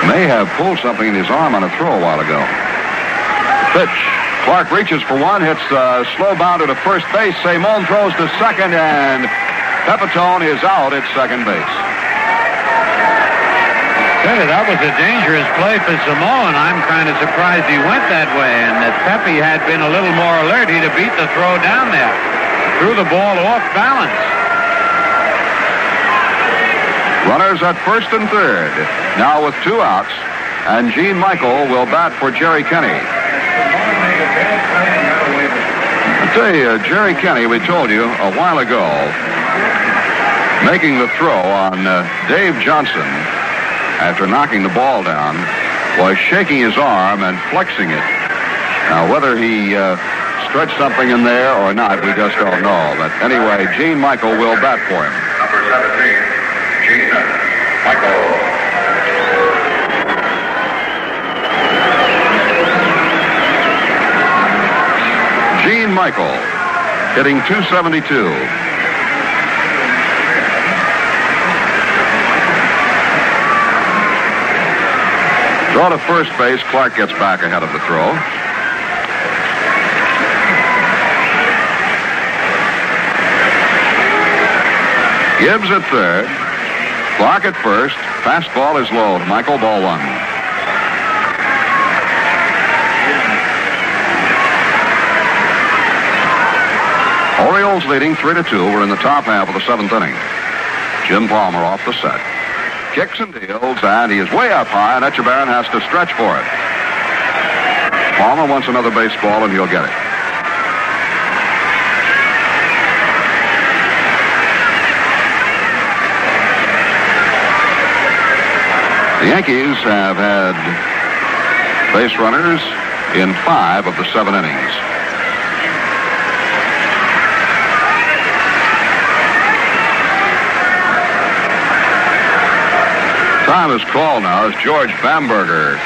may have pulled something in his arm on a throw a while ago. Pitch. Clark reaches for one, hits slow bound to first base. Simone throws to second, and Pepitone is out at second base. Hey, that was a dangerous play for Simone. I'm kind of surprised he went that way, and that Pepe had been a little more alert, he'd have beat the throw down there. Threw the ball off balance. Runners at first and third. Now with 2 outs, and Gene Michael will bat for Jerry Kenney. I tell you, Jerry Kenney, we told you a while ago, making the throw on Dave Johnson after knocking the ball down, was shaking his arm and flexing it. Now, whether he stretched something in there or not, we just don't know. But anyway, Gene Michael will bat for him. Number 17, Gene Michael. Gene Michael, hitting .272. Throw to first base. Clark gets back ahead of the throw. Gibbs at third. Clark at first. Fastball is low. Michael, ball one. Orioles leading 3-2. We're in the top half of the seventh inning. Jim Palmer off the set. Kicks and deals, and he is way up high, and Etchebarren has to stretch for it. Palmer wants another baseball, and he'll get it. The Yankees have had base runners in 5 of the 7 innings. Time is called now as George Bamberger,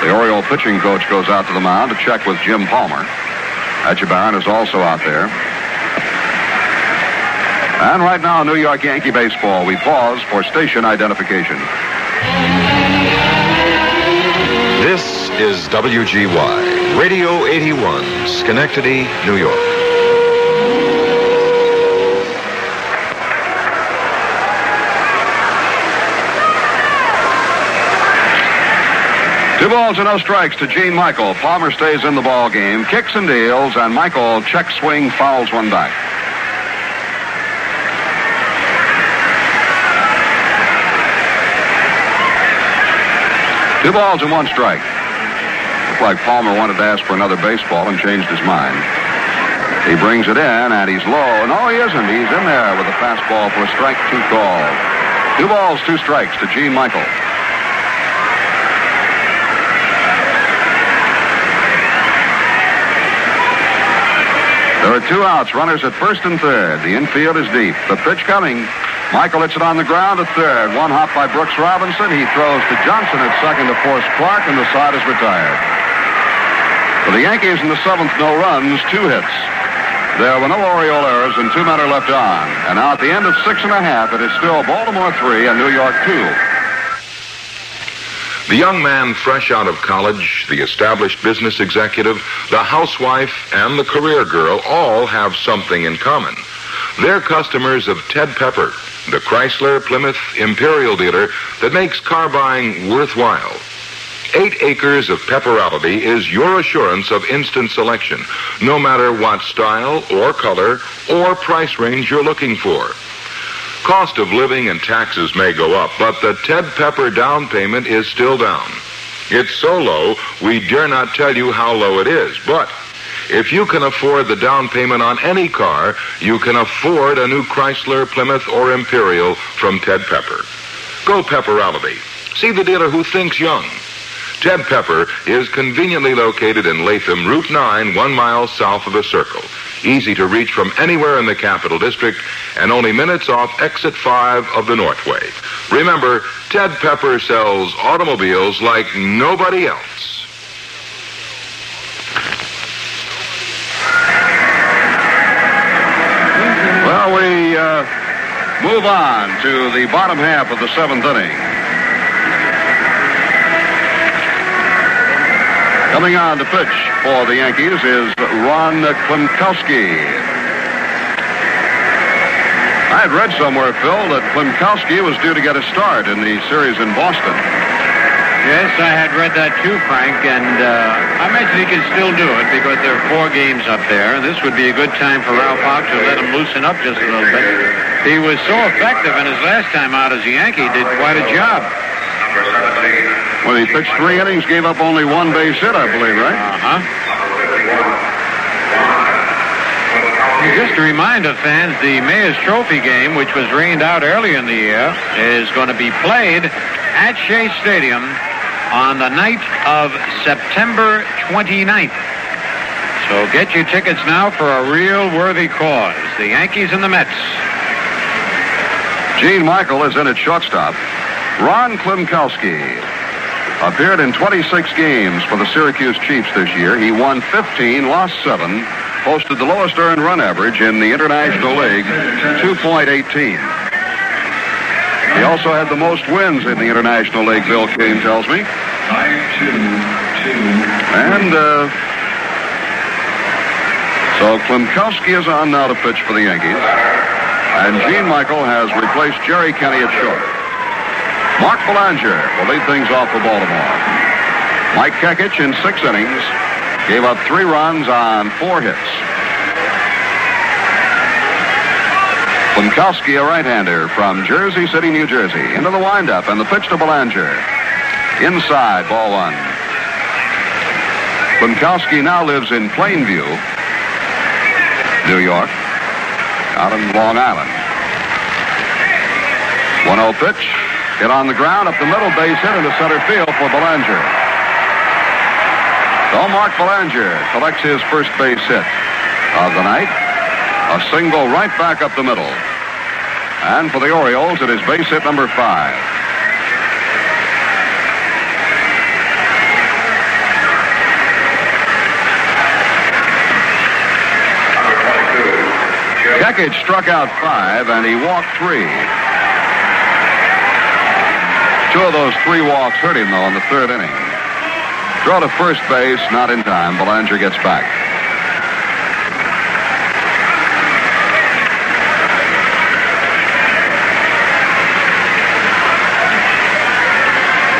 the Oriole pitching coach, goes out to the mound to check with Jim Palmer. Etchebarren is also out there. And right now, New York Yankee baseball. We pause for station identification. This is WGY, Radio 81, Schenectady, New York. Two balls and no strikes to Gene Michael. Palmer stays in the ball game, kicks and deals, and Michael check swing, fouls one back. Two balls and one strike. Looked like Palmer wanted to ask for another baseball and changed his mind. He brings it in, and he's low. No, he isn't. He's in there with a fastball for a strike, 2 call. 2 balls, 2 strikes to Gene Michael. There are 2 outs, runners at first and third. The infield is deep. The pitch coming. Michael hits it on the ground at third. One hop by Brooks Robinson. He throws to Johnson at second to force Clark, and the side is retired. For the Yankees in the 7th, no runs, 2 hits. There were no Oriole errors, and 2 men are left on. And now at the end of 6.5, it is still Baltimore 3 and New York 2. The young man fresh out of college, the established business executive, the housewife, and the career girl all have something in common. They're customers of Ted Pepper, the Chrysler Plymouth Imperial dealer that makes car buying worthwhile. 8 acres of pepperality is your assurance of instant selection, no matter what style or color or price range you're looking for. Cost of living and taxes may go up, but the Ted Pepper down payment is still down. It's so low, we dare not tell you how low it is, but if you can afford the down payment on any car, you can afford a new Chrysler, Plymouth, or Imperial from Ted Pepper. Go Pepperality. See the dealer who thinks young. Ted Pepper is conveniently located in Latham, Route 9, 1 mile south of the Circle. Easy to reach from anywhere in the Capital District and only minutes off Exit 5 of the Northway. Remember, Ted Pepper sells automobiles like nobody else. Well, we move on to the bottom half of the 7th inning. Coming on to pitch for the Yankees is Ron Klimkowski. I had read somewhere, Phil, that Klimkowski was due to get a start in the series in Boston. Yes, I had read that too, Frank, and I imagine he can still do it because there are 4 games up there, and this would be a good time for Ralph Houk to let him loosen up just a little bit. He was so effective in his last time out as a Yankee, did quite a job. Well, he pitched 3 innings, gave up only 1 base hit, I believe, right? Uh-huh. Just to remind the fans, the Mayor's Trophy game, which was rained out earlier in the year, is going to be played at Shea Stadium on the night of September 29th. So get your tickets now for a real worthy cause. The Yankees and the Mets. Gene Michael is in at shortstop. Ron Klimkowski appeared in 26 games for the Syracuse Chiefs this year. He won 15, lost 7, posted the lowest earned run average in the International League, 2.18. He also had the most wins in the International League, Bill Kane tells me. And so Klimkowski is on now to pitch for the Yankees. And Gene Michael has replaced Jerry Kenny at short. Mark Belanger will lead things off for Baltimore. Mike Kekich in 6 innings gave up 3 runs on 4 hits. Klimkowski, a right-hander from Jersey City, New Jersey, into the windup, and the pitch to Belanger. Inside, ball 1. Klimkowski now lives in Plainview, New York, out in Long Island. 1-0 pitch, hit on the ground, up the middle, base hit into center field for Belanger. So Mark Belanger collects his first base hit of the night. A single right back up the middle. And for the Orioles, it is base hit number 5. Kekich struck out 5, and he walked 3. 2 of those 3 walks hurt him, though, in the 3rd inning. Throw to first base, not in time. Belanger gets back.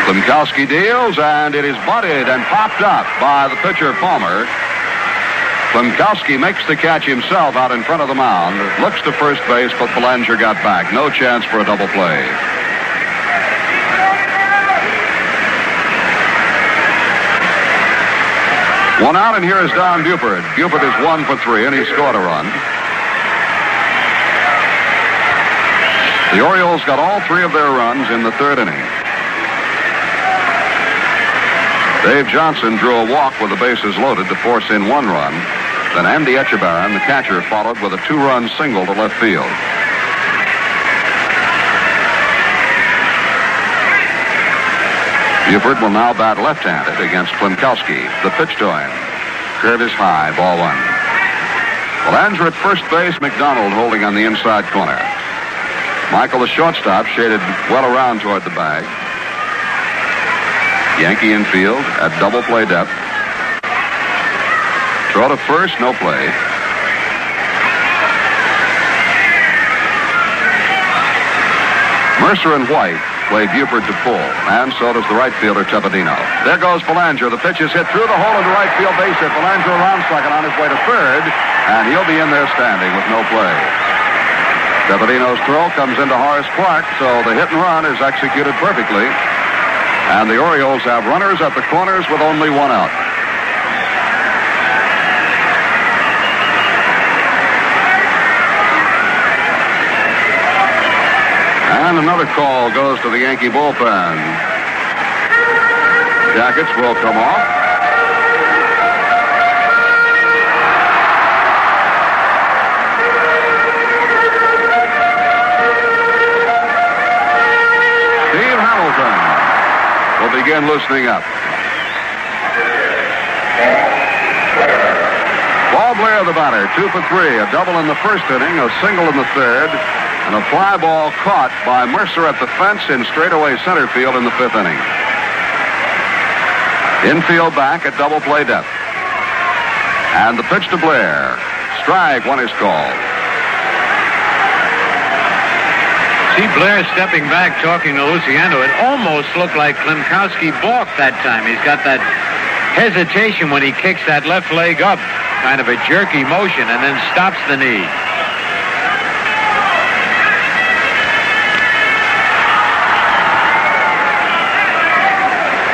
Klimkowski deals, and it is butted and popped up by the pitcher, Palmer. Klimkowski makes the catch himself out in front of the mound. Looks to first base, but Belanger got back. No chance for a double play. One out, and here is Don Buford. Buford is 1 for 3, and he scored a run. The Orioles got all 3 of their runs in the 3rd inning. Dave Johnson drew a walk with the bases loaded to force in 1 run. Then Andy Etchebarren, the catcher, followed with a 2-run single to left field. Buford will now bat left-handed against Klimkowski. The pitch to him. Curve is high, ball 1. Belanger at first base, McDonald holding on the inside corner. Michael, the shortstop, shaded well around toward the bag. Yankee infield at double play depth. Throw to first, no play. Mercer and White play Buford to pull, and so does the right fielder, Tepedino. There goes Belanger. The pitch is hit through the hole into right field, base hit. Belanger around second on his way to third, and he'll be in there standing with no play. Tepedino's throw comes into Horace Clark, so the hit and run is executed perfectly. And the Orioles have runners at the corners with only 1 out. And another call goes to the Yankee bullpen. Jackets will come off. Steve Hamilton will begin loosening up. Paul Blair, the batter, 2 for 3. A double in the 1st inning, a single in the 3rd. And a fly ball caught by Mercer at the fence in straightaway center field in the 5th inning. Infield back at double play depth. And the pitch to Blair. Strike 1 is called. See Blair stepping back, talking to Luciano. It almost looked like Klimkowski balked that time. He's got that hesitation when he kicks that left leg up. Kind of a jerky motion, and then stops the knee.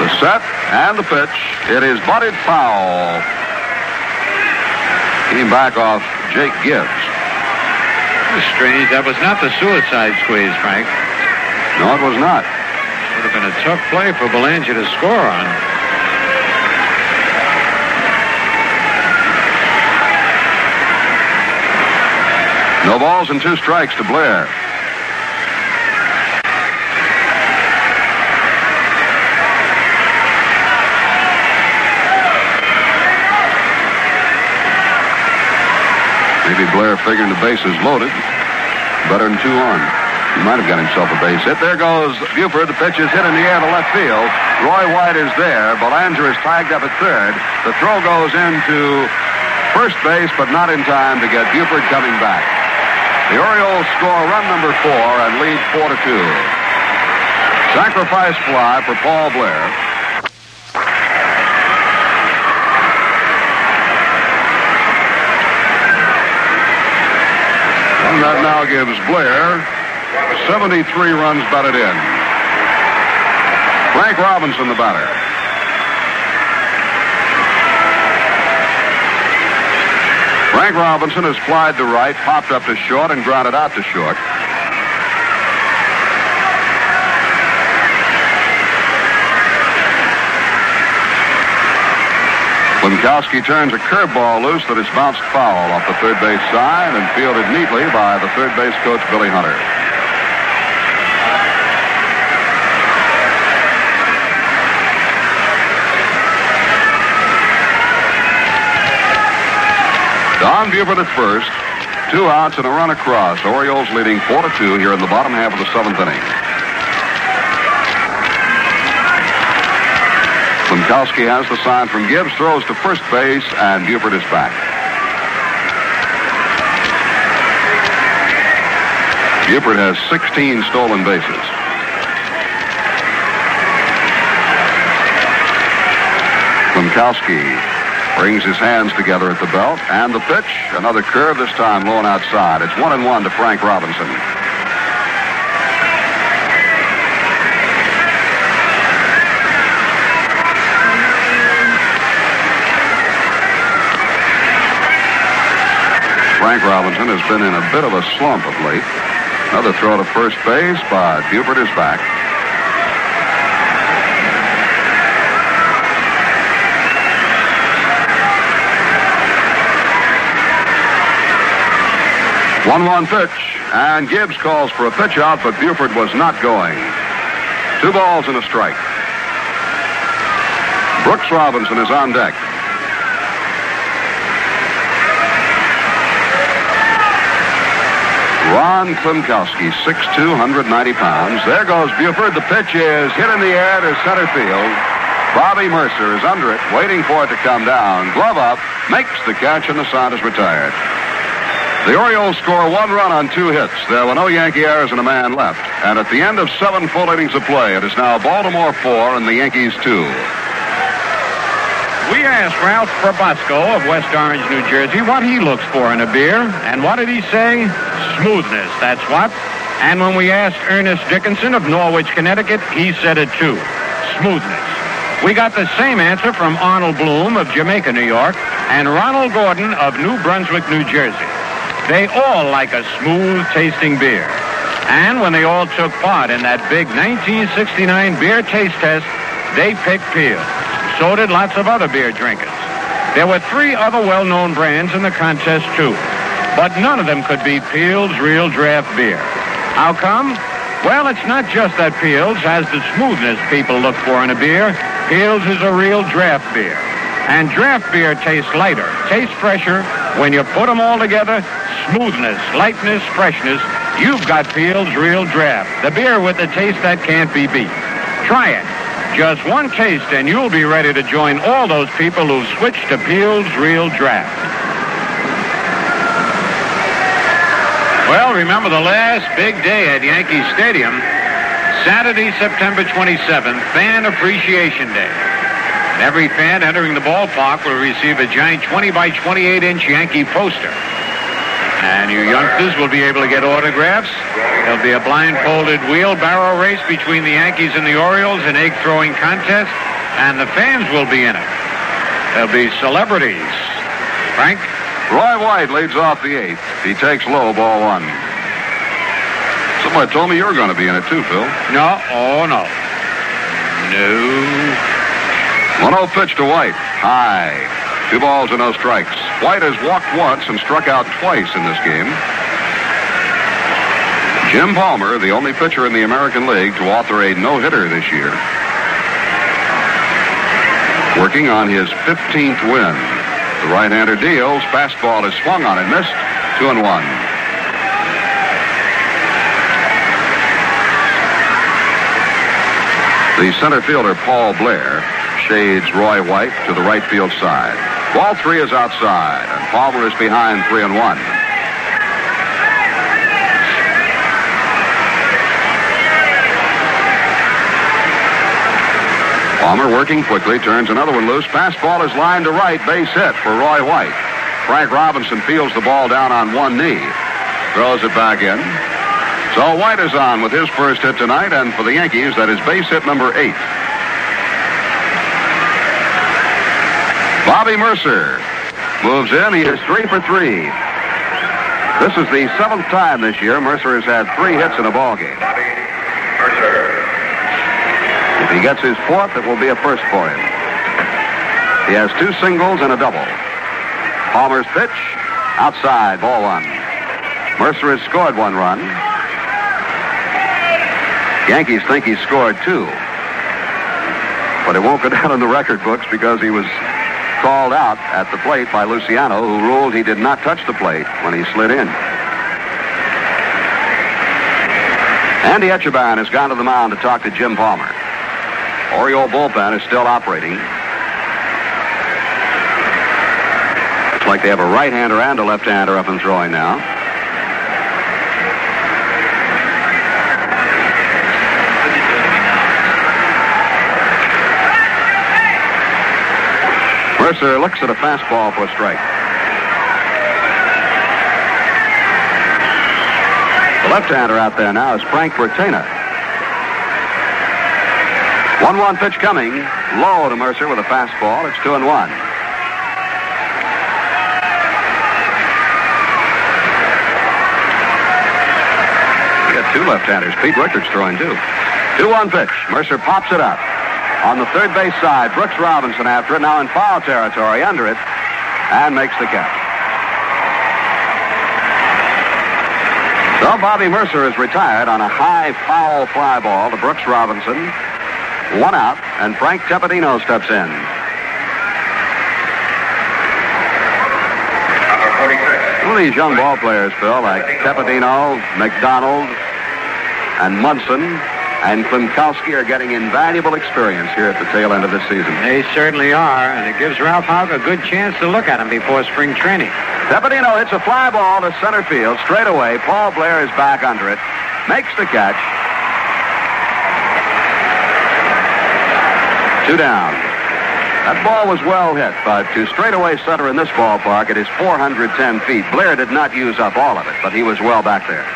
The set and the pitch. It is butted foul. Came back off Jake Gibbs. That was strange. That was not the suicide squeeze, Frank. No, it was not. Would have been a tough play for Belanger to score on. No balls and 2 strikes to Blair. Maybe Blair figuring the bases loaded. Better than 2 on. He might have got himself a base hit. There goes Buford. The pitch is hit in the air to left field. Roy White is there. Belanger is tagged up at third. The throw goes into first base, but not in time to get Buford coming back. The Orioles score run number 4 and lead 4-2. Sacrifice fly for Paul Blair. And that now gives Blair 73 runs batted in. Frank Robinson, the batter. Frank Robinson has flied to right, popped up to short, and grounded out to short. Klimkowski turns a curveball loose that is bounced foul off the third base side and fielded neatly by the third base coach, Billy Hunter. Don Buford at first. 2 outs and a run across. Orioles leading 4-2 here in the bottom half of the 7th inning. Klimkowski has the sign from Gibbs, throws to first base, and Buford is back. Buford has 16 stolen bases. Klimkowski brings his hands together at the belt, and the pitch, another curve, this time low and outside. It's 1-1 to Frank Robinson. Frank Robinson has been in a bit of a slump of late. Another throw to first base, but Buford is back. One pitch, and Gibbs calls for a pitch out, but Buford was not going. 2 balls and a strike. Brooks Robinson is on deck. Ron Klimkowski, 6'2", 190 pounds. There goes Buford. The pitch is hit in the air to center field. Bobby Mercer is under it, waiting for it to come down. Glove up, makes the catch, and the side is retired. The Orioles score 1 run on 2 hits. There were no Yankee errors and a man left. And at the end of 7 full innings of play, it is now Baltimore 4 and the Yankees 2. We asked Ralph Probosco of West Orange, New Jersey, what he looks for in a beer. And what did he say? Smoothness, that's what. And when we asked Ernest Dickinson of Norwich, Connecticut, he said it too. Smoothness. We got the same answer from Arnold Bloom of Jamaica, New York, and Ronald Gordon of New Brunswick, New Jersey. They all like a smooth-tasting beer. And when they all took part in that big 1969 beer taste test, they picked Peel's. So did lots of other beer drinkers. There were 3 other well-known brands in the contest, too. But none of them could beat Peel's Real Draft Beer. How come? Well, it's not just that Peel's has the smoothness people look for in a beer. Peel's is a real draft beer. And draft beer tastes lighter, tastes fresher. When you put them all together, smoothness, lightness, freshness, you've got Peel's Real Draft, the beer with the taste that can't be beat. Try it. Just 1 taste, and you'll be ready to join all those people who've switched to Peel's Real Draft. Well, remember the last big day at Yankee Stadium, Saturday, September 27th, Fan Appreciation Day. And every fan entering the ballpark will receive a giant 20 by 28-inch Yankee poster. And you youngsters will be able to get autographs. There'll be a blindfolded wheelbarrow race between the Yankees and the Orioles, an egg-throwing contest, and the fans will be in it. There'll be celebrities. Frank? Roy White leads off the 8th. He takes low, ball 1. Somebody told me you were going to be in it too, Phil. No. Oh, no. No. 1-0 pitch to White. High. 2 balls and no strikes. White has walked once and struck out twice in this game. Jim Palmer, the only pitcher in the American League to author a no-hitter this year. Working on his 15th win. The right-hander deals. Fastball is swung on and missed. 2-1. The center fielder, Paul Blair, shades Roy White to the right field side. Ball 3 is outside, and Palmer is behind 3-1. Palmer working quickly, turns another one loose. Fastball is lined to right, base hit for Roy White. Frank Robinson fields the ball down on one knee, throws it back in. So White is on with his first hit tonight, and for the Yankees, that is base hit number 8. Bobby Mercer moves in. He is 3 for 3. This is the 7th time this year Mercer has had 3 hits in a ball game. If he gets his 4th, it will be a first for him. He has 2 singles and a double. Palmer's pitch, outside, ball 1. Mercer has scored 1 run. Yankees think he scored 2. But it won't go down in the record books because he was called out at the plate by Luciano, who ruled he did not touch the plate when he slid in. Andy Etchebarren has gone to the mound to talk to Jim Palmer. Oriole bullpen is still operating. Looks like they have a right-hander and a left-hander up and throwing now. Mercer looks at a fastball for a strike. The left-hander out there now is Frank Bertena. 1-1 pitch coming. Low to Mercer with a fastball. It's 2-1. We got 2 left-handers. Pete Richards throwing too. 2-1 pitch. Mercer pops it up. On the third base side, Brooks Robinson after it, now in foul territory under it, and makes the catch. So Bobby Mercer is retired on a high foul fly ball to Brooks Robinson. 1 out, and Frank Tepedino steps in. Some of these young ball players, Phil, like Tepedino, McDonald, and Munson, and Klimkowski are getting invaluable experience here at the tail end of this season. They certainly are, and it gives Ralph Houck a good chance to look at them before spring training. Tepedino hits a fly ball to center field straight away. Paul Blair is back under it, makes the catch. 2 down. That ball was well hit, but to straightaway center in this ballpark, it is 410 feet. Blair did not use up all of it, but he was well back there.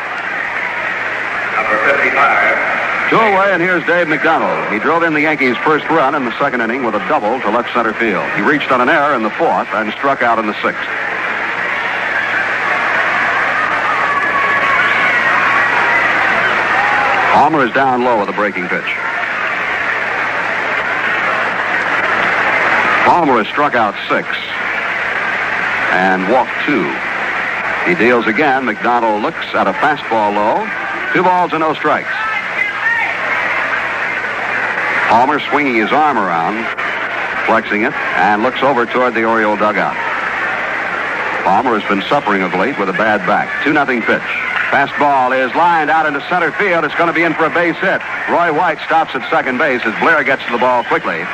Number 55. 2 away, and here's Dave McDonald. He drove in the Yankees' first run in the second inning with a double to left center field. He reached on an error in the 4th and struck out in the 6th. Palmer is down low with a breaking pitch. Palmer has struck out 6 and walked 2. He deals again. McDonald looks at a fastball low. 2 balls and no strikes. Palmer swinging his arm around, flexing it, and looks over toward the Oriole dugout. Palmer has been suffering of late with a bad back. 2-0 pitch. Fastball is lined out into center field. It's going to be in for a base hit. Roy White stops at second base as Blair gets to the ball quickly.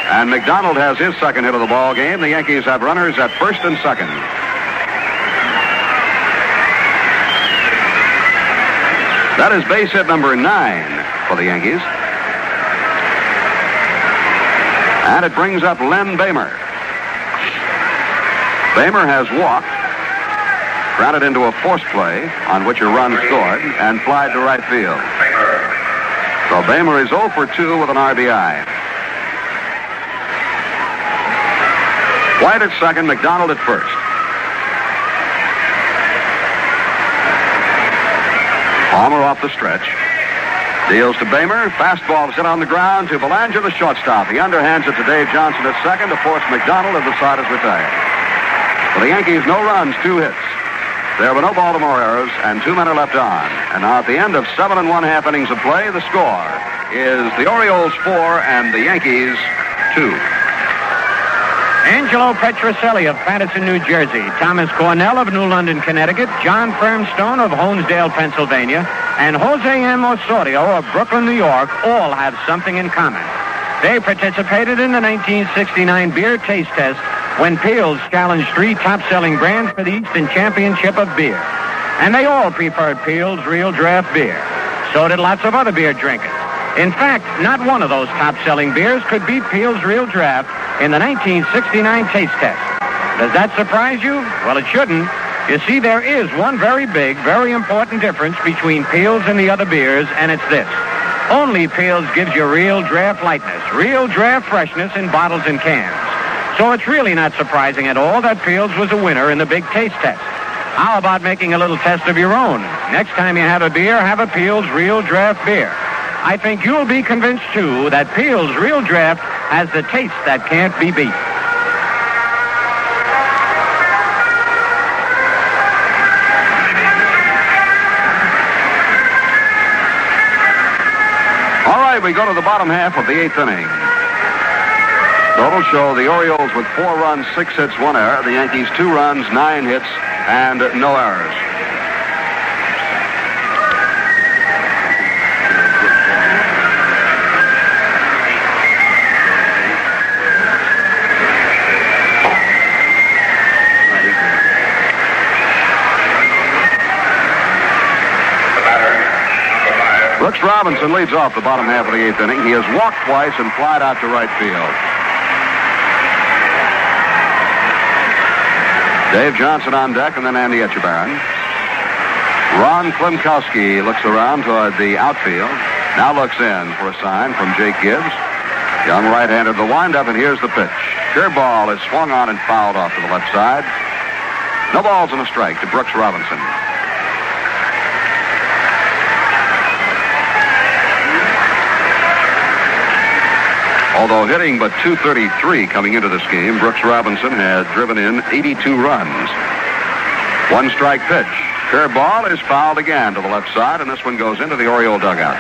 And McDonald has his second hit of the ball game. The Yankees have runners at first and second. That is base hit number 9 for the Yankees. And it brings up Len Bamer. Bamer has walked, grounded into a force play on which a run scored, and flied to right field. So Bamer is 0 for 2 with an RBI. White at second, McDonald at first. Palmer off the stretch. Deals to Bamer. Fastball is hit on the ground to Belanger, the shortstop. He underhands it to Dave Johnson at second to force McDonald, and the side is retired. For the Yankees, no runs, 2 hits. There were no Baltimore errors, and 2 men are left on. And now at the end of 7 1/2 innings of play, the score is the Orioles 4 and the Yankees 2. Angelo Petrocelli of Paterson, New Jersey, Thomas Cornell of New London, Connecticut, John Firmstone of Honesdale, Pennsylvania, and Jose M. Osorio of Brooklyn, New York all have something in common. They participated in the 1969 beer taste test when Peel's challenged 3 top-selling brands for the Eastern Championship of Beer. And they all preferred Peel's Real Draft Beer. So did lots of other beer drinkers. In fact, not one of those top-selling beers could beat Peel's Real Draft in the 1969 taste test. Does that surprise you? Well, it shouldn't. You see, there is one very big, very important difference between Peel's and the other beers, and it's this. Only Peel's gives you real draft lightness, real draft freshness in bottles and cans. So it's really not surprising at all that Peel's was a winner in the big taste test. How about making a little test of your own? Next time you have a beer, have a Peel's Real Draft Beer. I think you'll be convinced, too, that Peel's Real Draft has the taste that can't be beat. All right, we go to the bottom half of the 8th inning. Total show the Orioles with 4 runs, 6 hits, 1 error. The Yankees 2 runs, 9 hits, and no errors. Brooks Robinson leads off the bottom half of the 8th inning. He has walked twice and flied out to right field. Dave Johnson on deck, and then Andy Etchebarren. Ron Klimkowski looks around toward the outfield. Now looks in for a sign from Jake Gibbs. Young right-hander, the windup, and here's the pitch. Curveball is swung on and fouled off to the left side. No balls and a strike to Brooks Robinson. Although hitting but .233 coming into this game, Brooks Robinson had driven in 82 runs. 1 strike pitch. Curveball is fouled again to the left side, and this one goes into the Oriole dugout.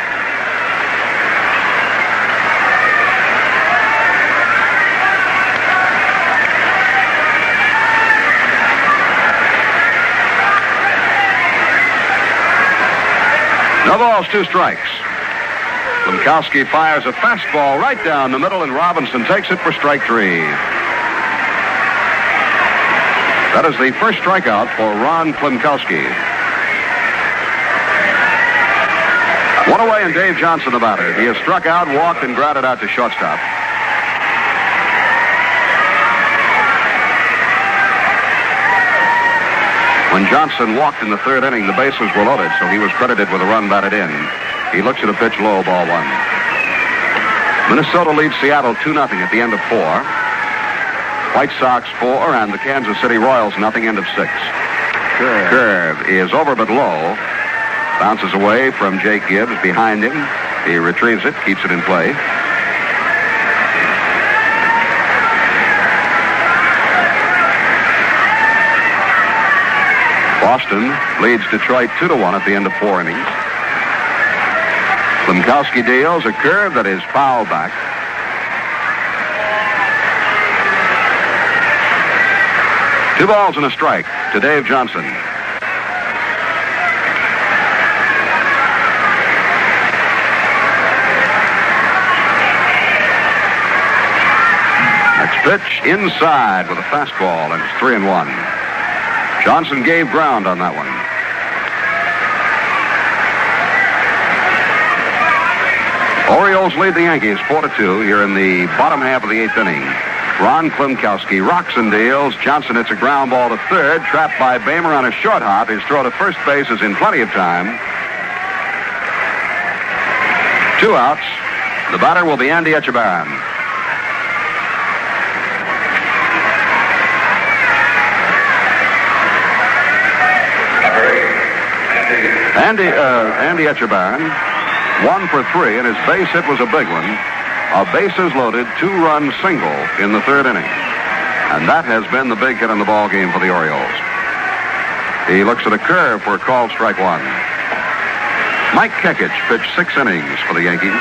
No balls, 2 strikes. Klimkowski fires a fastball right down the middle, and Robinson takes it for strike 3. That is the first strikeout for Ron Klimkowski. 1 away, and Dave Johnson the batter. He has struck out, walked, and grounded out to shortstop. When Johnson walked in the 3rd inning, the bases were loaded, so he was credited with a run batted in. He looks at a pitch low, ball 1. Minnesota leads Seattle 2-0 at the end of 4. White Sox 4, and the Kansas City Royals nothing, end of 6. Curve is over but low. Bounces away from Jake Gibbs behind him. He retrieves it, keeps it in play. Boston leads Detroit 2-1 at the end of 4 innings. Klimkowski deals a curve that is fouled back. Two balls and a strike to Dave Johnson. Next pitch inside with a fastball, and it's 3-1. Johnson gave ground on that one. Orioles lead the Yankees 4-2 here in the bottom half of the 8th inning. Ron Klimkowski rocks and deals. Johnson hits a ground ball to third, trapped by Bamer on a short hop. His throw to first base is in plenty of time. 2 outs. The batter will be Andy Etchebarren. Andy Etchebarren, 1 for 3, and his base hit was a big one. A bases loaded 2-run single in the 3rd inning. And that has been the big hit in the ball game for the Orioles. He looks at a curve for a called strike one. Mike Kekich pitched 6 innings for the Yankees.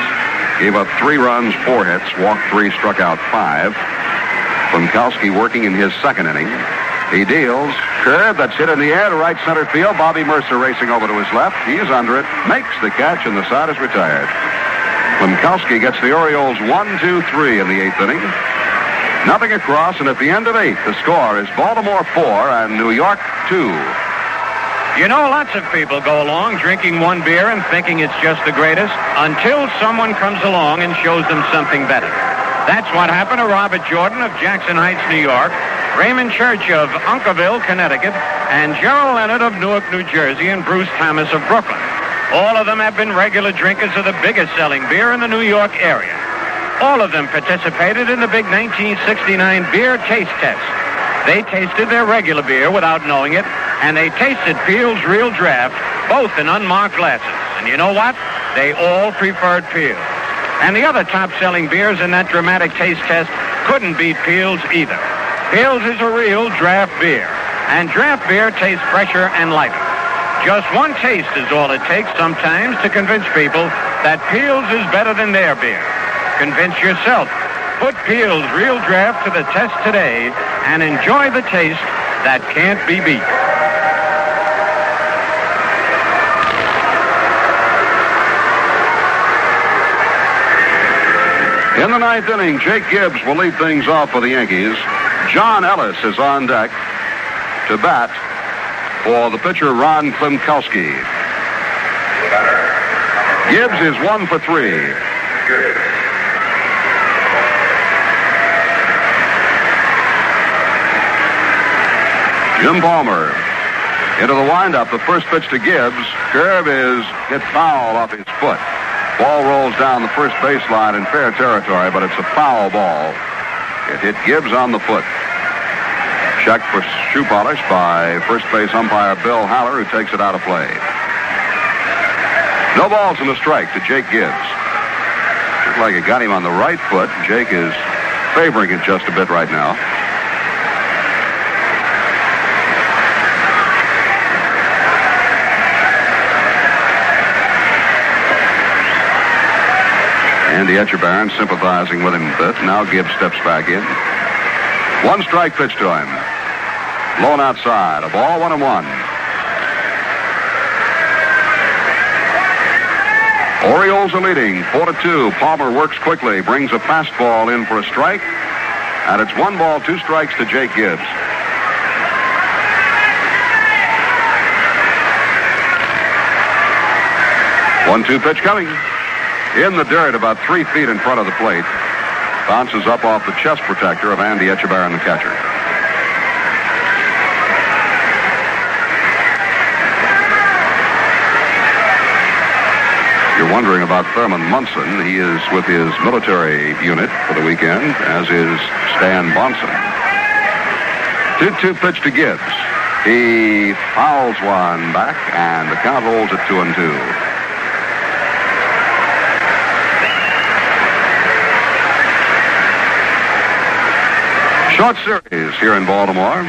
Gave up 3 runs, 4 hits, walked 3, struck out 5. Klimkowski working in his 2nd inning. He deals. Curve that's hit in the air to right center field. Bobby Mercer racing over to his left. He's under it. Makes the catch, and the side is retired. Klimkowski gets the Orioles 1-2-3 in the 8th inning. Nothing across, and at the end of 8, the score is Baltimore 4 and New York 2. You know, lots of people go along drinking one beer and thinking it's just the greatest until someone comes along and shows them something better. That's what happened to Robert Jordan of Jackson Heights, New York, Raymond Church of Uncleville, Connecticut, and Gerald Leonard of Newark, New Jersey, and Bruce Thomas of Brooklyn. All of them have been regular drinkers of the biggest selling beer in the New York area. All of them participated in the big 1969 beer taste test. They tasted their regular beer without knowing it, and they tasted Peel's Real Draft, both in unmarked glasses. And you know what? They all preferred Peel's. And the other top-selling beers in that dramatic taste test couldn't beat Peel's either. Peel's is a real draft beer, and draft beer tastes fresher and lighter. Just one taste is all it takes sometimes to convince people that Peel's is better than their beer. Convince yourself. Put Peel's Real Draft to the test today and enjoy the taste that can't be beat. In the 9th inning, Jake Gibbs will lead things off for the Yankees. John Ellis is on deck to bat for the pitcher Ron Klimkowski. Gibbs is 1 for 3. Jim Palmer into the windup. The first pitch to Gibbs. Curve is hit foul off his foot. Ball rolls down the first baseline in fair territory, but it's a foul ball. It hit Gibbs on the foot. Checked for shoe polish by first base umpire Bill Haller, who takes it out of play. No balls and a strike to Jake Gibbs. Looks like it got him on the right foot. Jake is favoring it just a bit right now. Andy Etchebarren sympathizing with him a bit. Now Gibbs steps back in. 1 strike pitch to him. Low and outside. A ball, 1-1. Orioles are leading 4-2. Palmer works quickly, brings a fastball in for a strike, and it's 1 ball, 2 strikes to Jake Gibbs. One-two pitch coming. In the dirt about 3 feet in front of the plate. Bounces up off the chest protector of Andy Etchebarren, the catcher. You're wondering about Thurman Munson. He is with his military unit for the weekend, as is Stan Bonson. 2-2 pitch to Gibbs. He fouls one back, and the count holds at 2-2. Short series here in Baltimore.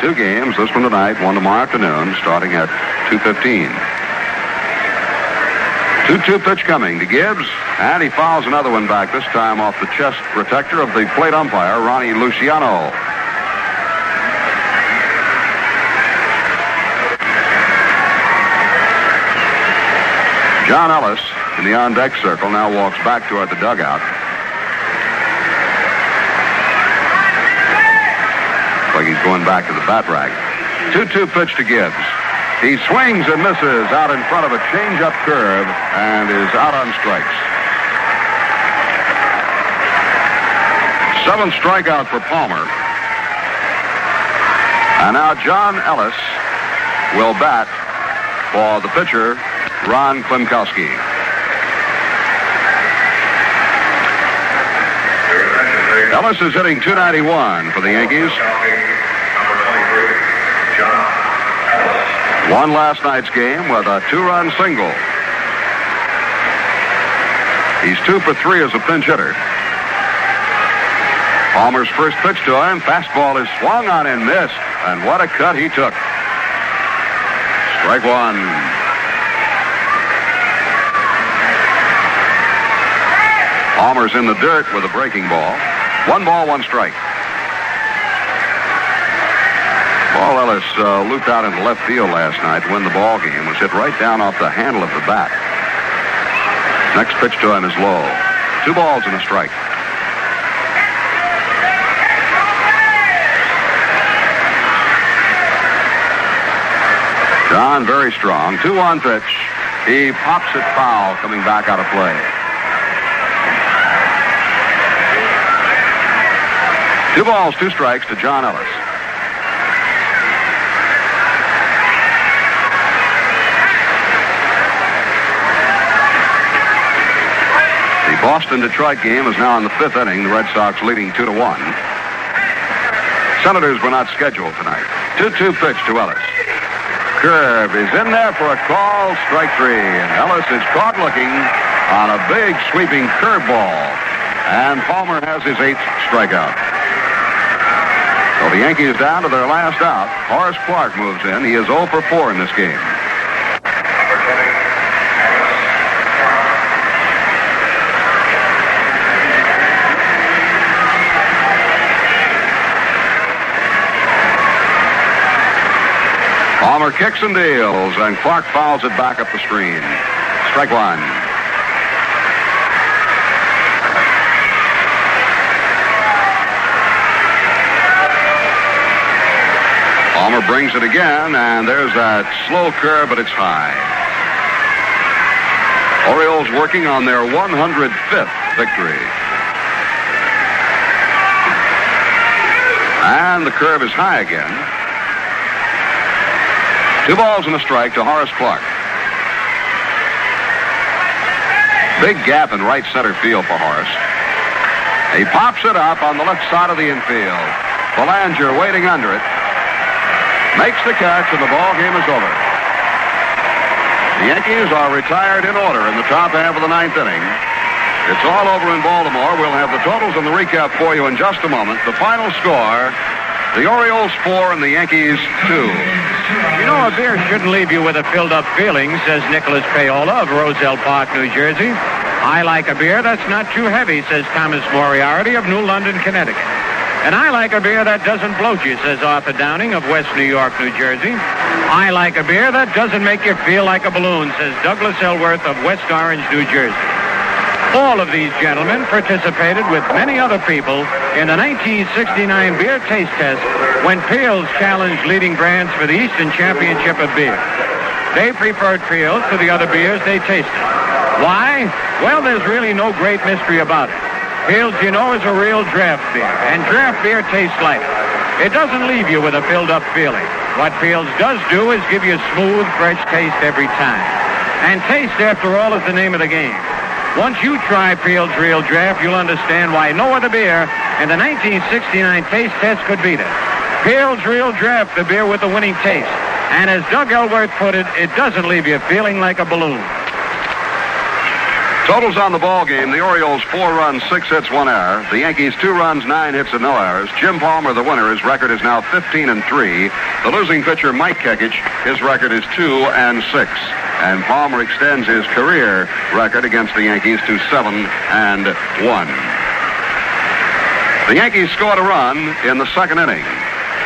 2 games, this one tonight, one tomorrow afternoon, starting at 2:15. 2-2 pitch coming to Gibbs, and he fouls another one back, this time off the chest protector of the plate umpire, Ronnie Luciano. John Ellis, in the on-deck circle, now walks back toward the dugout. Like he's going back to the bat rack. 2-2 pitch to Gibbs. He swings and misses out in front of a change-up curve and is out on strikes. 7th strikeout for Palmer. And now John Ellis will bat for the pitcher, Ron Klimkowski. Ellis is hitting .291 for the Yankees. Won last night's game with a 2-run single. He's 2 for 3 as a pinch hitter. Palmer's first pitch to him. Fastball is swung on and missed. And what a cut he took. Strike one. Palmer's in the dirt with a breaking ball. 1 ball, 1 strike. Paul Ellis looped out into left field last night to win the ball game. Was hit right down off the handle of the bat. Next pitch to him is low. 2 balls and a strike. John very strong. 2-1 pitch. He pops it foul coming back out of play. 2 balls, 2 strikes to John Ellis. The Boston-Detroit game is now in the 5th inning. The Red Sox leading 2-1. Senators were not scheduled tonight. 2-2 pitch to Ellis. Curve is in there for a call. Strike 3. And Ellis is caught looking on a big sweeping curveball. And Palmer has his 8th strikeout. So the Yankees down to their last out. Horace Clarke moves in. He is 0 for 4 in this game. Palmer kicks and deals, and Clarke fouls it back up the screen. Strike 1. Palmer brings it again, and there's that slow curve, but it's high. Orioles working on their 105th victory. And the curve is high again. 2 balls and a strike to Horace Clarke. Big gap in right center field for Horace. He pops it up on the left side of the infield. Belanger waiting under it. Makes the catch, and the ball game is over. The Yankees are retired in order in the top half of the 9th inning. It's all over in Baltimore. We'll have the totals and the recap for you in just a moment. The final score, the Orioles 4 and the Yankees 2. You know, a beer shouldn't leave you with a filled-up feeling, says Nicholas Paola of Roselle Park, New Jersey. I like a beer that's not too heavy, says Thomas Moriarty of New London, Connecticut. And I like a beer that doesn't bloat you, says Arthur Downing of West New York, New Jersey. I like a beer that doesn't make you feel like a balloon, says Douglas Elworth of West Orange, New Jersey. All of these gentlemen participated with many other people in the 1969 beer taste test when Peel's challenged leading brands for the Eastern Championship of Beer. They preferred Peel's to the other beers they tasted. Why? Well, there's really no great mystery about it. Peel's, you know, is a real draft beer, and draft beer tastes lighter. It doesn't leave you with a filled-up feeling. What Peel's does do is give you a smooth, fresh taste every time. And taste, after all, is the name of the game. Once you try Peel's Real Draft, you'll understand why no other beer in the 1969 taste test could beat it. Peel's Real Draft, the beer with the winning taste. And as Doug Elworth put it, it doesn't leave you feeling like a balloon. Totals on the ball game: the Orioles 4 runs, 6 hits, 1 error. The Yankees 2 runs, 9 hits, and no errors. Jim Palmer, the winner, his record is now 15-3. The losing pitcher, Mike Kekich, his record is 2-6. And Palmer extends his career record against the Yankees to 7-1. The Yankees scored a run in the 2nd inning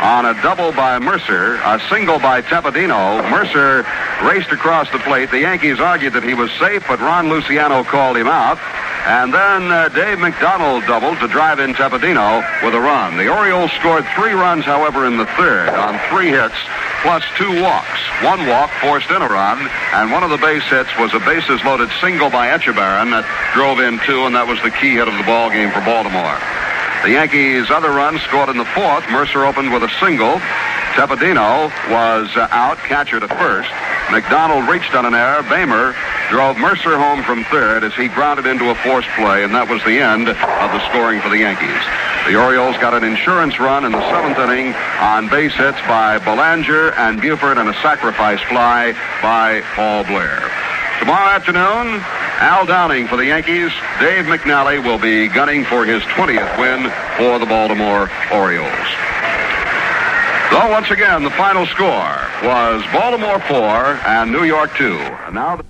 on a double by Mercer, a single by Tepedino. Mercer raced across the plate. The Yankees argued that he was safe, but Ron Luciano called him out. And then Dave McDonald doubled to drive in Tepedino with a run. The Orioles scored 3 runs, however, in the 3rd on 3 hits, plus 2 walks. 1 walk forced in a run, and one of the base hits was a bases-loaded single by Echebarren that drove in 2, and that was the key hit of the ball game for Baltimore. The Yankees' other run scored in the 4th. Mercer opened with a single. Tepedino was out, catcher to first. McDonald reached on an error. Bamer drove Mercer home from 3rd as he grounded into a forced play, and that was the end of the scoring for the Yankees. The Orioles got an insurance run in the 7th inning on base hits by Belanger and Buford and a sacrifice fly by Paul Blair. Tomorrow afternoon, Al Downing for the Yankees. Dave McNally will be gunning for his 20th win for the Baltimore Orioles. So once again, the final score. was Baltimore 4 and New York 2. And now...